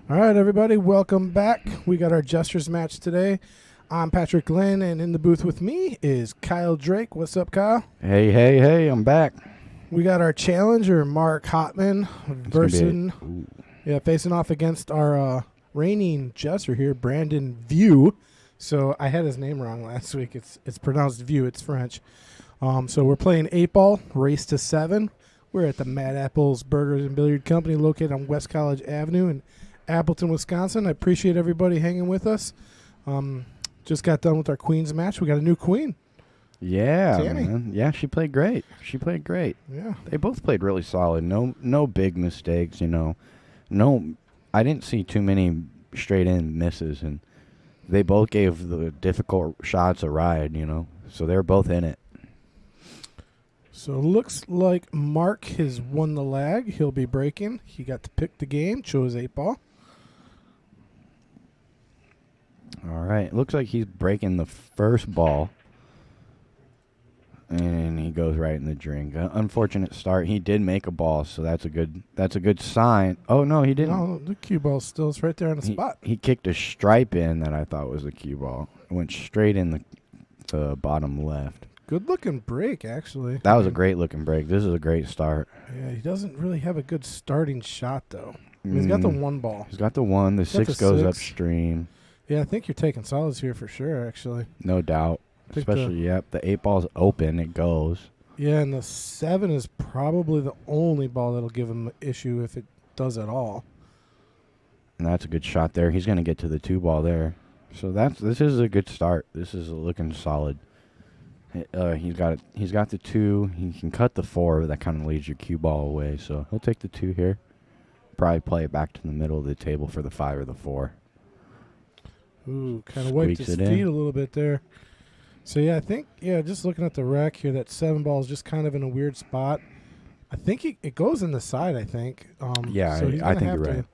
All right, everybody, welcome back. We got our Jesters match today. I'm Patrick Lynn, and in the booth with me is Kyle Drake. What's up, Kyle? Hey, I'm back. We got our challenger, Mark Hottmann, facing off against our reigning Jester here, Brandon Vieau. So I had his name wrong last week. It's pronounced View. It's French. So we're playing 8-ball, race to 7. We're at the Mad Apples Burgers and Billiard Company located on West College Avenue in Appleton, Wisconsin. I appreciate everybody hanging with us. Just got done with our Queens match. We got a new queen. Yeah, Tami. man. Yeah, she played great. Yeah. They both played really solid. No big mistakes, No, I didn't see too many straight in misses, and they both gave the difficult shots a ride, So they're both in it. So it looks like Mark has won the lag. He'll be breaking. He got to pick the game, chose 8-ball. All right. Looks like he's breaking the first ball. And he goes right in the drink. Unfortunate start. He did make a ball, so that's a good sign. Oh no, he didn't. No, the cue ball still is right there on the spot. He kicked a stripe in that I thought was a cue ball. It went straight in the bottom left. Good looking break, actually. That was a great looking break. This is a great start. Yeah, he doesn't really have a good starting shot though. He's got the one ball. He's got the one. The 6 goes upstream. Yeah, I think you're taking solids here for sure, actually. No doubt. Especially, the 8-ball's open. It goes. Yeah, and the 7 is probably the only ball that'll give him an issue if it does at all. And that's a good shot there. He's going to get to the 2-ball there. So this is a good start. This is looking solid. He's got the 2. He can cut the 4, but that kind of leaves your cue ball away. So he'll take the 2 here. Probably play it back to the middle of the table for the 5 or the 4. Ooh, kind of wiped his it feet in. a little bit there. So, I think, just looking at the rack here, that 7 ball is just kind of in a weird spot. I think it goes in the side, I think. So I think you're right.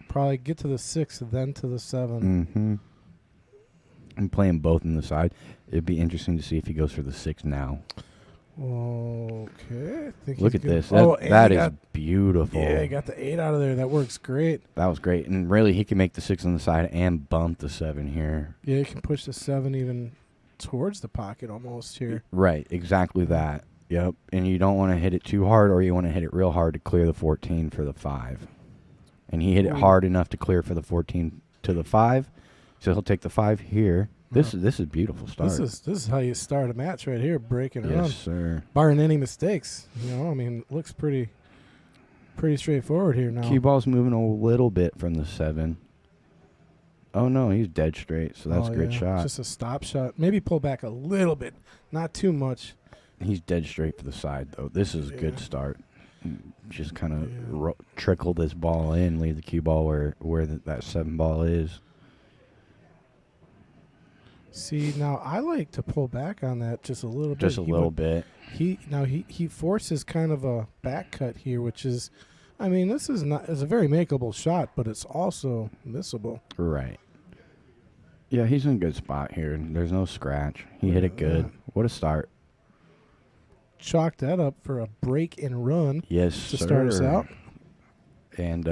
Probably get to the 6, then to the 7. Mm-hmm. I'm playing both in the side. It'd be interesting to see if he goes for the 6 now. Okay. Look at this. That is beautiful. Yeah, he got the 8 out of there. That works great. That was great. And really, he can make the 6 on the side and bump the 7 here. Yeah, he can push the 7 even towards the pocket almost here. Right, exactly that. Yep. And you don't want to hit it too hard, or you want to hit it real hard to clear the 14 for the 5. And he hit it hard enough to clear for the 14 to the 5. So he'll take the 5 here. This is a beautiful start. This is how you start a match right here, breaking run. Yes, sir. Barring any mistakes. It looks pretty straightforward here now. Cue ball's moving a little bit from the 7. Oh, no, he's dead straight, so that's a great shot. Just a stop shot. Maybe pull back a little bit, not too much. He's dead straight for the side, though. This is a good start. Just kind of trickle this ball in, leave the cue ball where that 7 ball is. See, now I like to pull back on that just a little bit. Just a little bit. He forces kind of a back cut here, which is, this is it's a very makeable shot, but it's also missable. Right. Yeah, he's in a good spot here. There's no scratch. He hit it good. What a start. Chalk that up for a break and run. Yes, to start us out. And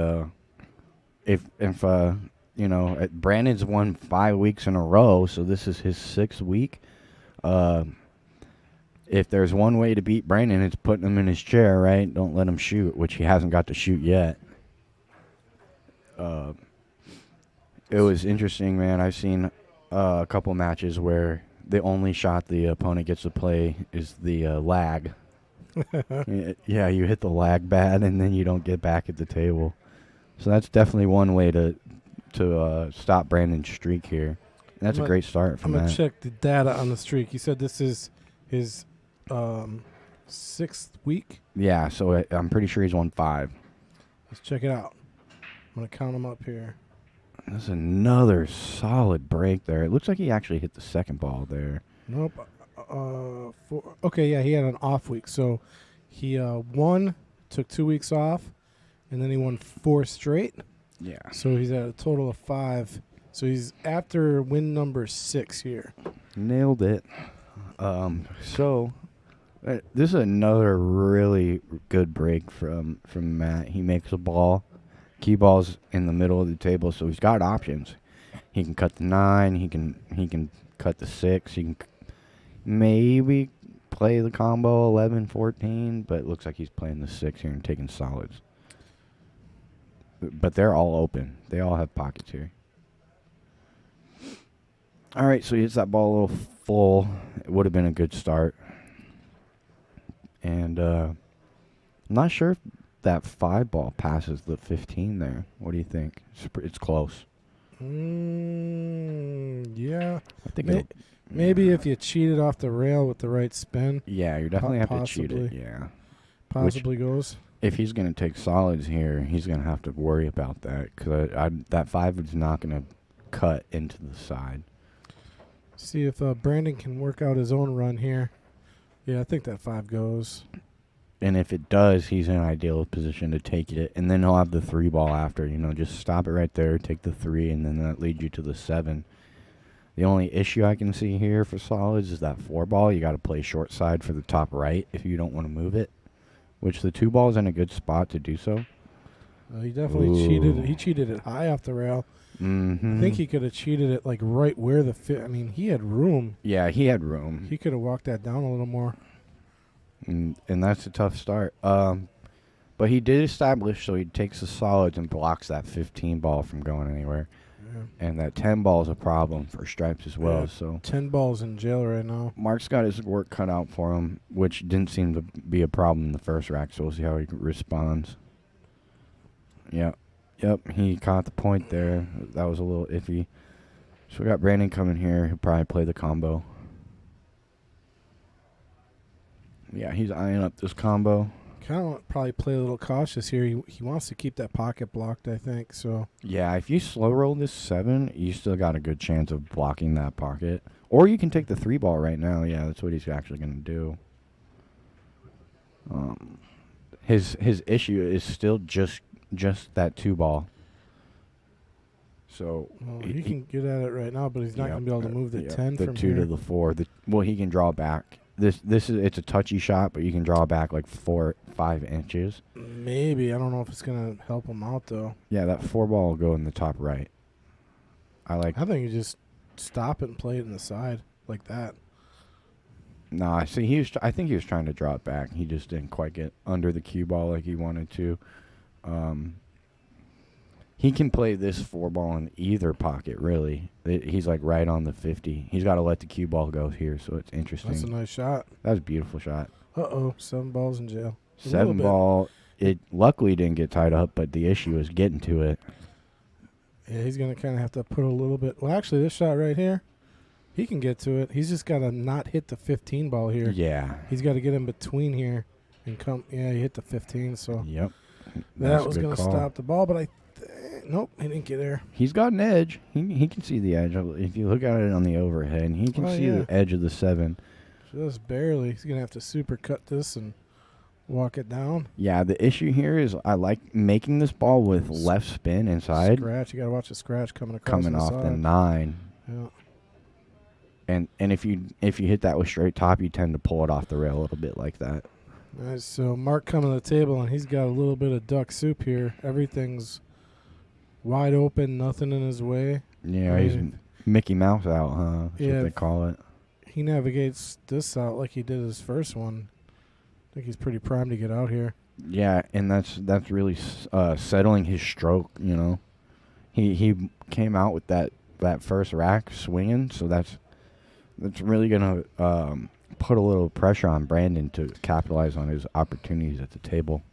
if Brandon's won 5 weeks in a row, so this is his 6th week. If there's one way to beat Brandon, it's putting him in his chair, right? Don't let him shoot, which he hasn't got to shoot yet. It was interesting, man. I've seen a couple matches where the only shot the opponent gets to play is the lag. Yeah, you hit the lag bad, and then you don't get back at the table. So that's definitely one way to stop Brandon's streak here. And that's a great start from that. I'm going to check the data on the streak. You said this is his 6th week? Yeah, so I'm pretty sure he's won 5. Let's check it out. I'm going to count them up here. That's another solid break there. It looks like he actually hit the 2nd ball there. Nope. Okay, yeah, he had an off week. So he won, took 2 weeks off, and then he won 4 straight. Yeah. So he's at a total of 5. So he's after win number 6 here. Nailed it. So this is another really good break from Matt. He makes a ball, Cue ball's in the middle of the table, so he's got options. He can cut the 9. He can cut the 6. He can maybe play the combo 11, 14, but it looks like he's playing the 6 here and taking solids. But they're all open. They all have pockets here. All right, so he hits that ball a little full. It would have been a good start. And I'm not sure if that 5 ball passes the 15 there. What do you think? It's close. Yeah. I think Maybe if you cheated off the rail with the right spin. Yeah, you definitely have to cheat it. Possibly. Yeah. Possibly goes. If he's going to take solids here, he's going to have to worry about that because that 5 is not going to cut into the side. See if Brandon can work out his own run here. Yeah, I think that 5 goes. And if it does, he's in an ideal position to take it. And then he'll have the 3 ball after. Just stop it right there, take the 3, and then that leads you to the 7. The only issue I can see here for solids is that 4 ball. You got to play short side for the top right if you don't want to move it, which the 2 ball is in a good spot to do so. He definitely cheated. He cheated it high off the rail. Mm-hmm. I think he could have cheated it like right where the fit. I mean, he had room. Yeah, he had room. He could have walked that down a little more. And that's a tough start. But he did establish, so he takes the solids and blocks that 15 ball from going anywhere. Yeah. And that 10 ball is a problem for stripes as well. Yeah, So 10 balls in jail right now. Mark's got his work cut out for him, which didn't seem to be a problem in the first rack, so we'll see how he responds. Yep, he caught the point there. That was a little iffy. So we got Brandon coming here. He'll probably play the combo. Yeah, he's eyeing up this combo. Kind of probably play a little cautious here. He wants to keep that pocket blocked, I think. So yeah, if you slow roll this 7, you still got a good chance of blocking that pocket. Or you can take the 3 ball right now. Yeah, that's what he's actually going to do. His issue is still just that 2 ball. So he can get at it right now, but he's not going to be able to move the 10 the from 2 here. to the 4. He can draw back. It's a touchy shot, but you can draw back like 4-5 inches. Maybe. I don't know if it's going to help him out, though. Yeah, that 4 ball will go in the top right. I think you just stop it and play it in the side like that. Nah, see, I think he was trying to draw it back. He just didn't quite get under the cue ball like he wanted to. He can play this 4 ball in either pocket, really. He's like right on the 50. He's got to let the cue ball go here, so it's interesting. That's a nice shot. That was a beautiful shot. 7 balls in jail. 7 ball. It luckily didn't get tied up, but the issue is getting to it. Yeah, he's going to kind of have to put a little bit. Well, actually, this shot right here, he can get to it. He's just got to not hit the 15 ball here. Yeah. He's got to get in between here and come. Yeah, he hit the 15, so. Yep. That was going to stop the ball, but nope, he didn't get there. He's got an edge. He can see the edge. If you look at it on the overhead, he can see the edge of the 7. Just barely. He's going to have to super cut this and walk it down. Yeah, the issue here is I like making this ball with left spin inside. Scratch. You got to watch the scratch coming across off the 9. Yeah. And if you hit that with straight top, you tend to pull it off the rail a little bit like that. Nice. So Mark coming to the table, and he's got a little bit of duck soup here. Everything's wide open, nothing in his way. Yeah, he's Mickey Mouse out, huh? That's what they call it. He navigates this out like he did his first one. I think he's pretty primed to get out here. Yeah, and that's really settling his stroke, He came out with that first rack swinging, so that's really going to put a little pressure on Brandon to capitalize on his opportunities at the table.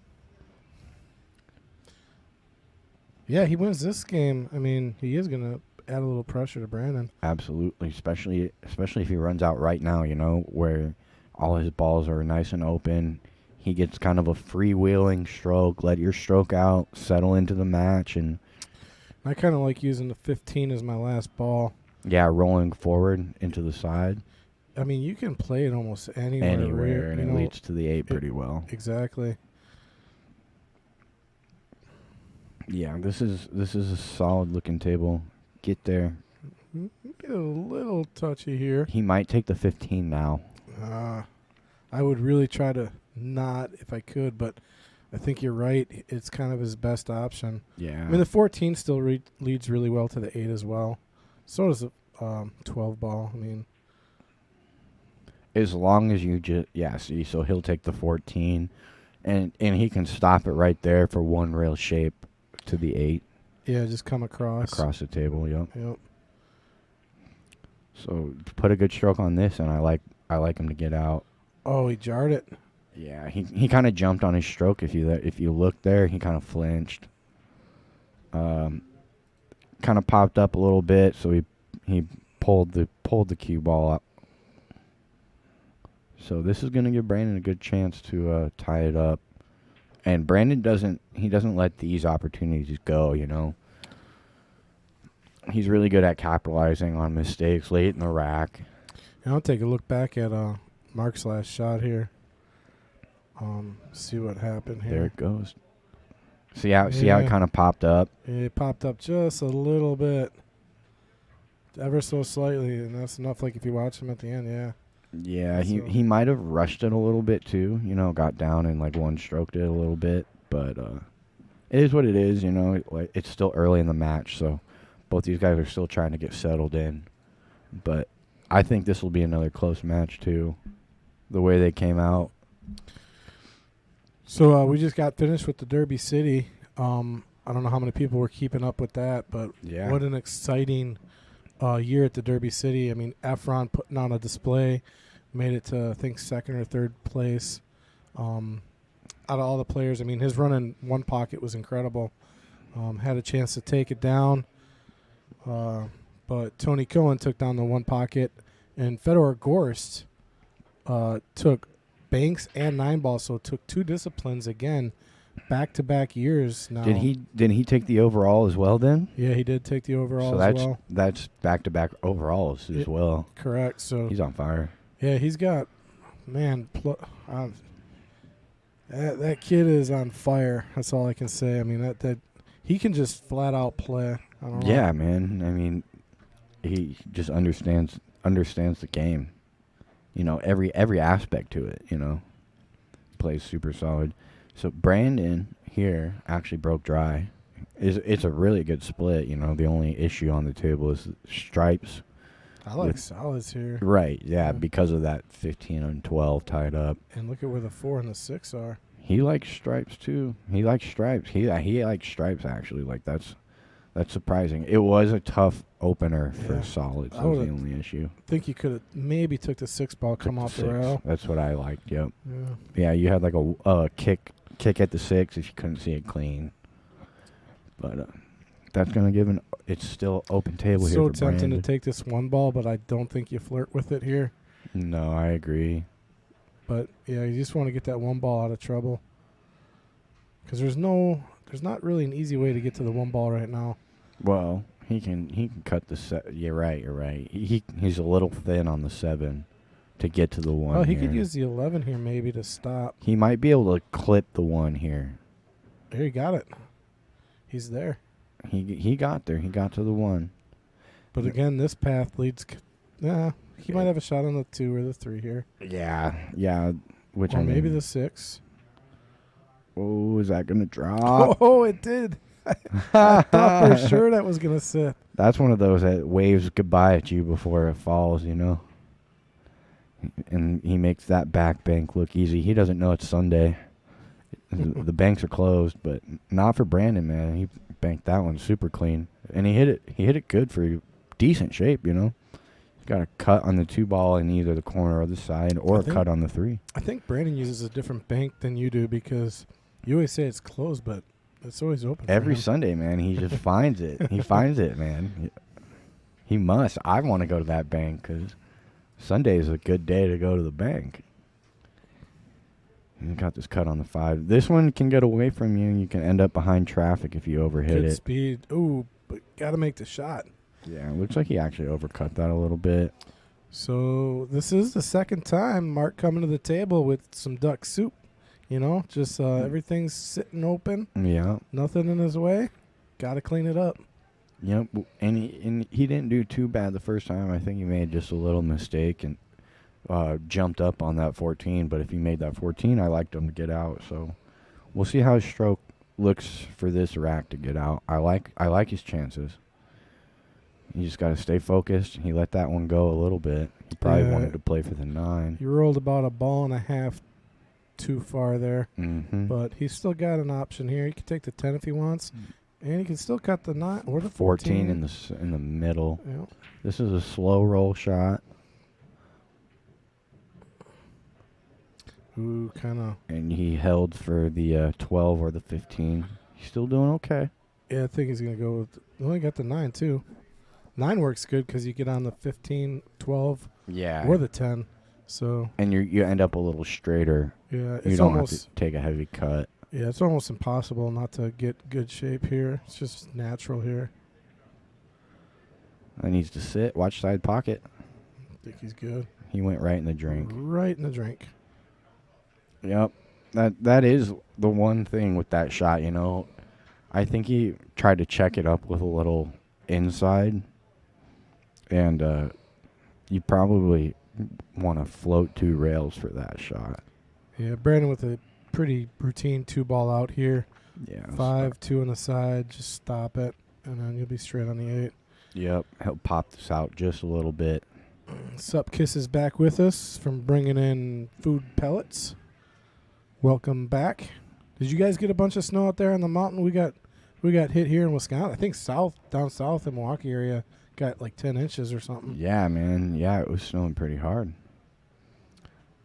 Yeah, he wins this game. I mean, he is going to add a little pressure to Brandon. Absolutely, especially if he runs out right now, where all his balls are nice and open. He gets kind of a freewheeling stroke. Let your stroke out, settle into the match. And I kind of like using the 15 as my last ball. Yeah, rolling forward into the side. I mean, you can play it almost anywhere. And it leads to the 8 pretty well. Exactly. Yeah, this is a solid looking table. Get there. Get a little touchy here. He might take the 15 now. I would really try to not if I could, but I think you're right. It's kind of his best option. Yeah. I mean, the 14 still leads really well to the 8 as well. So does the 12 ball. I mean, as long as you just so he'll take the 14, and he can stop it right there for one real shape to the 8 yeah, just come across the table. Yep. Yep. So put a good stroke on this, and I like him to get out. Oh, he jarred it. Yeah, he kind of jumped on his stroke. If you look there, he kind of flinched. Kind of popped up a little bit, so he pulled the cue ball up. So this is going to give Brandon a good chance to tie it up. And Brandon doesn't let these opportunities go, you know. He's really good at capitalizing on mistakes late in the rack. And I'll take a look back at Mark's last shot here. See what happened here. There it goes. See how it kind of popped up? It popped up just a little bit. Ever so slightly, and that's enough, like, if you watch him at the end, yeah. Yeah, So- he might have rushed it a little bit too, you know, got down and like one-stroked it a little bit, but it is what it is, you know. It's still early in the match, so both these guys are still trying to get settled in. But I think this will be another close match too, the way they came out. So we just got finished with the Derby City. I don't know how many people were keeping up with that, but Yeah. what an exciting year at the Derby City. I mean, Efron putting on a display, made it to, I think, second or third place. Out of all the players, I mean, his run in one pocket was incredible. Had a chance to take it down, but Tony Cohen took down the one pocket, and Fedor Gorst took Banks and 9-ball, so took two disciplines again, back-to-back years now. Didn't he take the overall as well then? Yeah, he did take the overall So as well. that's back-to-back overalls as well. Correct. So He's on fire. yeah, he's got, man, that kid is on fire. That's all I can say. I mean, that he can just flat out play. I don't know. Yeah, man. I mean, he just understands the game. You know, every aspect to it, you know. Plays super solid. So Brandon here actually broke dry. It's a really good split, you know. The only issue on the table is stripes. I like solids here. Right, yeah, Yeah. because of that 15 and 12 tied up. And look at where the 4 and the 6 are. He likes stripes too. He likes stripes. He likes stripes actually. Like that's surprising. It was a tough opener for Yeah. solids. I That was the would've- only issue. I think you could have maybe took the 6-ball, come Took off the 6. rail. That's what I liked. Yep. Yeah. Yeah, you had like a kick at the 6 if you couldn't see it clean. But that's gonna give it's still open table here So for tempting Brandon. to take this 1-ball, but I don't think you flirt with it here. No, I agree. But yeah, you just want to get that 1-ball out of trouble. Because there's not really an easy way to get to the 1-ball right now. Well, he can cut the set. You're right. He's a little thin on the 7 to get to the 1. Oh, he could here. use the 11 here maybe to stop. He might be able to clip the 1 here. There, he got it. He's there. He got there. He got to the 1. But again, this path leads. He might have a shot on the 2 or the 3 here. Yeah. Which Or I maybe mean, the 6. Oh, is that gonna drop? Oh, it did. I thought for sure that was going to sit. That's one of those that waves goodbye at you before it falls, you know. And he makes that back bank look easy. He doesn't know it's Sunday. The banks are closed, but not for Brandon, man. He banked that one super clean, and he hit it good for decent shape, you know. He's got a cut on the 2-ball in either the corner or the side, or I a think- cut on the 3. I think Brandon uses a different bank than you do because you always say it's closed, but it's always open. for Every him. Sunday, man, he just finds it. He finds it, man. He must. I want to go to that bank because Sunday is a good day to go to the bank. You got this cut on the 5. This one can get away from you. You can end up behind traffic if you overhit Good it. speed. Ooh, but got to make the shot. Yeah, it looks like he actually overcut that a little bit. So this is the second time Mark coming to the table with some duck soup. You know, just everything's sitting open, Yeah. nothing in his way. Got to clean it up. Yep. And he didn't do too bad the first time. I think he made just a little mistake and jumped up on that 14. But if he made that 14, I liked him to get out. So We'll see how his stroke looks for this rack to get out. I like his chances. You just got to stay focused. He let that one go a little bit. He probably wanted to play for the 9. He rolled about a ball and a half too far there, Mm-hmm. but he's still got an option here. He can take the 10 if he wants, and he can still cut the 9 or the 14 in the middle. Yeah. This is a slow roll shot. Ooh, kind of. And he held for the 12 or the 15. He's still doing okay. Yeah, I think he's going to go with. He only got the 9 too. 9 works good because you get on the 15, 12, Yeah. or the 10. So And you end up a little straighter. yeah, You it's don't almost have to take a heavy cut. yeah, it's almost impossible not to get good shape here. It's just natural here. That needs to sit. Watch side pocket. I think he's good. He went right in the drink. Right in the drink. Yep. That is the one thing with that shot, you know. I think he tried to check it up with a little inside. And you probably want to float 2 rails for that shot. Yeah, Brandon with a pretty routine 2-ball out here. Yeah. 5, 2 on the side. Just stop it, and then you'll be straight on the 8. Yep. He'll pop this out just a little bit. Sup Kiss is back with us from bringing in food pellets. Welcome back. Did you guys get a bunch of snow out there on the mountain? We got hit here in Wisconsin. I think down south in Milwaukee area got like 10 inches or something. Yeah, man. Yeah, it was snowing pretty hard.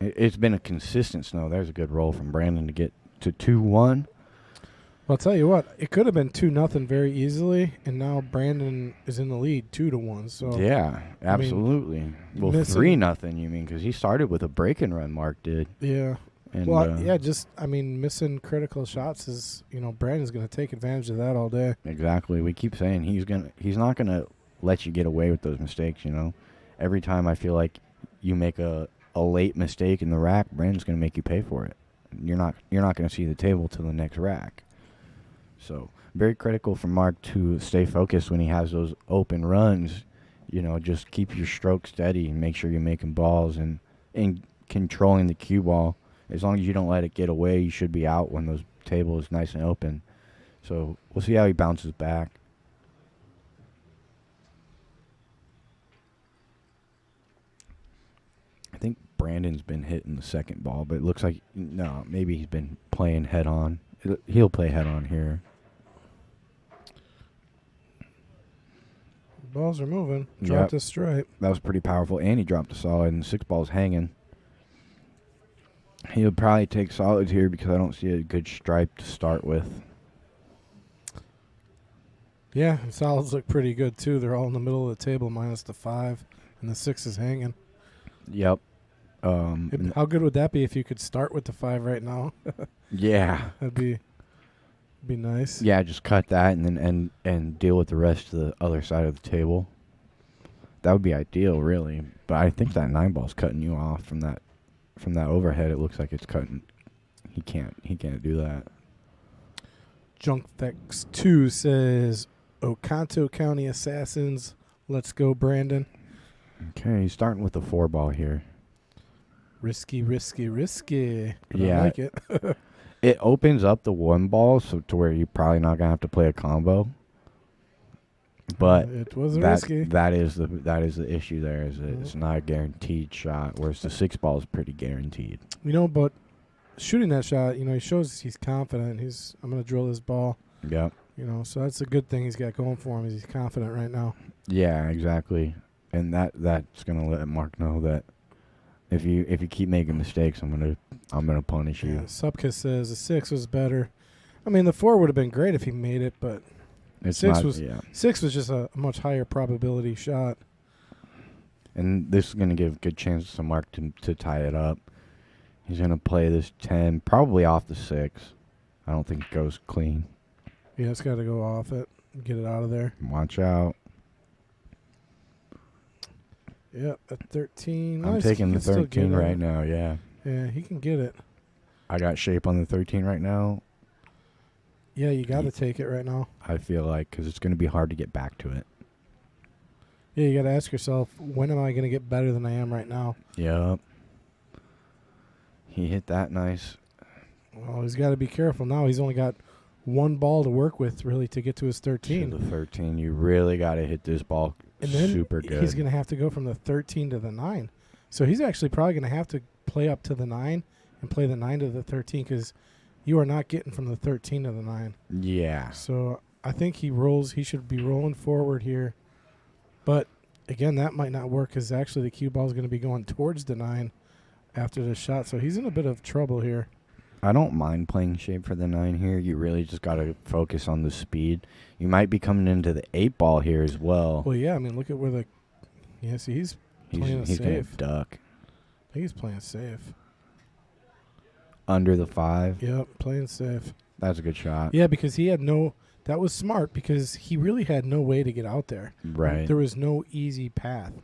It's been a consistent snow. There's a good roll from Brandon to get to 2-1. Well, I'll tell you what, it could have been 2-0 very easily, and now Brandon is in the lead 2-1. So Yeah, absolutely. Well, missing- 3-0, you mean, because he started with a break and run, Mark did. yeah. And, Well, yeah, missing critical shots is, Brandon's going to take advantage of that all day. Exactly. We keep saying he's not gonna let you get away with those mistakes, you know. Every time I feel like you make a late mistake in the rack, Brandon's gonna make you pay for it. You're not gonna see the table till the next rack. So very critical for Mark to stay focused when he has those open runs. You know, just keep your stroke steady and make sure you're making balls and controlling the cue ball. As long as you don't let it get away, you should be out when those table is nice and open. So we'll see how he bounces back. I think Brandon's been hitting the second ball, but it looks like no, maybe he's been playing head on. He'll play head on here. Balls are moving. Dropped Yep. a stripe. That was pretty powerful, and he dropped a solid, and 6 ball's hanging. He'll probably take solids here because I don't see a good stripe to start with. Yeah, and solids look pretty good too. They're all in the middle of the table minus the 5, and the 6 is hanging. Yep. How good would that be if you could start with the 5 right now? Yeah. That'd be nice. Yeah, just cut that and then and deal with the rest of the other side of the table. That would be ideal, really. But I think that 9 ball's cutting you off from that overhead. It looks like it's cutting. He can't do that. Junkfex2 says, Oconto County Assassins. Let's go, Brandon. Okay, he's starting with the 4 ball here. Risky, risky, risky. But Yeah. I like it. It opens up the 1 ball so to where you're probably not gonna have to play a combo. But it was risky. that is the issue there, is that it's not a guaranteed shot, whereas the 6 ball is pretty guaranteed. But shooting that shot, he shows he's confident. I'm going to drill this ball. Yep. So that's a good thing he's got going for him. Is he's confident right now. Yeah, exactly. And that's gonna let Mark know that if you keep making mistakes, I'm gonna punish you. Yeah, Subkiss says the 6 was better. I mean, the 4 would have been great if he made it, but It's 6 not, was yeah. 6 was just a much higher probability shot. And this is gonna give good chances to Mark to tie it up. He's gonna play this 10, probably off the 6. I don't think it goes clean. Yeah, it's got to go off it. Get it out of there. Watch out. Yep, at 13. I'm Nice, taking he the can still 13 get right it. now, yeah. Yeah, he can get it. I got shape on the 13 right now. Yeah, you got to take it right now. I feel like, because it's going to be hard to get back to it. Yeah, you got to ask yourself, when am I going to get better than I am right now? Yep. He hit that nice. Well, he's got to be careful now. He's only got one ball to work with, really, to get to his 13. To the 13, you really got to hit this ball And then super good. he's going to have to go from the 13 to the 9. So he's actually probably going to have to play up to the 9 and play the 9 to the 13 because you are not getting from the 13 to the 9. Yeah. So I think he should be rolling forward here. But, again, that might not work because actually the cue ball is going to be going towards the 9 after the shot. So he's in a bit of trouble here. I don't mind playing shape for the 9 here. You really just got to focus on the speed. You might be coming into the 8 ball here as well. Well, yeah, I mean, look at where see, he's playing he's going safe. to duck. I think he's playing safe. Under the 5. Yep, playing safe. That's a good shot. Yeah, because that was smart because he really had no way to get out there. Right. There was no easy path.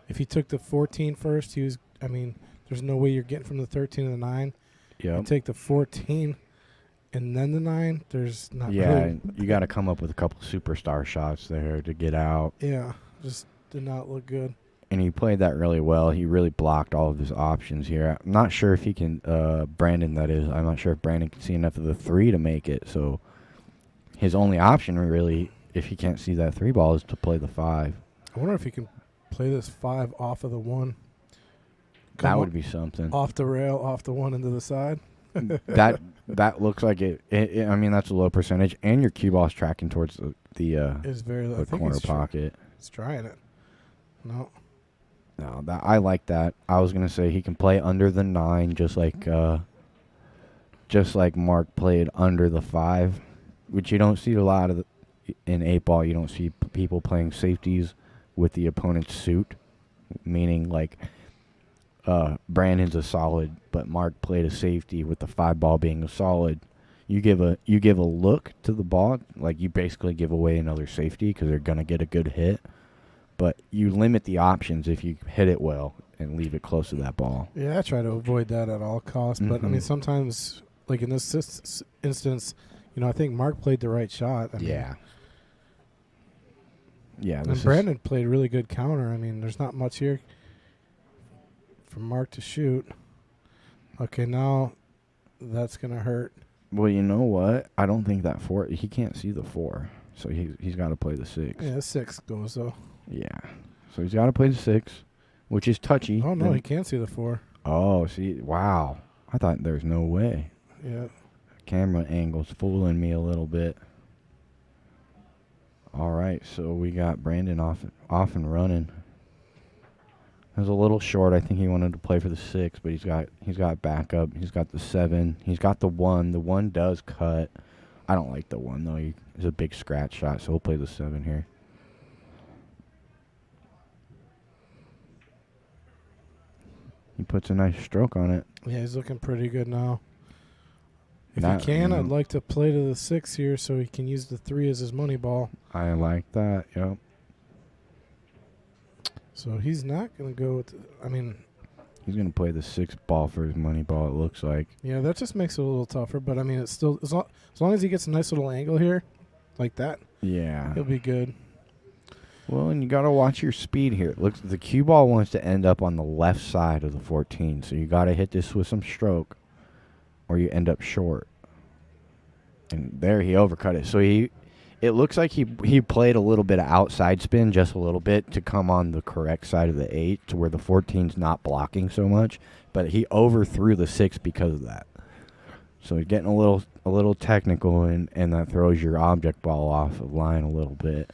If he took the 14 first, there's no way you're getting from the 13 to the 9. Yep. You take the 14 and then the 9, there's not Yeah, really. you got to come up with a couple superstar shots there to get out. Yeah, just did not look good. And he played that really well. He really blocked all of his options here. I'm not sure if he can, Brandon, that is. I'm not sure if Brandon can see enough of the 3 to make it. So his only option, really, if he can't see that 3 ball, is to play the 5. I wonder if he can play this 5 off of the 1. That would be something. Off the rail, off the 1 into the side. that looks like it. I mean, that's a low percentage, and your cue ball's tracking towards the corner pocket. He's trying it. No, I like that. I was gonna say he can play under the 9, just like Mark played under the 5, which you don't see a lot of in 8 ball. You don't see people playing safeties with the opponent's suit, meaning like. Brandon's a solid, but Mark played a safety with the 5 ball being a solid. You give a look to the ball, like you basically give away another safety because they're gonna get a good hit, but you limit the options if you hit it well and leave it close to that ball. yeah, I try to avoid that at all costs. But I mean, sometimes, like in this instance, I think Mark played the right shot. Yeah. And Brandon played really good counter. I mean, there's not much here for Mark to shoot. Okay, now that's gonna hurt. Well, you know what? I don't think that 4. He can't see the 4, so he's got to play the 6. Yeah, the 6 goes though. Yeah. So he's got to play the 6, which is touchy. Oh no, he can't see the 4. Oh, see, wow. I thought there's no way. Yeah. Camera angle's fooling me a little bit. All right, so we got Brandon off and running. It was a little short. I think he wanted to play for the 6, but he's got backup. He's got the 7. He's got the 1. The 1 does cut. I don't like the 1 though. It's a big scratch shot, so we'll play the 7 here. He puts a nice stroke on it. Yeah, he's looking pretty good now. If he can, I'd like to play to the 6 here so he can use the 3 as his money ball. I like that. Yep. So he's not going to go with he's going to play the 6 ball for his money ball, it looks like. Yeah, that just makes it a little tougher. But, I mean, it's still, as long as he gets a nice little angle here, like that, yeah, he'll be good. Well, and you got to watch your speed here. It looks the cue ball wants to end up on the left side of the 14, so you got to hit this with some stroke, or you end up short. And there he overcut it. So it looks like he played a little bit of outside spin, just a little bit, to come on the correct side of the 8 to where the 14's not blocking so much. But he overthrew the 6 because of that. So he's getting a little technical, and that throws your object ball off of line a little bit.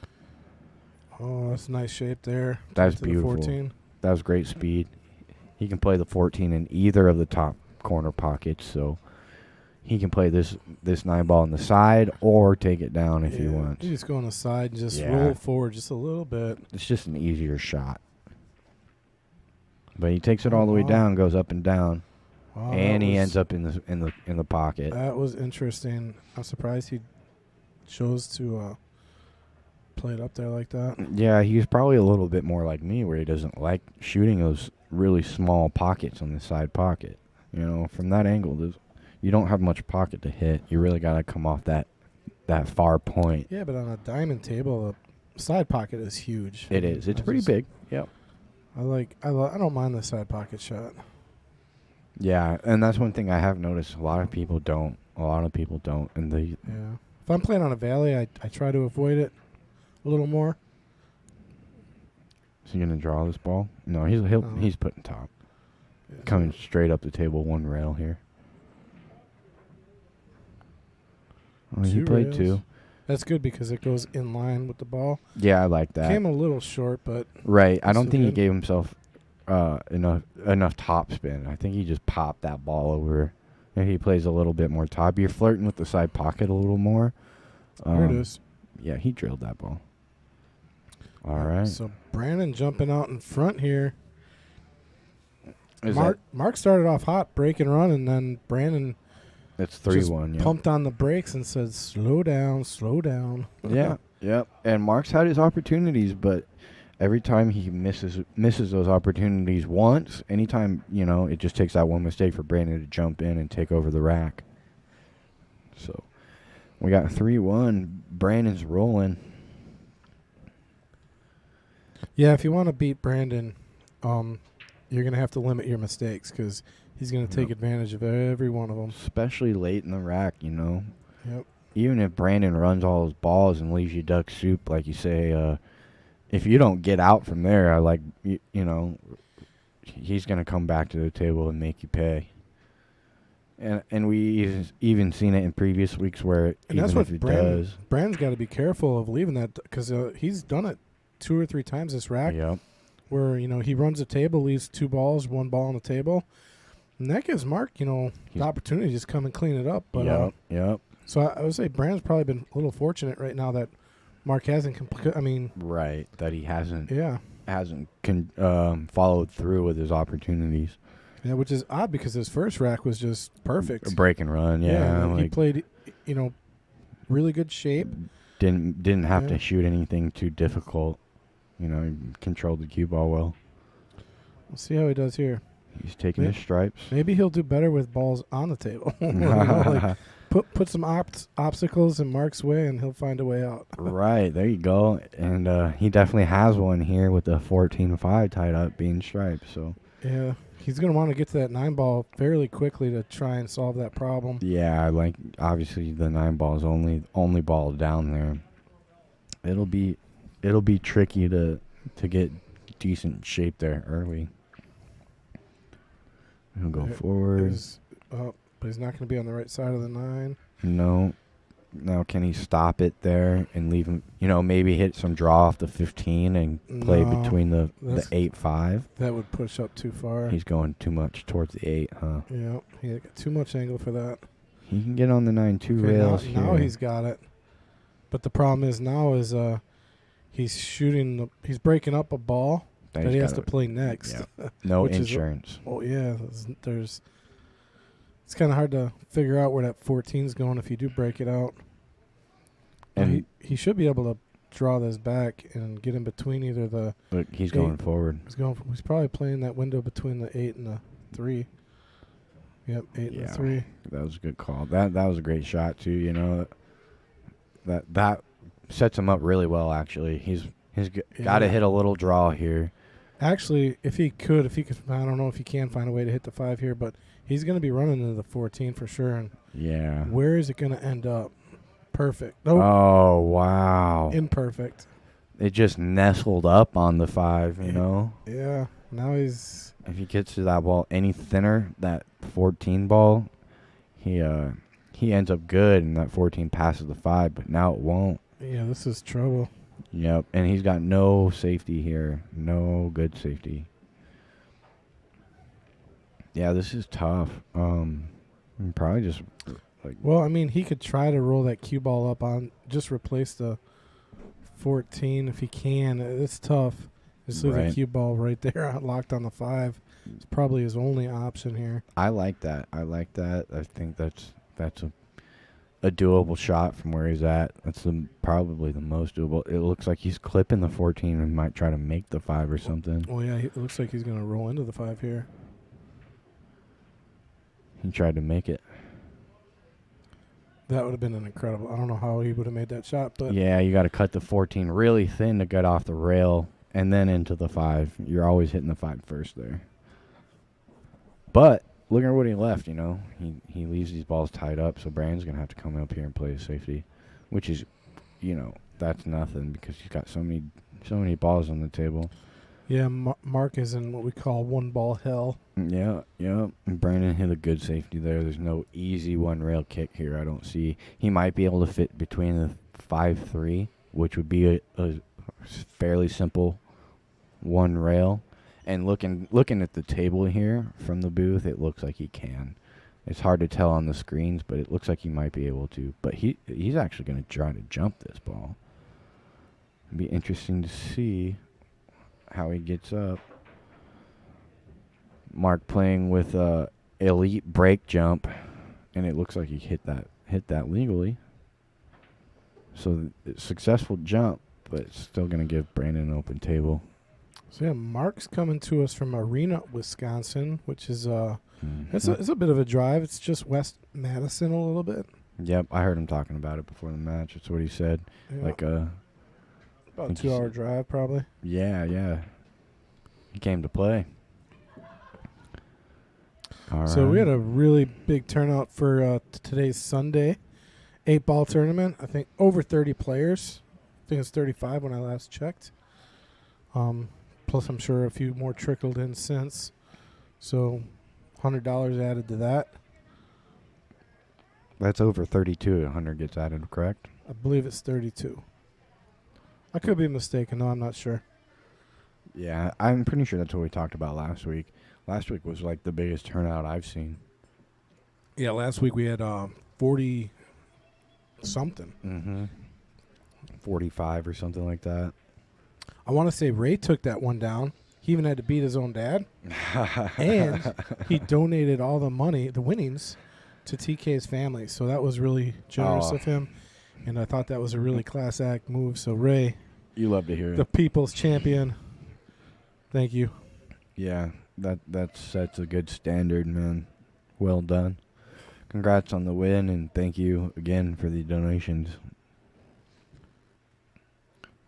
Oh, that's nice shape there. That's to beautiful. The 14. That was great speed. He can play the 14 in either of the top corner pockets, so he can play this 9 ball on the side or take it down if he wants. You just go on the side and just roll forward just a little bit. It's just an easier shot. But he takes it all the way down, goes up and down, and he ends up in the pocket. That was interesting. I'm surprised he chose to play it up there like that. Yeah, he's probably a little bit more like me, where he doesn't like shooting those really small pockets on the side pocket. From that angle, you don't have much pocket to hit. You really got to come off that far point. Yeah, but on a diamond table, the side pocket is huge. It is. It's pretty big. Yep. I don't mind the side pocket shot. Yeah, and that's one thing I have noticed. A lot of people don't. And Yeah. If I'm playing on a valley, I try to avoid it a little more. Is he gonna draw this ball? No, he's putting top. Yeah. Coming straight up the table, one rail here. Oh, he Two played rails. two. That's good because it goes in line with the ball. Yeah, I like that. Came a little short, but Right. I don't still think he good. gave himself enough top spin. I think he just popped that ball over. Maybe he plays a little bit more top. You're flirting with the side pocket a little more. There it is. Yeah, he drilled that ball. All right. So Brandon jumping out in front here. Is Mark started off hot, break and run, and then Brandon It's just 3-1. Yeah. pumped on the brakes and said, "Slow down, slow down." Yeah. Yep. And Mark's had his opportunities, but every time he misses those opportunities once, anytime, it just takes that one mistake for Brandon to jump in and take over the rack. So we got 3-1. Brandon's rolling. Yeah, if you want to beat Brandon, you're going to have to limit your mistakes because he's going to take advantage of every one of them. Especially late in the rack, Yep. Even if Brandon runs all his balls and leaves you duck soup, like you say, if you don't get out from there, he's going to come back to the table and make you pay. And we even seen it in previous weeks where And even that's what if it does. Brandon's got to be careful of leaving that because he's done it 2 or 3 times this rack Yep. where, he runs the table, leaves 2 balls, 1 ball on the table. And that gives Mark, the opportunity to just come and clean it up. But Yep. So I would say Brandon's probably been a little fortunate right now that Mark hasn't. Right. That he hasn't followed through with his opportunities. Yeah, which is odd because his first rack was just perfect. A break and run. Yeah. he played, really good shape. Didn't have Yeah. to shoot anything too difficult. He controlled the cue ball well. We'll see how he does here. He's taking his stripes. Maybe he'll do better with balls on the table. Put some obstacles in Mark's way, and he'll find a way out. Right, there you go. And he definitely has one here with the 14-5 tied up being striped. So Yeah, he's going to want to get to that 9 ball fairly quickly to try and solve that problem. yeah, obviously the 9 ball is only ball down there. It'll be tricky to get decent shape there early. He'll go forward. But he's not going to be on the right side of the 9. No. Now, can he stop it there and leave him, maybe hit some draw off the 15 and play No, between the 8-5? That would push up too far. He's going too much towards the 8, huh? Yeah, he got too much angle for that. He can get on the 9-2 Okay, rails now here. he's got it. But the problem is now is he's breaking up a ball Then that he's he has to gotta- play next. Yeah. No Which is- insurance. Oh yeah, it's kind of hard to figure out where that 14's going if you do break it out. And he should be able to draw this back and get in between either the. look, he's 8. going forward. He's probably playing that window between the 8 and the 3. Yep, 8 and the 3. That was a good call. That was a great shot too. That sets him up really well. Actually, he's got to hit a little draw here. Actually, if he could, I don't know if he can find a way to hit the 5 here, but he's going to be running into the 14 for sure. And Yeah. where is it going to end up? Perfect. Nope. Oh wow! Imperfect. It just nestled up on the 5. Yeah. Now he's. If he gets to that ball any thinner, that 14 ball, he ends up good, and that 14 passes the 5. But now it won't. Yeah, this is trouble. Yep, and he's got no safety here. No good safety. Yeah, this is tough. Probably just Well, he could try to roll that cue ball up on, just replace the 14 if he can. It's tough. Just leave the cue ball right there locked on the 5. It's probably his only option here. I like that. I think that's a doable shot from where he's at. That's probably the most doable. It looks like he's clipping the 14 and might try to make the 5 or something. Oh, yeah, it looks like he's going to roll into the 5 here. He tried to make it. That would have been an incredible. I don't know how he would have made that shot, but Yeah, you got to cut the 14 really thin to get off the rail and then into the 5. You're always hitting the 5 first there. But look at what he left. You know, he leaves these balls tied up, so Brandon's gonna have to come up here and play safety, which is, you know, that's nothing because he's got so many balls on the table. Yeah, Mark is in what we call one ball hell. Yeah. And Brandon hit a good safety there. There's no easy one rail kick here. I don't see. He might be able to fit between the 5-3, which would be a fairly simple one rail. And looking at the table here from the booth, it looks like he can. It's hard to tell on the screens, but it looks like he might be able to. But he's actually going to try to jump this ball. It'd be interesting to see how he gets up. Mark playing with a elite break jump, and it looks like he hit that legally. So successful jump, but it's still going to give Brandon an open table. So yeah, Mark's coming to us from Arena, Wisconsin, which is it's a bit of a drive. It's just West Madison a little bit. Yep, I heard him talking about it before the match. That's what he said. Yeah. Like about a 2-hour drive, probably. Yeah. He came to play. All So right. we had a really big turnout for today's Sunday 8-ball tournament. I think over 30 players. I think it's 35 when I last checked. Plus, I'm sure a few more trickled in since. So $100 added to that. That's over 32. 100 gets added, correct? I believe it's 32. I could be mistaken. No, I'm not sure. Yeah, I'm pretty sure that's what we talked about last week. Last week was like the biggest turnout I've seen. Yeah, last week we had 40 something. Mm-hmm. 45 or something like that. I want to say Ray took that one down. He even had to beat his own dad. And he donated all the money, the winnings, to TK's family. So that was really generous of him. And I thought that was a really class act move. So Ray, You love to hear the it. people's champion, thank you. Yeah, that sets a good standard, man. Well done. Congrats on the win, and thank you again for the donations.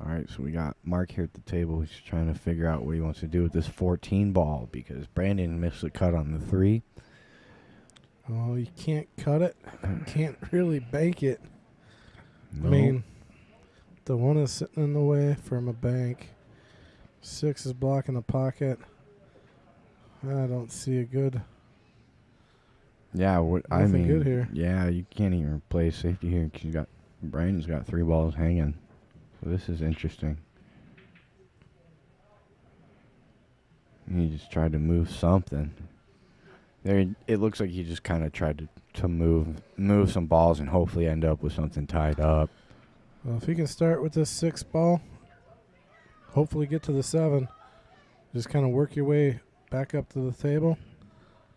All right, so we got Mark here at the table. He's trying to figure out what he wants to do with this 14 ball because Brandon missed the cut on the 3. Oh, you can't cut it. Can't really bank it. No. I mean, the 1 is sitting in the way from a bank. 6 is blocking the pocket. I don't see a good. Yeah, I Nothing mean, good here. Yeah, you can't even play safety here because Brandon's got 3 balls hanging. So this is interesting. He just tried to move something. There, it looks like he just kind of tried to move some balls and hopefully end up with something tied up. Well, if you can start with this 6 ball, hopefully get to the 7. Just kind of work your way back up to the table.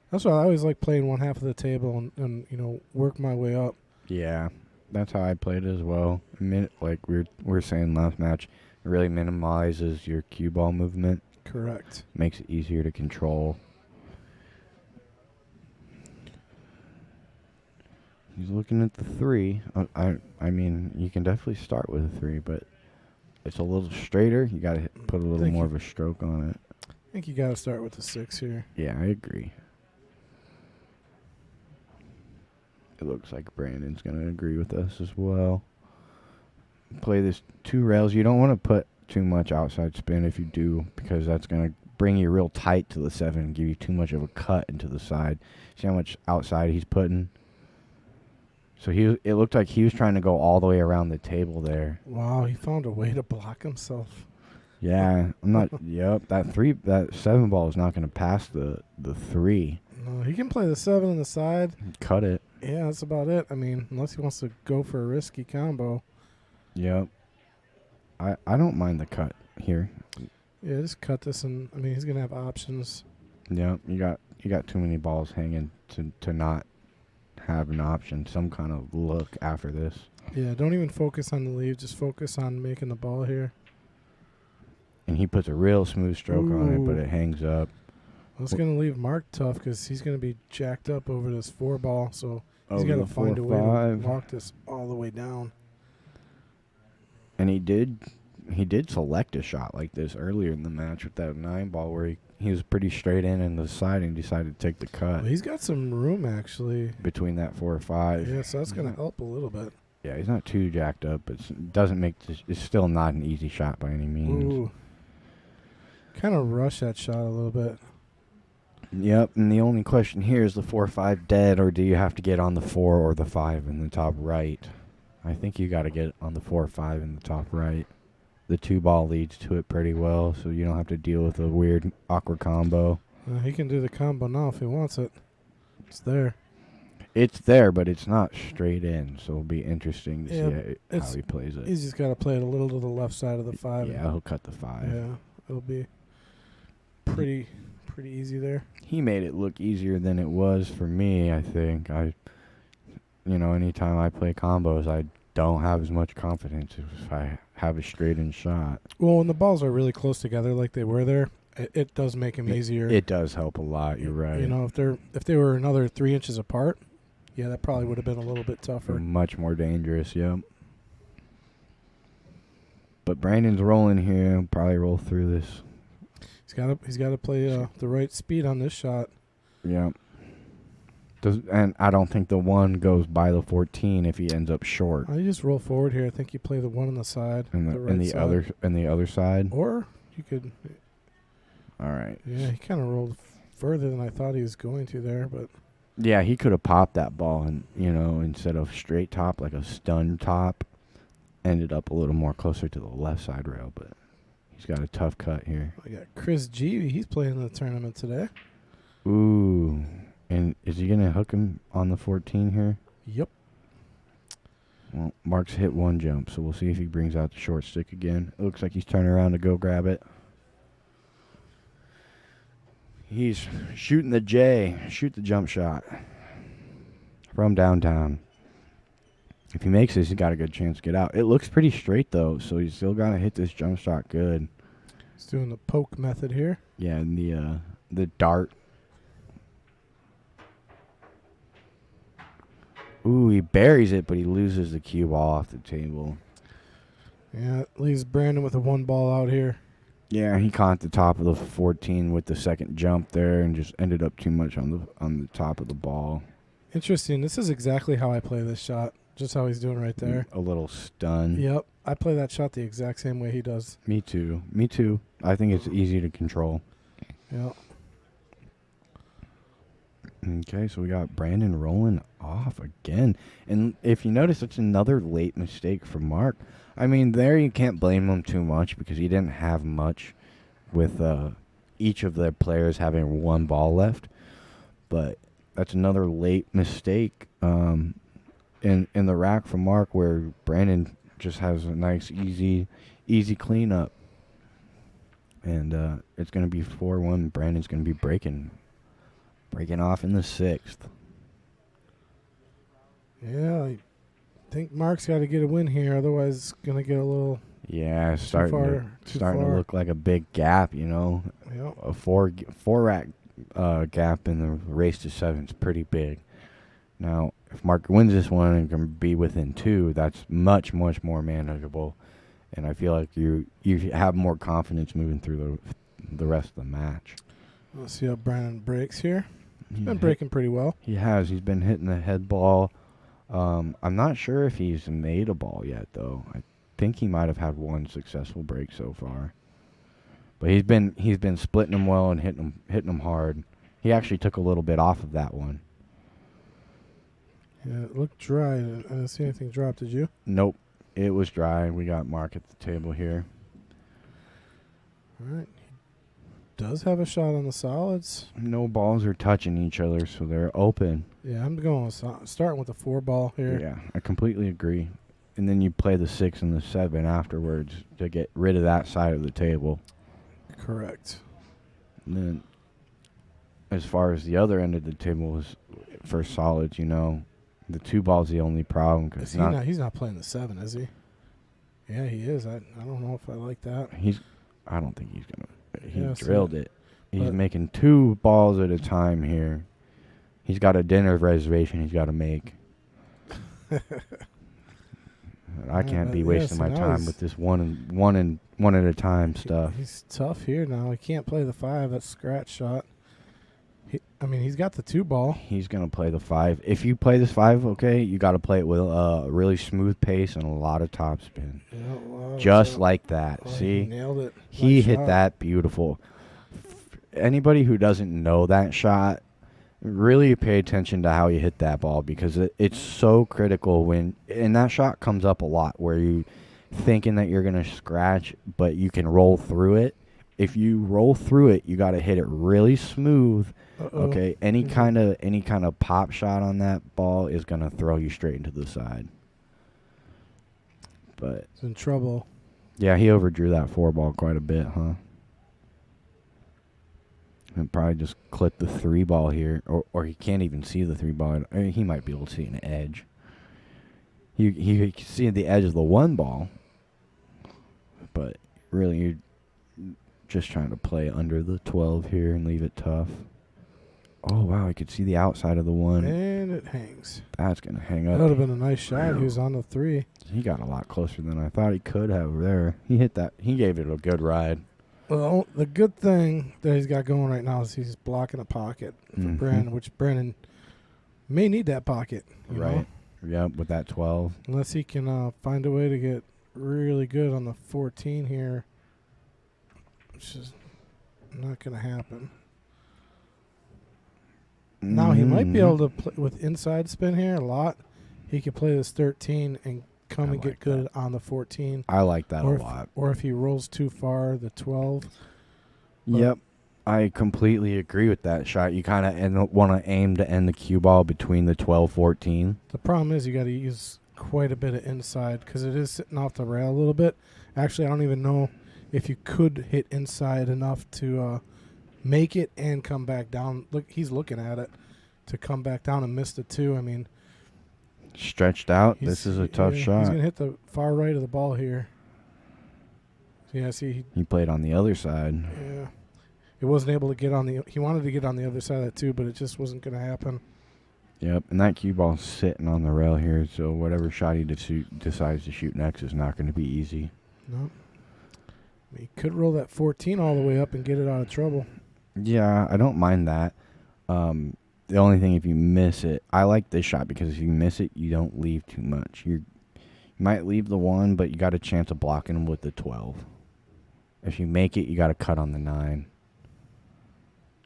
That's why I always like playing one half of the table and work my way up. Yeah, that's how I played as well. Like we were saying last match, it really minimizes your cue ball movement. Correct. Makes it easier to control. He's looking at the 3. I mean, you can definitely start with a 3, but it's a little straighter. You got to put a little more of a stroke on it. I think you got to start with the 6 here. Yeah, I agree. It looks like Brandon's going to agree with us as well. Play this 2 rails. You don't want to put too much outside spin if you do, because that's going to bring you real tight to the 7 and give you too much of a cut into the side. See how much outside he's putting? So it looked like he was trying to go all the way around the table there. Wow, he found a way to block himself. Yeah, I'm not. Yep, that 7 ball is not going to pass the 3. No, he can play the 7 on the side. Cut it. Yeah, that's about it. I mean, unless he wants to go for a risky combo. Yep. I don't mind the cut here. Yeah, just cut this, and I mean, he's gonna have options. Yep, you got too many balls hanging to not have an option, some kind of look after this. Yeah, don't even focus on the leave. Just focus on making the ball here. And he puts a real smooth stroke on it, but Ooh. it hangs up. That's going to leave Mark tough because he's going to be jacked up over this 4 ball. So he's Over got to the find a way 4-5. to walk this all the way down. And he did select a shot like this earlier in the match with that 9 ball where he was pretty straight in the side and decided to take the cut Well, he's got some room, actually. between that 4 or 5. Yeah, so that's going to help a little bit. Yeah, he's not too jacked up, but it's still not an easy shot by any means. Ooh. Kind of rush that shot a little bit. Yep, and the only question here is the 4-5 dead, or do you have to get on the 4 or the 5 in the top right? I think you got to get on the 4 or 5 in the top right. The 2 ball leads to it pretty well, so you don't have to deal with a weird, awkward combo. He can do the combo now if he wants it. It's there. It's there, but it's not straight in, so it'll be interesting to see how he plays it. He's just got to play it a little to the left side of the 5. Yeah, he'll cut the 5. Yeah, it'll be pretty easy there. He made it look easier than it was for me, I think. Anytime I play combos, I don't have as much confidence if I have a straight in shot. Well, when the balls are really close together like they were there, it does make him easier. It does help a lot, you're right. If they were another 3 inches apart, yeah, that probably would have been a little bit tougher. Much more dangerous, yep. But Brandon's rolling here. He'll probably roll through this. He's got to play the right speed on this shot. Yeah. And I don't think the 1 goes by the 14 if he ends up short. You just roll forward here. I think you play the 1 on the side, And the other side. or you could. All right. Yeah, he kind of rolled further than I thought he was going to there, but. Yeah, he could have popped that ball and, instead of straight top, like a stun top, ended up a little more closer to the left side rail, but he's got a tough cut here. We got Chris G. He's playing in the tournament today. Ooh. And is he going to hook him on the 14 here? Yep. Well, Mark's hit 1 jump, so we'll see if he brings out the short stick again. It looks like he's turning around to go grab it. He's shooting the J. Shoot the jump shot from downtown. If he makes this, he's got a good chance to get out. It looks pretty straight, though, so he's still got to hit this jump shot good. He's doing the poke method here. Yeah, and the dart. Ooh, he buries it, but he loses the cue ball off the table. Yeah, it leaves Brandon with a 1 ball out here. Yeah, he caught the top of the 14 with the second jump there and just ended up too much on the top of the ball. Interesting. This is exactly how I play this shot. Just how he's doing right there. A little stun. Yep. I play that shot the exact same way he does. Me too. I think it's easy to control. Yep. Okay, so we got Brandon rolling off again. And if you notice, it's another late mistake from Mark. I mean, there you can't blame him too much because he didn't have much with each of their players having 1 ball left. But that's another late mistake in the rack from Mark where Brandon just has a nice, easy cleanup. And it's going to be 4-1. Brandon's going to be breaking off in the 6th. Yeah, I think Mark's got to get a win here. Otherwise, it's going to get a little Yeah, too starting to look like a big gap, Yep. A four rack gap in the race to 7 is pretty big. Now, if Mark wins this one and can be within 2, that's much more manageable. And I feel like you have more confidence moving through the rest of the match. Let's see how Brandon breaks here. He's been breaking pretty well. He has. He's been hitting the head ball. I'm not sure if he's made a ball yet, though. I think he might have had 1 successful break so far. But he's been splitting them well and hitting them hard. He actually took a little bit off of that one. Yeah, it looked dry. I didn't see anything drop. Did you? Nope. It was dry. We got Mark at the table here. All right. He does have a shot on the solids. No balls are touching each other, so they're open. Yeah, I'm going starting with a 4 ball here. Yeah, I completely agree. And then you play the 6 and the 7 afterwards to get rid of that side of the table. Correct. And then as far as the other end of the table is for solids, the 2 ball's the only problem. He's not playing the 7, is he? Yeah, he is. I don't know if I like that. I don't think he's going to. He Yeah, drilled it. He's making 2 balls at a time here. He's got a dinner reservation he's got to make. I can't be yeah, wasting so my now time he's- with this one at a time stuff. He's tough here now. He can't play the 5. That's scratch shot. He's got the 2 ball. He's gonna play the 5. If you play this 5, okay, you got to play it with a really smooth pace and a lot of topspin, Yeah, wow, just so- like that. oh, See, he nailed it. he Nice hit shot. that beautiful. Anybody who doesn't know that shot, really pay attention to how you hit that ball, because it's so critical and that shot comes up a lot where you thinking that you're gonna scratch, but you can roll through it. If you roll through it, you got to hit it really smooth. Uh-oh. Okay, any Mhm. kind of pop shot on that ball is gonna throw you straight into the side. But He's in trouble. yeah, he overdrew that 4 ball quite a bit, huh? And probably just clipped the 3 ball here, or he can't even see the 3 ball. He might be able to see an edge. He can see the edge of the 1 ball, but really you're just trying to play under the 12 here and leave it tough. Oh wow, I could see the outside of the 1. And it hangs. That's gonna hang That would have up. been a nice shot. He was on the 3. He got a lot closer than I thought he could have there. He hit that. He gave it a good ride. Well, the good thing that he's got going right now is he's blocking a pocket for Mhm. Brandon, which Brandon may need that pocket. You know? Right. Yep, with that 12. Unless he can find a way to get really good on the 14 here, which is not going to happen. Now he might be able to play with inside spin here a lot. He could play this 13 and come I and get like good on the 14. I like that or a if, lot. Or if he rolls too far, the 12. But- Yep. I completely agree with that shot. You kind of want to aim to end the cue ball between the 12-14. The problem is you got to use quite a bit of inside because it is sitting off the rail a little bit. Actually, I don't even know if you could hit inside enough to make it and come back down. Look, he's looking at it to come back down and miss the 2. I mean, Stretched out. he's- This is a tough He's shot. going to hit the far right of the ball here. Yeah, see, He played on the other side. yeah. He wasn't able to get on the. He wanted to get on the other side of that too, but it just wasn't going to happen. Yep, and that cue ball's sitting on the rail here, so whatever shot he decides to shoot next is not going to be easy. No. He could roll that 14 all the way up and get it out of trouble. Yeah, I don't mind that. The only thing, if you miss it, I like this shot because if you miss it, you don't leave too much. You might leave the 1, but you got a chance of blocking him with the 12. If you make it, you got to cut on the 9.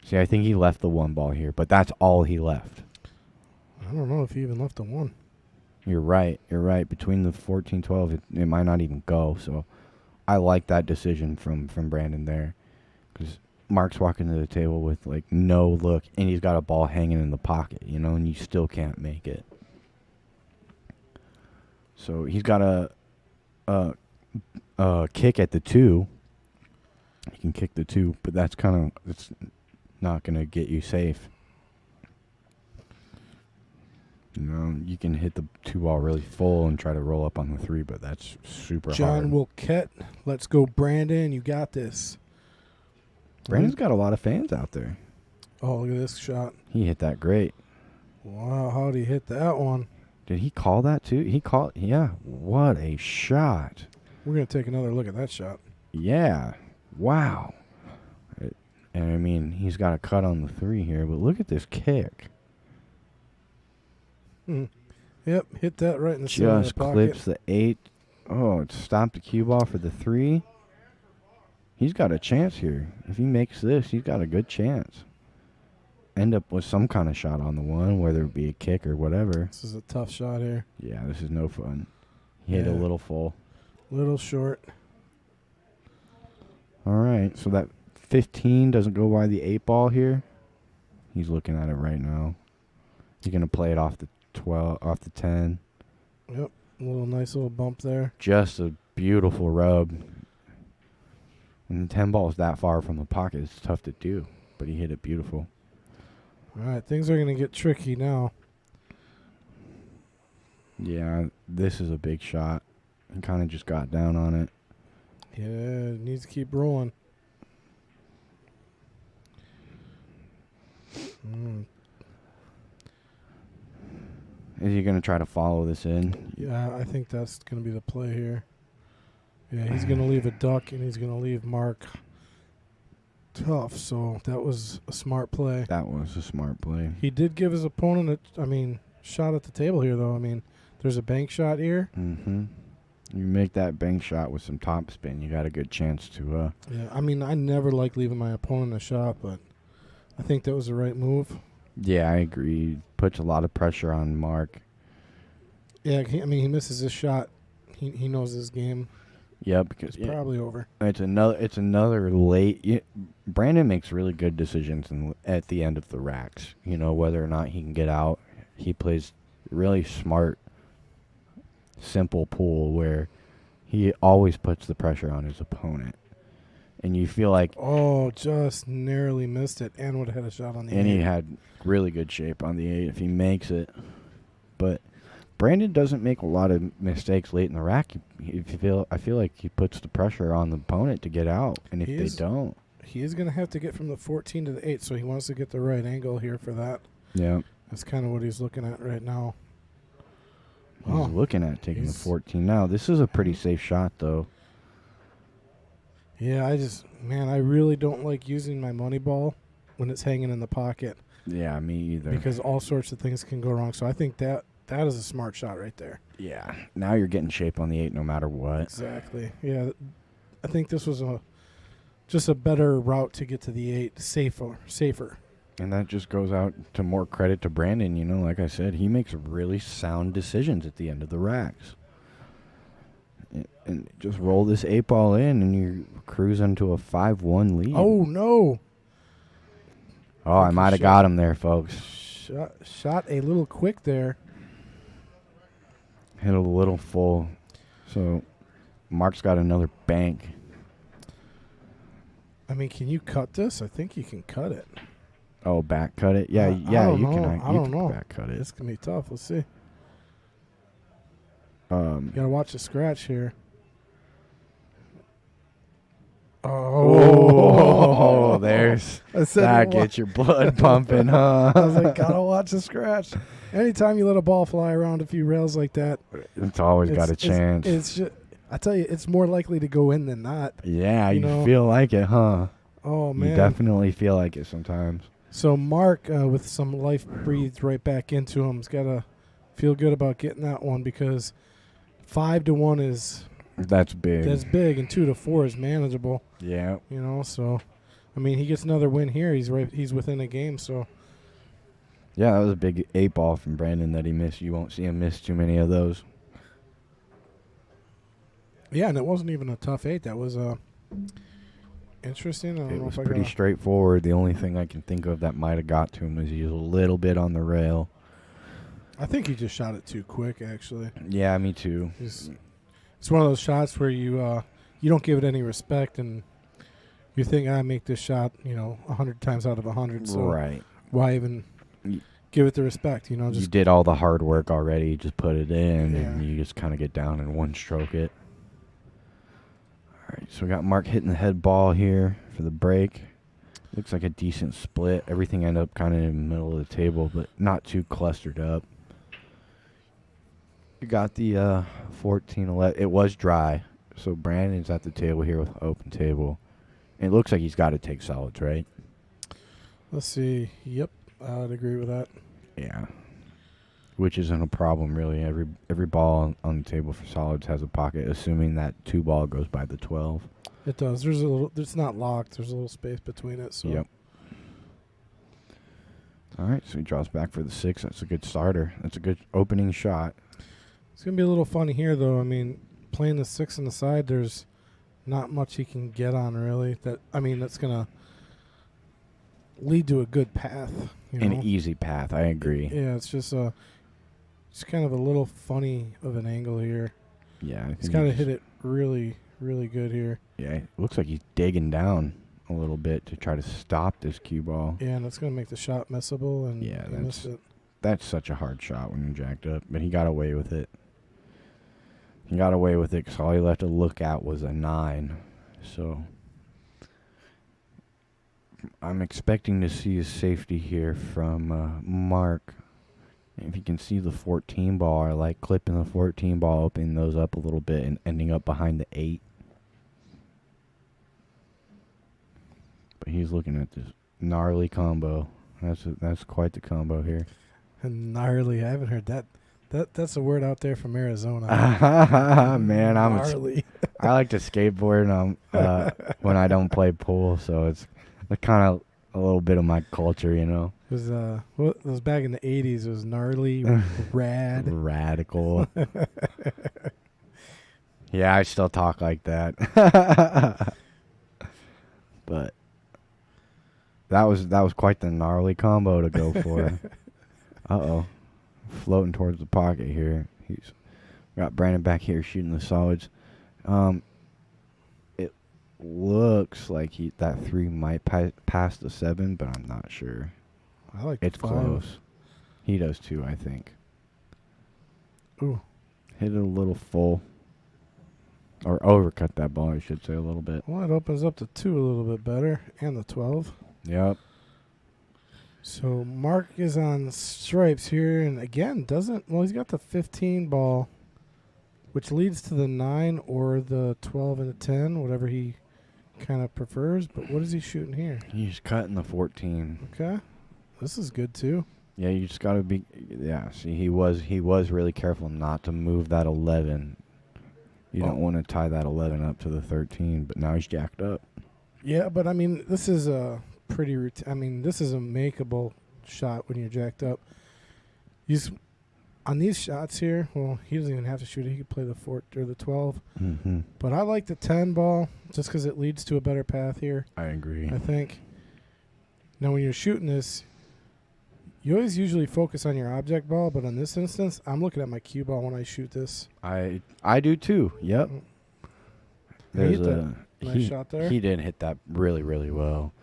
See, I think he left the 1 ball here, but that's all he left. I don't know if he even left the 1. You're right. You're right. Between the 14-12, it might not even go. So I like that decision from Brandon there. Because Mark's walking to the table with, like, no look, and he's got a ball hanging in the pocket, you know, and you still can't make it. So he's got a kick at the 2. He can kick the 2, but that's it's not going to get you safe. You know, you can hit the 2 ball really full and try to roll up on the 3, but that's super John hard. Wilkett. Let's go, Brandon. You got this. Brandon's got a lot of fans out there. Oh, look at this shot. He hit that great. Wow, how'd he hit that one? Did he call that too? Yeah. What a shot. We're going to take another look at that shot. Yeah. Wow. And I mean, he's got a cut on the 3 here, but look at this kick. Yep, hit that right in the center of the Just pocket. clips the 8. Oh, it stopped the cue ball for the 3. He's got a chance here. If he makes this, he's got a good chance. End up with some kind of shot on the 1, whether it be a kick or whatever. This is a tough shot here. Yeah, this is no fun. He hit a Yeah. little full. Little short. All right, so that 15 doesn't go by the 8 ball here. He's looking at it right now. He's going to play it off the 12, off the 10. Yep, a nice little bump there. Just a beautiful rub. When the 10 ball is that far from the pocket, it's tough to do, but he hit it beautiful. All right, things are going to get tricky now. Yeah, this is a big shot. He kind of just got down on it. Yeah, it needs to keep rolling. Is he going to try to follow this in? Yeah, I think that's going to be the play here. Yeah, he's going to leave a duck, and he's going to leave Mark tough. So that was a smart play. That was a smart play. He did give his opponent shot at the table here, though. There's a bank shot here. Mm-hmm. You make that bank shot with some top spin, you got a good chance to. Yeah, I never like leaving my opponent a shot, but I think that was the right move. Yeah, I agree. Puts a lot of pressure on Mark. Yeah, he misses his shot. He knows his game. Yeah, because It's probably over. It's another late. Brandon makes really good decisions at the end of the racks. Whether or not he can get out. He plays really smart, simple pool where he always puts the pressure on his opponent, and you feel like just narrowly missed it, and would have had a shot on the. And 8. he had really good shape on the 8 if he makes it, but Brandon doesn't make a lot of mistakes late in the rack. I feel like he puts the pressure on the opponent to get out, and if they don't, he is going to have to get from the 14 to the 8. So he wants to get the right angle here for that. yeah, That's kind of what he's looking at right now. he's looking at taking the 14 now. This is a pretty safe shot, though. Yeah, I really don't like using my money ball when it's hanging in the pocket. Yeah, me either. Because all sorts of things can go wrong. So I think that is a smart shot right there. Yeah, now you're getting shape on the 8 no matter what. Exactly. Yeah, I think this was just a better route to get to the 8, safer. And that just goes out to more credit to Brandon. Like I said, he makes really sound decisions at the end of the racks. And just roll this 8 ball in, and you're cruising to a 5-1 lead. Oh, no. Oh, I might have got him there, folks. Shot a little quick there. Hit a little full. So Mark's got another bank. Can you cut this? I think you can cut it. Oh, back cut it? Yeah, you can. I don't know. Back cut it. It's going to be tough. Let's see. Um, You got to watch the scratch here. Oh, there's that gets your blood pumping, huh? I was like, gotta watch the scratch. Anytime you let a ball fly around a few rails like that, It's always got a chance. It's just, I tell you, it's more likely to go in than not. Yeah, you you know. feel like it, huh? Oh man, You definitely feel like it sometimes. So Mark, with some life breathed right back into him, has got to feel good about getting that one because 5-1 is That's big. that's big, and 2-4 is manageable. Yeah. So he gets another win here. He's within a game. So Yeah, that was a big 8 ball from Brandon that he missed. You won't see him miss too many of those. yeah, and it wasn't even a tough 8. That was interesting. I don't It know was if I pretty got straightforward. The only thing I can think of that might have got to him was he was a little bit on the rail. I think he just shot it too quick. Actually, Yeah, me too. it's one of those shots where you don't give it any respect, and you think I make this shot 100 times out of 100. So Right. why even give it the respect? You Just did all the hard work already. You just put it in, and Yeah. you just kind of get down and one stroke it. All right, so we got Mark hitting the head ball here for the break. Looks like a decent split. Everything ended up kind of in the middle of the table, but not too clustered up. You got the 14-11. It was dry, so Brandon's at the table here with open table. It looks like he's got to take solids, right? let's see. Yep, I would agree with that. Yeah. Which isn't a problem, really. Every ball on the table for solids has a pocket, assuming that 2 ball goes by the 12. It does. There's a little. It's not locked. There's a little space between it. So Yep. All right, so he draws back for the 6. That's a good starter. That's a good opening shot. It's gonna be a little funny here, though. Playing the 6 on the side, there's not much he can get on really. That's gonna lead to a good path. An easy path, I agree. Yeah, it's just it's kind of a little funny of an angle here. Yeah, I He's think kind of hit it really, really good here. Yeah, it looks like he's digging down a little bit to try to stop this cue ball. Yeah, and that's gonna make the shot missable. And Yeah, he missed it. That's such a hard shot when you're jacked up, but he got away with it. He got away with it because all he left to look at was a 9. So I'm expecting to see his safety here from Mark. If you can see the 14 ball, I like clipping the 14 ball, opening those up a little bit, and ending up behind the 8. But he's looking at this gnarly combo. That's quite the combo here. Gnarly. I haven't heard that. That's a word out there from Arizona. Man, gnarly. I like to skateboard when I don't play pool, so it's kind of a little bit of my culture, you know. It was back in the 80s. It was gnarly, rad. Radical. Yeah, I still talk like that. But that was quite the gnarly combo to go for. Uh-oh. Floating towards the pocket here. He's got Brandon back here shooting the solids. It looks like that 3 might pass the 7, but I'm not sure. I like It's 5. close. He does too, I think. Ooh. Hit it a little full. Or overcut that ball, I should say, a little bit. Well, it opens up the 2 a little bit better, and the 12. Yep. So Mark is on stripes here, and again, he's got the 15 ball, which leads to the 9 or the 12 and the 10, whatever he kind of prefers. But what is he shooting here? He's cutting the 14. Okay. This is good, too. Yeah, you just got to be... Yeah, see, he was really careful not to move that 11. You don't want to tie that 11 up to the 13, but now he's jacked up. Yeah, but, I mean, this is a pretty... this is a makeable shot when you're jacked up. On these shots here, well, he doesn't even have to shoot it. He could play the 4 or the 12. Mm-hmm. But I like the 10 ball just because it leads to a better path here. I agree. I think. Now, when you're shooting this, you always usually focus on your object ball, but in this instance, I'm looking at my cue ball when I shoot this. I do too. Yep. There's a nice shot there. He did hit that really, really well.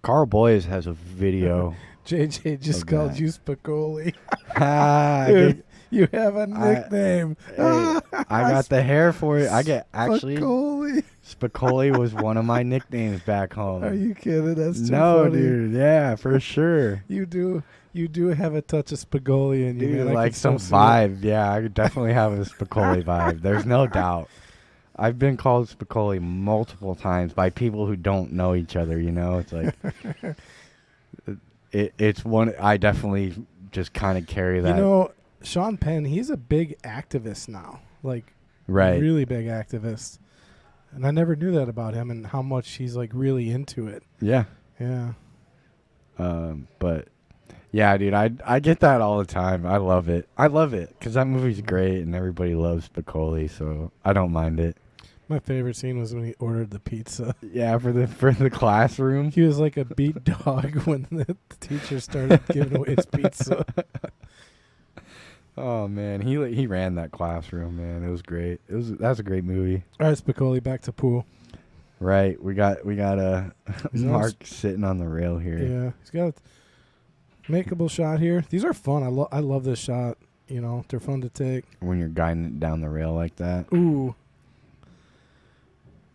Carl Boyes has a video. JJ just called you Spicoli. Dude, you have a nickname. I got the hair for it. Spicoli. Spicoli was one of my nicknames back home. Are you kidding? That's too no, funny. dude. Yeah, for sure. You do have a touch of Spicoli in you, Dude, man. like some vibe. Yeah, I definitely have a Spicoli vibe. There's no doubt. I've been called Spicoli multiple times by people who don't know each other, you know? It's like... It's one... I definitely just kind of carry that. You know, Sean Penn, he's a big activist now. Like, right. Really big activist. And I never knew that about him and how much he's, like, really into it. Yeah. Yeah. But... Yeah, dude, I get that all the time. I love it. Because that movie's great and everybody loves Spicoli, so I don't mind it. My favorite scene was when he ordered the pizza. Yeah, for the classroom. He was like a beat dog when the teacher started giving away his pizza. Oh man, he ran that classroom, man. It was great. That's a great movie. All right, Spicoli, back to pool. Right, we got Mark sitting on the rail here. Yeah, he's got a makeable shot here. These are fun. I love this shot. You know, they're fun to take. When you're guiding it down the rail like that. Ooh.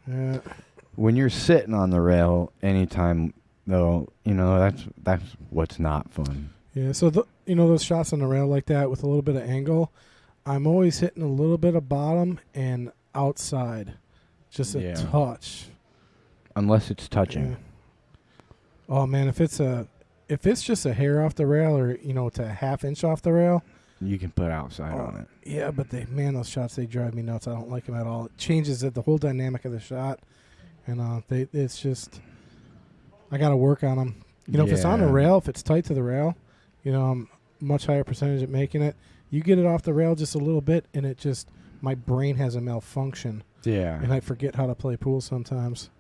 Yeah. When you're sitting on the rail anytime, though, you know, that's what's not fun. Yeah, so, those shots on the rail like that with a little bit of angle, I'm always hitting a little bit of bottom and outside. Just a touch. Unless it's touching. Yeah. Oh, man, if it's just a hair off the rail or, it's a half inch off the rail. You can put outside on it. Yeah, but those shots, they drive me nuts. I don't like them at all. It changes the whole dynamic of the shot. And it's just, I got to work on them. If it's on the rail, if it's tight to the rail, I'm much higher percentage at making it. You get it off the rail just a little bit, and my brain has a malfunction. Yeah. And I forget how to play pool sometimes.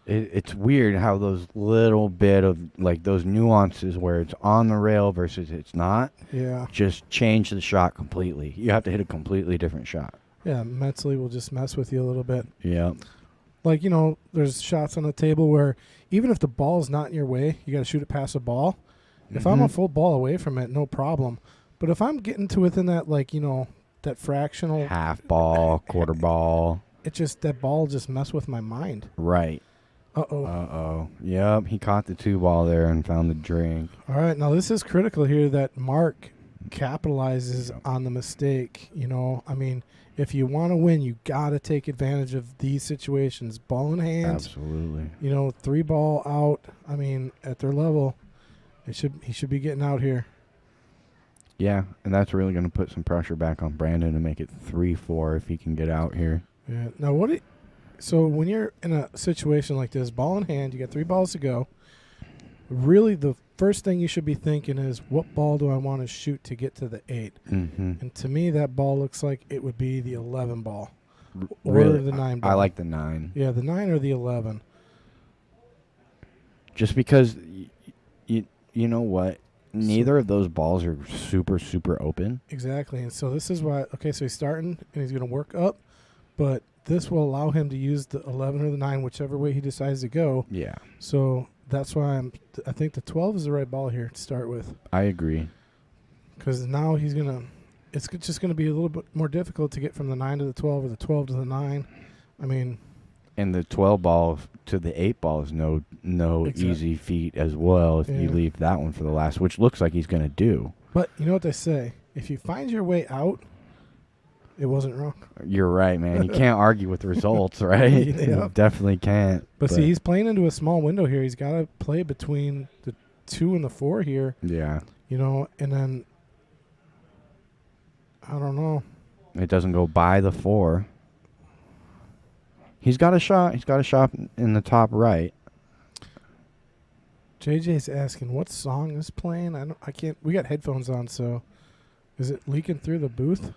It's weird how those little bit of, like, those nuances where it's on the rail versus it's not. Yeah. Just change the shot completely. You have to hit a completely different shot. Yeah, mentally will just mess with you a little bit. Yeah. Like, there's shots on the table where even if the ball's not in your way, you got to shoot it past the ball. Mm-hmm. If I'm a full ball away from it, no problem. But if I'm getting to within that, like, that fractional. Half ball, quarter ball. That ball just messed with my mind. Right. Uh-oh. Yep, he caught the 2 ball there and found the drink. All right, now this is critical here that Mark capitalizes on the mistake. You know, I mean, if you want to win, you got to take advantage of these situations. Ball in hand. Absolutely. You know, 3 ball out. I mean, at their level, he should be getting out here. Yeah, and that's really going to put some pressure back on Brandon to make it 3-4 if he can get out here. Yeah. Now, so when you're in a situation like this, ball in hand, you got 3 balls to go. Really, the first thing you should be thinking is, what ball do I want to shoot to get to the 8? Mm-hmm. And to me, that ball looks like it would be the 11 ball. Or Really, the 9 ball. I like the 9. Yeah, the 9 or the 11. Just because, you know what? Neither of those balls are super, super open. Exactly. And so this is why, okay, so he's starting and he's going to work up, but this will allow him to use the 11 or the 9, whichever way he decides to go. Yeah. So that's why I think the 12 is the right ball here to start with. I agree. Because now it's just going to be a little bit more difficult to get from the 9 to the 12 or the 12 to the 9. I mean. And the 12 ball to the 8 ball is no Exactly. easy feat as well if you leave that one for the last, which looks like he's going to do. But you know what they say? If you find your way out, it wasn't wrong. You're right, man. You can't argue with results, right? Yep. You definitely can't. But see, he's playing into a small window here. He's got to play between the 2 and the 4 here. Yeah. You know, and then I don't know. It doesn't go by the 4. He's got a shot. He's got a shot in the top right. JJ's asking what song is playing. I can't. We got headphones on, so is it leaking through the booth?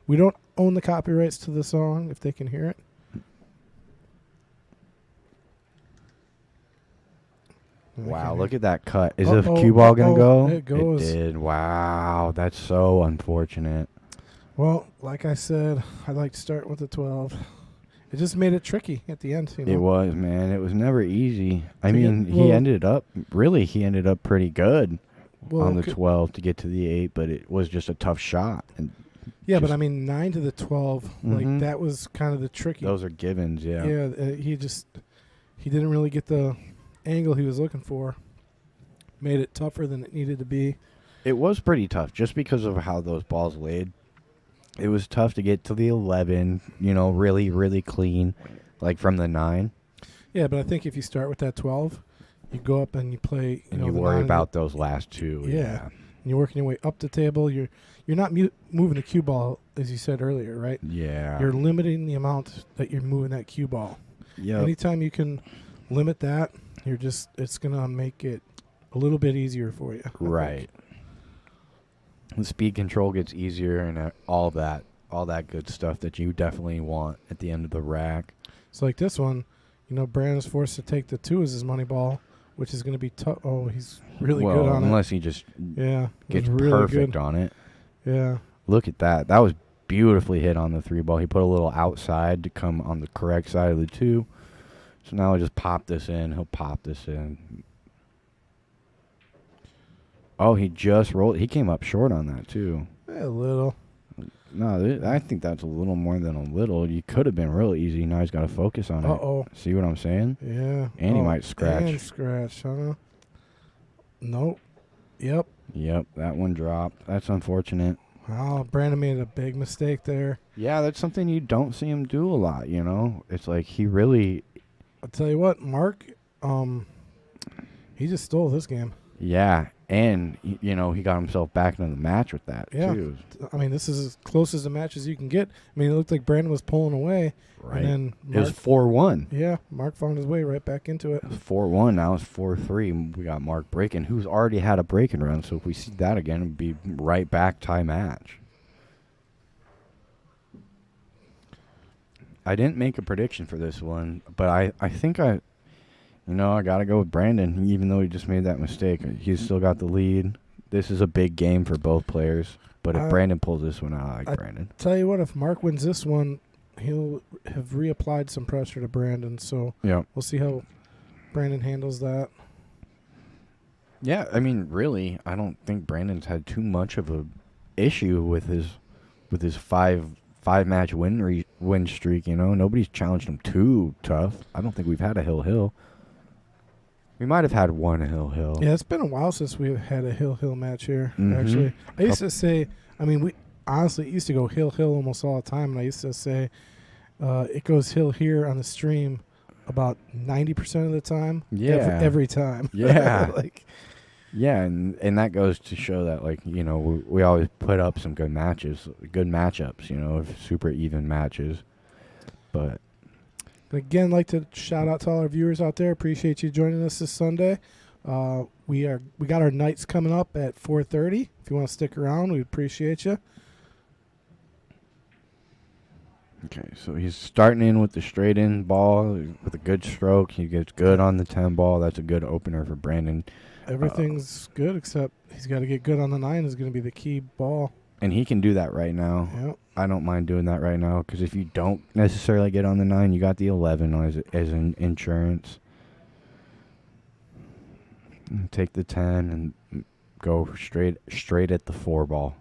We don't own the copyrights to the song. If they can hear it. Wow, look at that cut. Is the cue ball going to go? It goes. It did. Wow, that's so unfortunate. Well, like I said, I'd like to start with the 12. It just made it tricky at the end. You know? It was, man. It was never easy. I mean, he ended up pretty good on the 12 to get to the 8, but it was just a tough shot. And yeah, but I mean, 9 to the 12, like that was kind of the tricky. Those are givens, yeah. Yeah, he didn't really get the angle he was looking for. Made it tougher than it needed to be. It was pretty tough just because of how those balls laid. It was tough to get to the 11, really, really clean, like from the 9. Yeah, but I think if you start with that 12, you go up and you play. And you worry about those last 2. Yeah. And you're working your way up the table. You're not moving the cue ball, as you said earlier, right? Yeah. You're limiting the amount that you're moving that cue ball. Yeah. Anytime you can limit that, it's going to make it a little bit easier for you. Right. The speed control gets easier and all that good stuff that you definitely want at the end of the rack. It's like this one, Brandon's forced to take the 2 as his money ball, which is going to be tough. Oh, he's really good on it. Unless he just gets really perfect good on it. Yeah. Look at that. That was beautifully hit on the 3 ball. He put a little outside to come on the correct side of the 2. So now I'll just pop this in. He'll pop this in. Oh, he just rolled. He came up short on that, too. A little. No, I think that's a little more than a little. You could have been real easy. Now he's got to focus on it. See what I'm saying? Yeah. And he might scratch. And scratch, huh? Nope. Yep. Yep, that one dropped. That's unfortunate. Oh, Brandon made a big mistake there. Yeah, that's something you don't see him do a lot, It's like he really... I'll tell you what, Mark, he just stole this game. Yeah, and, he got himself back into the match with that, too. I mean, this is as close as a match as you can get. I mean, it looked like Brandon was pulling away. Right. And then It was 4-1. Yeah, Mark found his way right back into it. It was 4-1. Now it's 4-3. We got Mark breaking, who's already had a breaking run. So if we see that again, it'd be right back tie match. I didn't make a prediction for this one, but I think I got to go with Brandon, even though he just made that mistake. He's still got the lead. This is a big game for both players, but if Brandon pulls this one out, I like Brandon. Tell you what, if Mark wins this one, he'll have reapplied some pressure to Brandon, so we'll see how Brandon handles that. Yeah, I mean, really, I don't think Brandon's had too much of a issue with his five-match win streak. Nobody's challenged him too tough. I don't think we've had a hill. We might have had one hill. Yeah, it's been a while since we've had a hill match here. Mhm. Actually, I used to say, I mean, we honestly used to go hill almost all the time, and I used to say it goes hill here on the stream about 90% of the time. Yeah. every time. Yeah. Like, Yeah, and that goes to show that, like, you know, we always put up some good matches, good matchups, you know, super even matches. But again, like to shout out to all our viewers out there. Appreciate you joining us this Sunday. We got our nights coming up at 4:30. If you want to stick around, we appreciate you. okay, so he's starting in with the straight in ball with a good stroke. He gets good on the 10 ball. That's a good opener for Brandon. Everything's good except he's got to get good on the 9 is going to be the key ball. And he can do that right now. Yep. I don't mind doing that right now because if you don't necessarily get on the 9, you got the 11 as an insurance. And take the 10 and go straight at the 4 ball.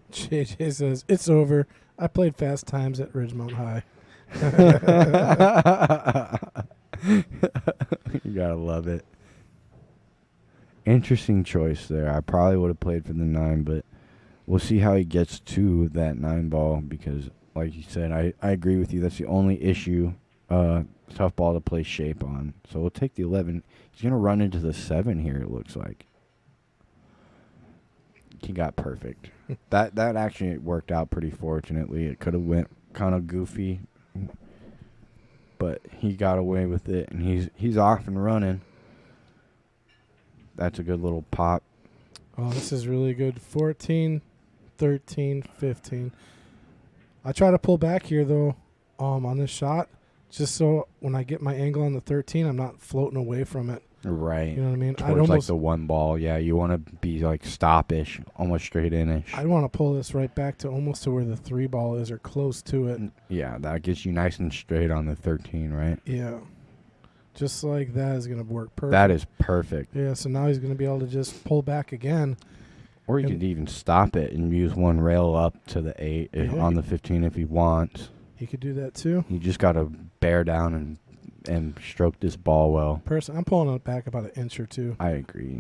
JJ says, it's over. I played Fast Times at Ridgemont High. You gotta love it. Interesting choice there. I probably would have played for the 9, but we'll see how he gets to that 9 ball because, like you said, I agree with you. That's the only issue. Tough ball to play shape on. So we'll take the 11. He's gonna run into the 7 here. It looks like he got perfect. that actually worked out pretty fortunately. It could have went kind of goofy, but he got away with it, and he's off and running. That's a good little pop. Oh, this is really good. 14, 13, 15. I try to pull back here, though, on this shot, just so when I get my angle on the 13, I'm not floating away from it. Right. You know what I mean? Towards like the 1 ball. Yeah, you want to be like stoppish, almost straight in-ish. I want to pull this right back to almost to where the 3 ball is or close to it. Yeah, that gets you nice and straight on the 13, right? Yeah. Just like that is going to work perfect. That is perfect. Yeah, so now he's going to be able to just pull back again. Or you could even stop it and use 1 rail up to the 8 on the 15 if he wants. He could do that too. You just got to bear down and stroke this ball well. I'm pulling it back about an inch or 2. I agree.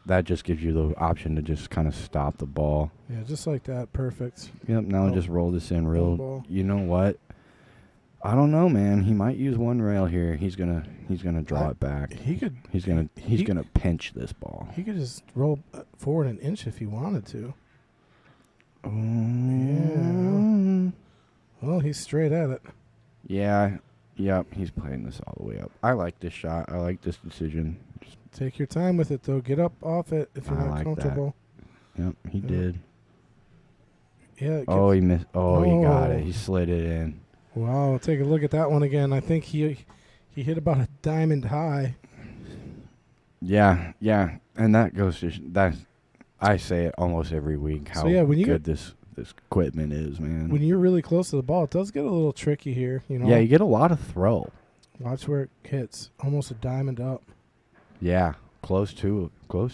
That just gives you the option to just kind of stop the ball. Yeah, just like that. Perfect. Yep, now just roll this in real. Ball. You know what? I don't know, man. He might use 1 rail here. He's gonna draw it back. He's gonna pinch this ball. He could just roll forward an inch if he wanted to. Yeah. Well, he's straight at it. Yeah. Yep. He's playing this all the way up. I like this shot. I like this decision. Just Take your time with it, though. Get up off it if you're I not like comfortable. Yep. He did. Yeah. Oh, he missed. Oh, he got Oh. it. He slid it in. Wow. Take a look at that one again. I think he hit about a diamond high. Yeah. Yeah. And that goes to I say it almost every week how when you good this equipment is, man. When you're really close to the ball, it does get a little tricky here. You know. Yeah, you get a lot of throw. Watch where it hits. Almost a diamond up. Yeah, close to.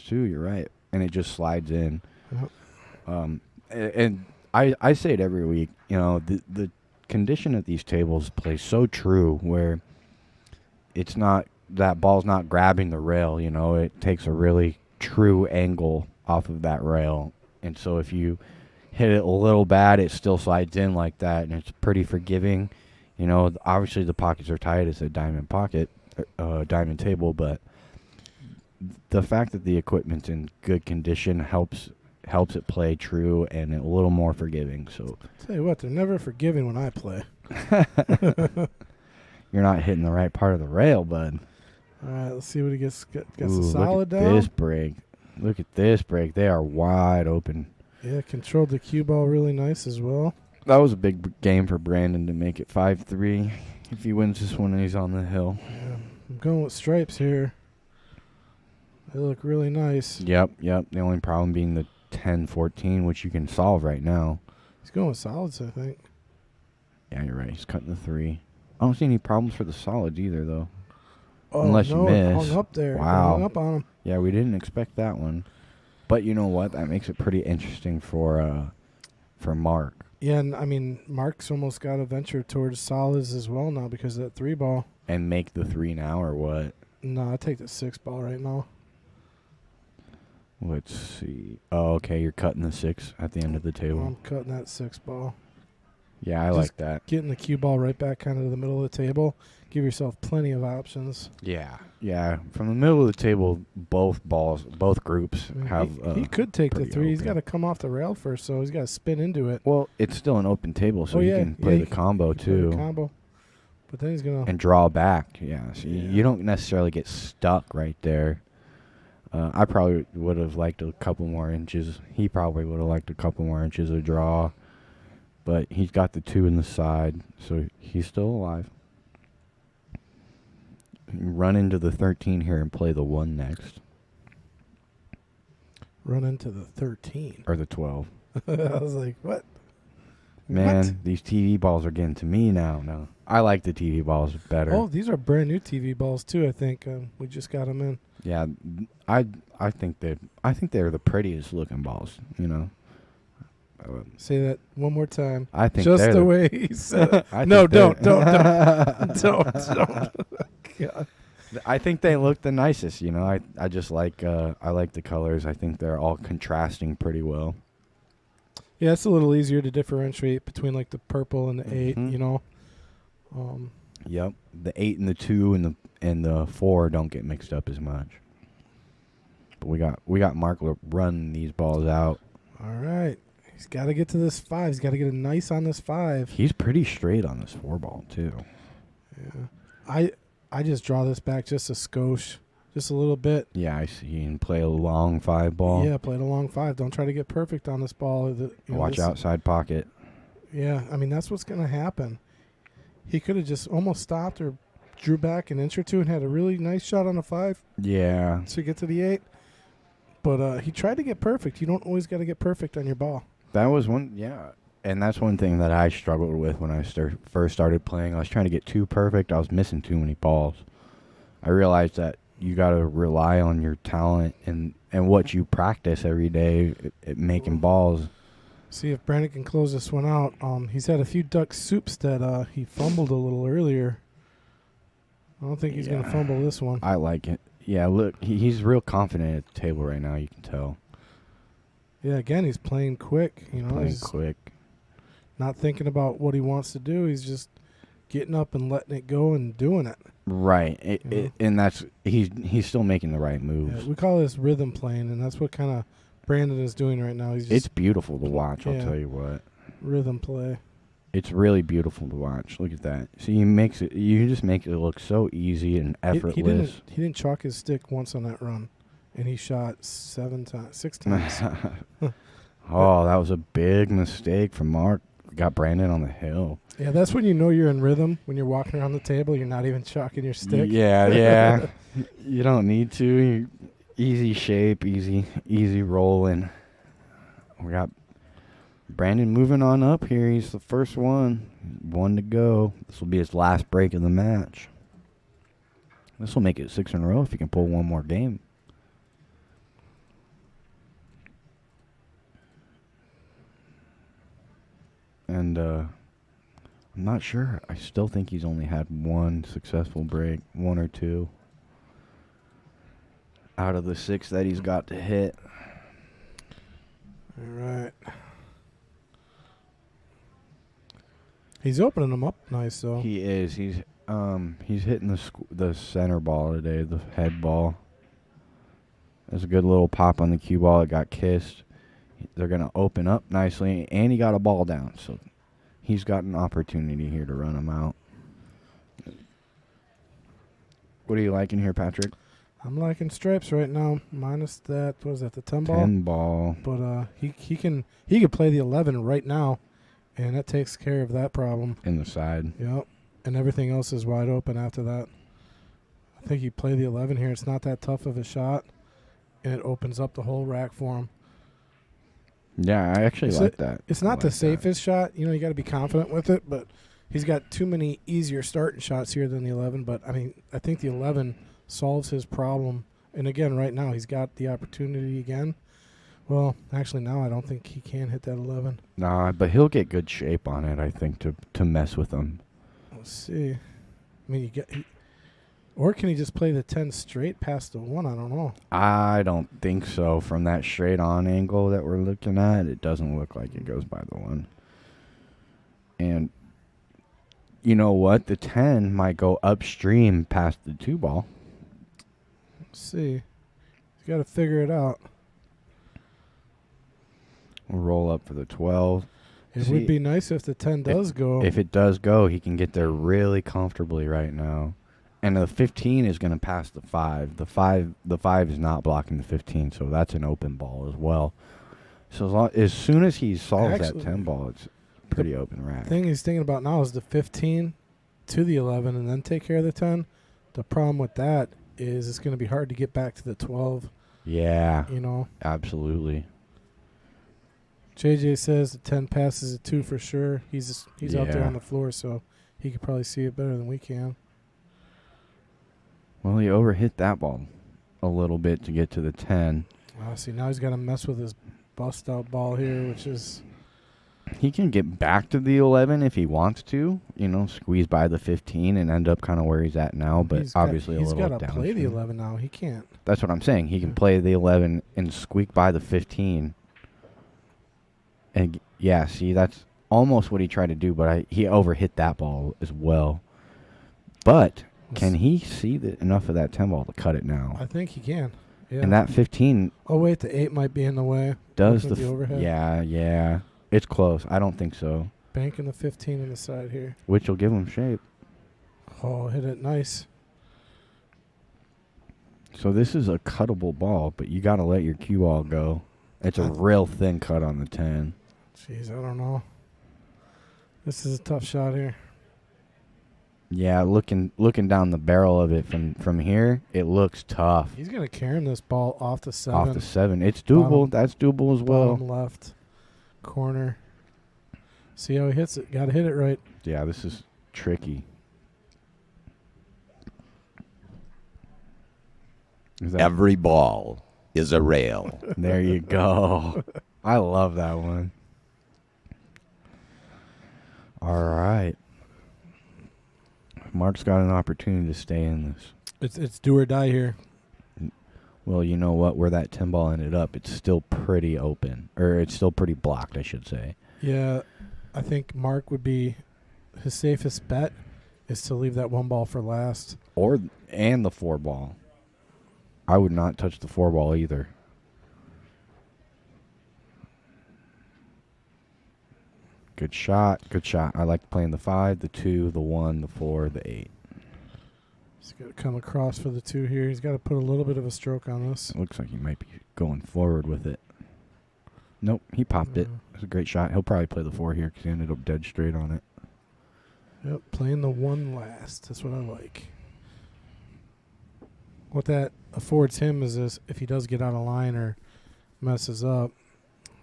You're right, and it just slides in. Yep. And I say it every week. You know, the condition at these tables plays so true where it's not that ball's not grabbing the rail. You know, it takes a really true angle off of that rail, and so if you hit it a little bad, it still slides in like that, and it's pretty forgiving. You know, obviously the pockets are tight. It's a diamond pocket, diamond table, but the fact that the equipment's in good condition helps it play true and a little more forgiving. So Tell you what, they're never forgiving when I play. you're not hitting the right part of the rail, bud. All right, let's see what he gets. Gets Ooh, a solid look at down. this break. Look at this break. They are wide open. Yeah, controlled the cue ball really nice as well. That was a big game for Brandon to make it 5-3. If he wins this one, he's on the hill. Yeah, I'm going with stripes here. They look really nice. Yep. The only problem being the 10-14, which you can solve right now. He's going with solids, I think. Yeah, you're right. He's cutting the 3. I don't see any problems for the solids either, though. Oh, Unless no, you it miss. hung up there. Wow. It hung up on him. Yeah, we didn't expect that one. But you know what? That makes it pretty interesting for for Mark. Yeah, and I mean, Mark's almost got to venture towards solids as well now because of that 3 ball. And make the 3 now or what? No, I take the 6 ball right now. Let's see. Oh, okay. You're cutting the 6 at the end of the table. I'm cutting that 6 ball. Yeah, I Just like that. Getting the cue ball right back kind of to the middle of the table. Give yourself plenty of options. Yeah. Yeah. From the middle of the table, both groups I mean, have. he could take the pretty 3. He's open. got to come off the rail first, so he's got to spin into it. Well, it's still an open table, so Oh, you yeah. can play Yeah, the combo Play the too. combo. But then he's going to... And draw back. Yeah. So Yeah. you don't necessarily get stuck right there. I probably would have liked a couple more inches. He probably would have liked a couple more inches of draw. But he's got the 2 in the side, so he's still alive. Run into the 13 here and play the 1 next. Run into the 13. Or the 12. I was like, what? Man, What? these TV balls are getting to me now. No, I like the TV balls better. Oh, these are brand new TV balls too. I think we just got them in. Yeah, I think they're the prettiest looking balls. You know. Say that one more time. I think Just they're the way he said it. I No, think don't. they're- God. I think they look the nicest. You know, I just like I like the colors. I think they're all contrasting pretty well. Yeah, it's a little easier to differentiate between like the purple and the 8. Mhm. You know. Yep, the 8 and the 2 and the 4 don't get mixed up as much. But we got Mark running these balls out. All right. He's got to get to this 5. He's got to get a nice on this 5. He's pretty straight on this 4 ball too. Yeah. I just draw this back just a skosh, just a little bit. Yeah, I see. And play a long 5 ball. Yeah, play it a long 5. Don't try to get perfect on this ball. Watch outside pocket. Yeah, I mean, that's what's going to happen. He could have just almost stopped or drew back an inch or 2 and had a really nice shot on a 5 Yeah. to get to the 8. But he tried to get perfect. You don't always got to get perfect on your ball. That was one, yeah. And that's one thing that I struggled with when I first started playing. I was trying to get too perfect. I was missing too many balls. I realized that you got to rely on your talent and what you practice every day at making balls. See if Brandon can close this one out. He's had a few duck soups that he fumbled a little earlier. I don't think he's going to fumble this one. I like it. Yeah, look, he's real confident at the table right now, you can tell. Yeah, again, he's playing quick. You know, Playing he's quick. not thinking about what he wants to do. He's just getting up and letting it go and doing it. Right. And that's he's still making the right moves. Yeah, we call this rhythm playing, and that's what kind of Brandon is doing right now. He's just It's beautiful to watch, I'll Yeah. tell you what. rhythm play. It's really beautiful to watch. Look at that. See, you just make it look so easy and effortless. He didn't chalk his stick once on that run, and he shot 6 times. Oh, that was a big mistake from Mark. Got Brandon on the hill. Yeah, that's when you know you're in rhythm. When you're walking around the table, you're not even chalking your stick. Yeah. You don't need to. Easy shape, easy rolling. We got Brandon moving on up here. He's the first one. 1 to go. This will be his last break of the match. This will make it 6 in a row if he can pull one more game. And I'm not sure. I still think he's only had 1 successful break, 1 or 2 out of the 6 that he's got to hit. All right. He's opening them up nice, though. He is. He's hitting the center ball today, the head ball. There's a good little pop on the cue ball. It got kissed. They're going to open up nicely, and he got a ball down. So he's got an opportunity here to run him out. What are you liking here, Patrick? I'm liking stripes right now, minus that. What is that? The 10 ball. 10 ball. But he can play the 11 right now, and that takes care of that problem. In the side. Yep. And everything else is wide open after that. I think you play the 11 here. It's not that tough of a shot, and it opens up the whole rack for him. Yeah, I actually like that. It's I not the like that. safest shot. You know, you got to be confident with it, but he's got too many easier starting shots here than the 11. But, I mean, I think the 11 solves his problem. And, again, right now he's got the opportunity again. Well, actually, now I don't think he can hit that 11. Nah, but he'll get good shape on it, I think, to mess with them. Let's see. I mean, or can he just play the 10 straight past the 1? I don't know. I don't think so. From that straight on angle that we're looking at, it doesn't look like it goes by the 1. And you know what? The 10 might go upstream past the 2 ball. Let's see. He's got to figure it out. We'll roll up for the 12. It would be nice if the 10 does go. If it does go, he can get there really comfortably right now. And the 15 is going to pass the 5. The 5 is not blocking the 15, so that's an open ball as well. So as soon as he solves that 10 ball, it's pretty open rack. The thing he's thinking about now is the 15 to the 11 and then take care of the 10. The problem with that is it's going to be hard to get back to the 12. Yeah. You know? Absolutely. JJ says the 10 passes a 2 for sure. He's out there on the floor, so he could probably see it better than we can. Well, he overhit that ball a little bit to get to the 10. See, now he's got to mess with his bust-out ball here, which is... He can get back to the 11 if he wants to, squeeze by the 15 and end up kind of where he's at now, but obviously a little down. He's got to play the 11 now. He can't. That's what I'm saying. He can play the 11 and squeak by the 15. And, yeah, see, that's almost what he tried to do, but he overhit that ball as well. But can he see enough of that 10 ball to cut it now? I think he can. Yeah. And that 15... Oh, wait, the 8 might be in the way. Does the overhead? Yeah. It's close. I don't think so. Banking the 15 on the side here. Which will give him shape. Oh, hit it nice. So this is a cuttable ball, but you got to let your cue ball go. It's a real thin cut on the 10. Jeez, I don't know. This is a tough shot here. Yeah, looking down the barrel of it from here, it looks tough. He's going to carry this ball off the 7. Off the 7. It's doable. That's doable as well. Bottom left corner. See how he hits it. Got to hit it right. Yeah, this is tricky. Every ball is a rail. There you go. I love that one. All right. Mark's got an opportunity to stay in this. It's do or die here. Well, you know what? Where that 10 ball ended up, it's still pretty open. Or it's still pretty blocked, I should say. Yeah, I think Mark would be his safest bet is to leave that 1 ball for last. And the 4 ball. I would not touch the 4 ball either. Good shot. I like playing the 5, the 2, the 1, the 4, the 8. He's got to come across for the 2 here. He's got to put a little bit of a stroke on this. It looks like he might be going forward with it. Nope, he popped it. It's a great shot. He'll probably play the 4 here because he ended up dead straight on it. Yep, playing the 1 last. That's what I like. What that affords him is this, if he does get out of line or messes up,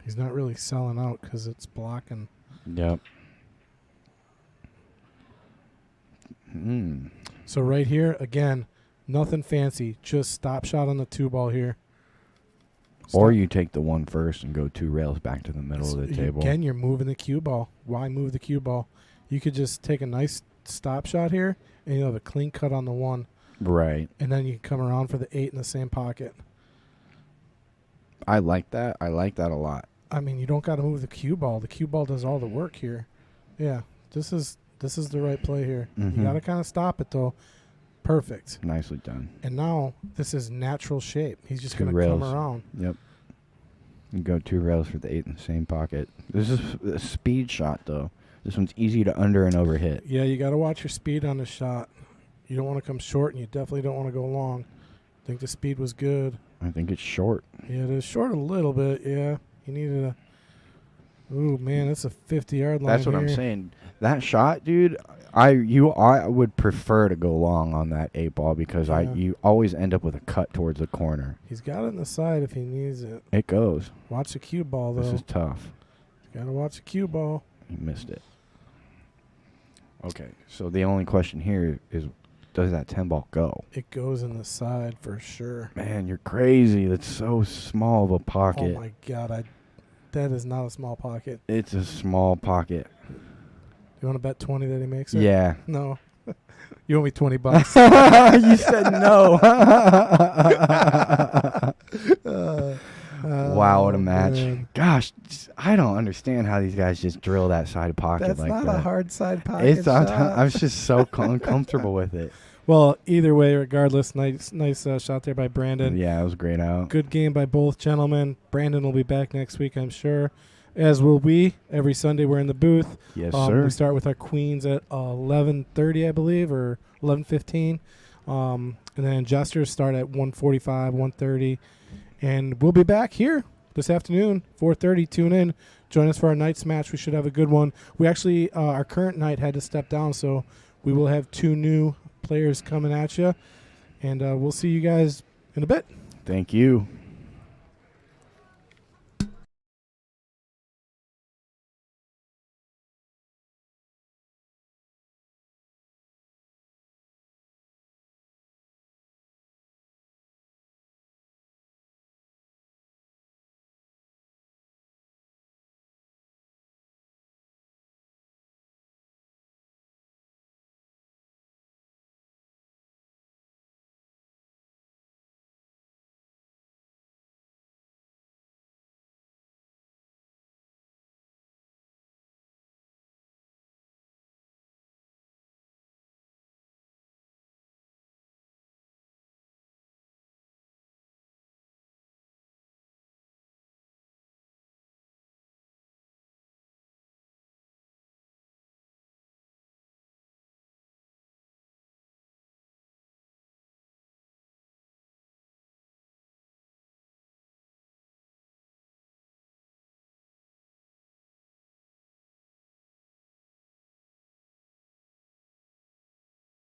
he's not really selling out because it's blocking. Yep. So right here, again, nothing fancy. Just stop shot on the 2 ball here. Or you take the 1 first and go 2 rails back to the middle of the table. Again, you're moving the cue ball. Why move the cue ball? You could just take a nice stop shot here, and you'll have a clean cut on the 1. Right. And then you can come around for the 8 in the same pocket. I like that. I like that a lot. I mean, you don't got to move the cue ball. The cue ball does all the work here. Yeah, this is the right play here. Mm-hmm. You got to kind of stop it, though. Perfect. Nicely done. And now this is natural shape. He's just going to come around. Yep. You go 2 rails for the 8 in the same pocket. This is a speed shot, though. This one's easy to under and over hit. Yeah, you got to watch your speed on the shot. You don't want to come short, and you definitely don't want to go long. I think the speed was good. I think it's short. Yeah, it is short a little bit, yeah. He needed a... Ooh, man, that's a 50-yard line. That's what I'm saying. That shot, dude, I would prefer to go long on that 8 ball because you always end up with a cut towards the corner. He's got it in the side if he needs it. It goes. Watch the cue ball, though. This is tough. Got to watch the cue ball. He missed it. Okay, so the only question here is, does that 10 ball go? It goes in the side for sure. Man, you're crazy. That's so small of a pocket. Oh my God, that is not a small pocket. It's a small pocket. You want to bet 20 that he makes it? Yeah. No. You owe me $20. You said no. Wow, what a match. Man. Gosh, I don't understand how these guys just drill that side pocket That's like not that. a hard side pocket shot. I was just so uncomfortable with it. Well, either way, regardless, nice shot there by Brandon. Yeah, it was great out. Good game by both gentlemen. Brandon will be back next week, I'm sure. As will we. Every Sunday we're in the booth. Yes, sir. We start with our queens at 11:30, I believe, or 11:15. And then Jesters start at 1:45, 1:30. And we'll be back here this afternoon, 4:30. Tune in. Join us for our night's match. We should have a good one. We actually, our current night had to step down, so we will have 2 new players coming at you. And we'll see you guys in a bit. Thank you.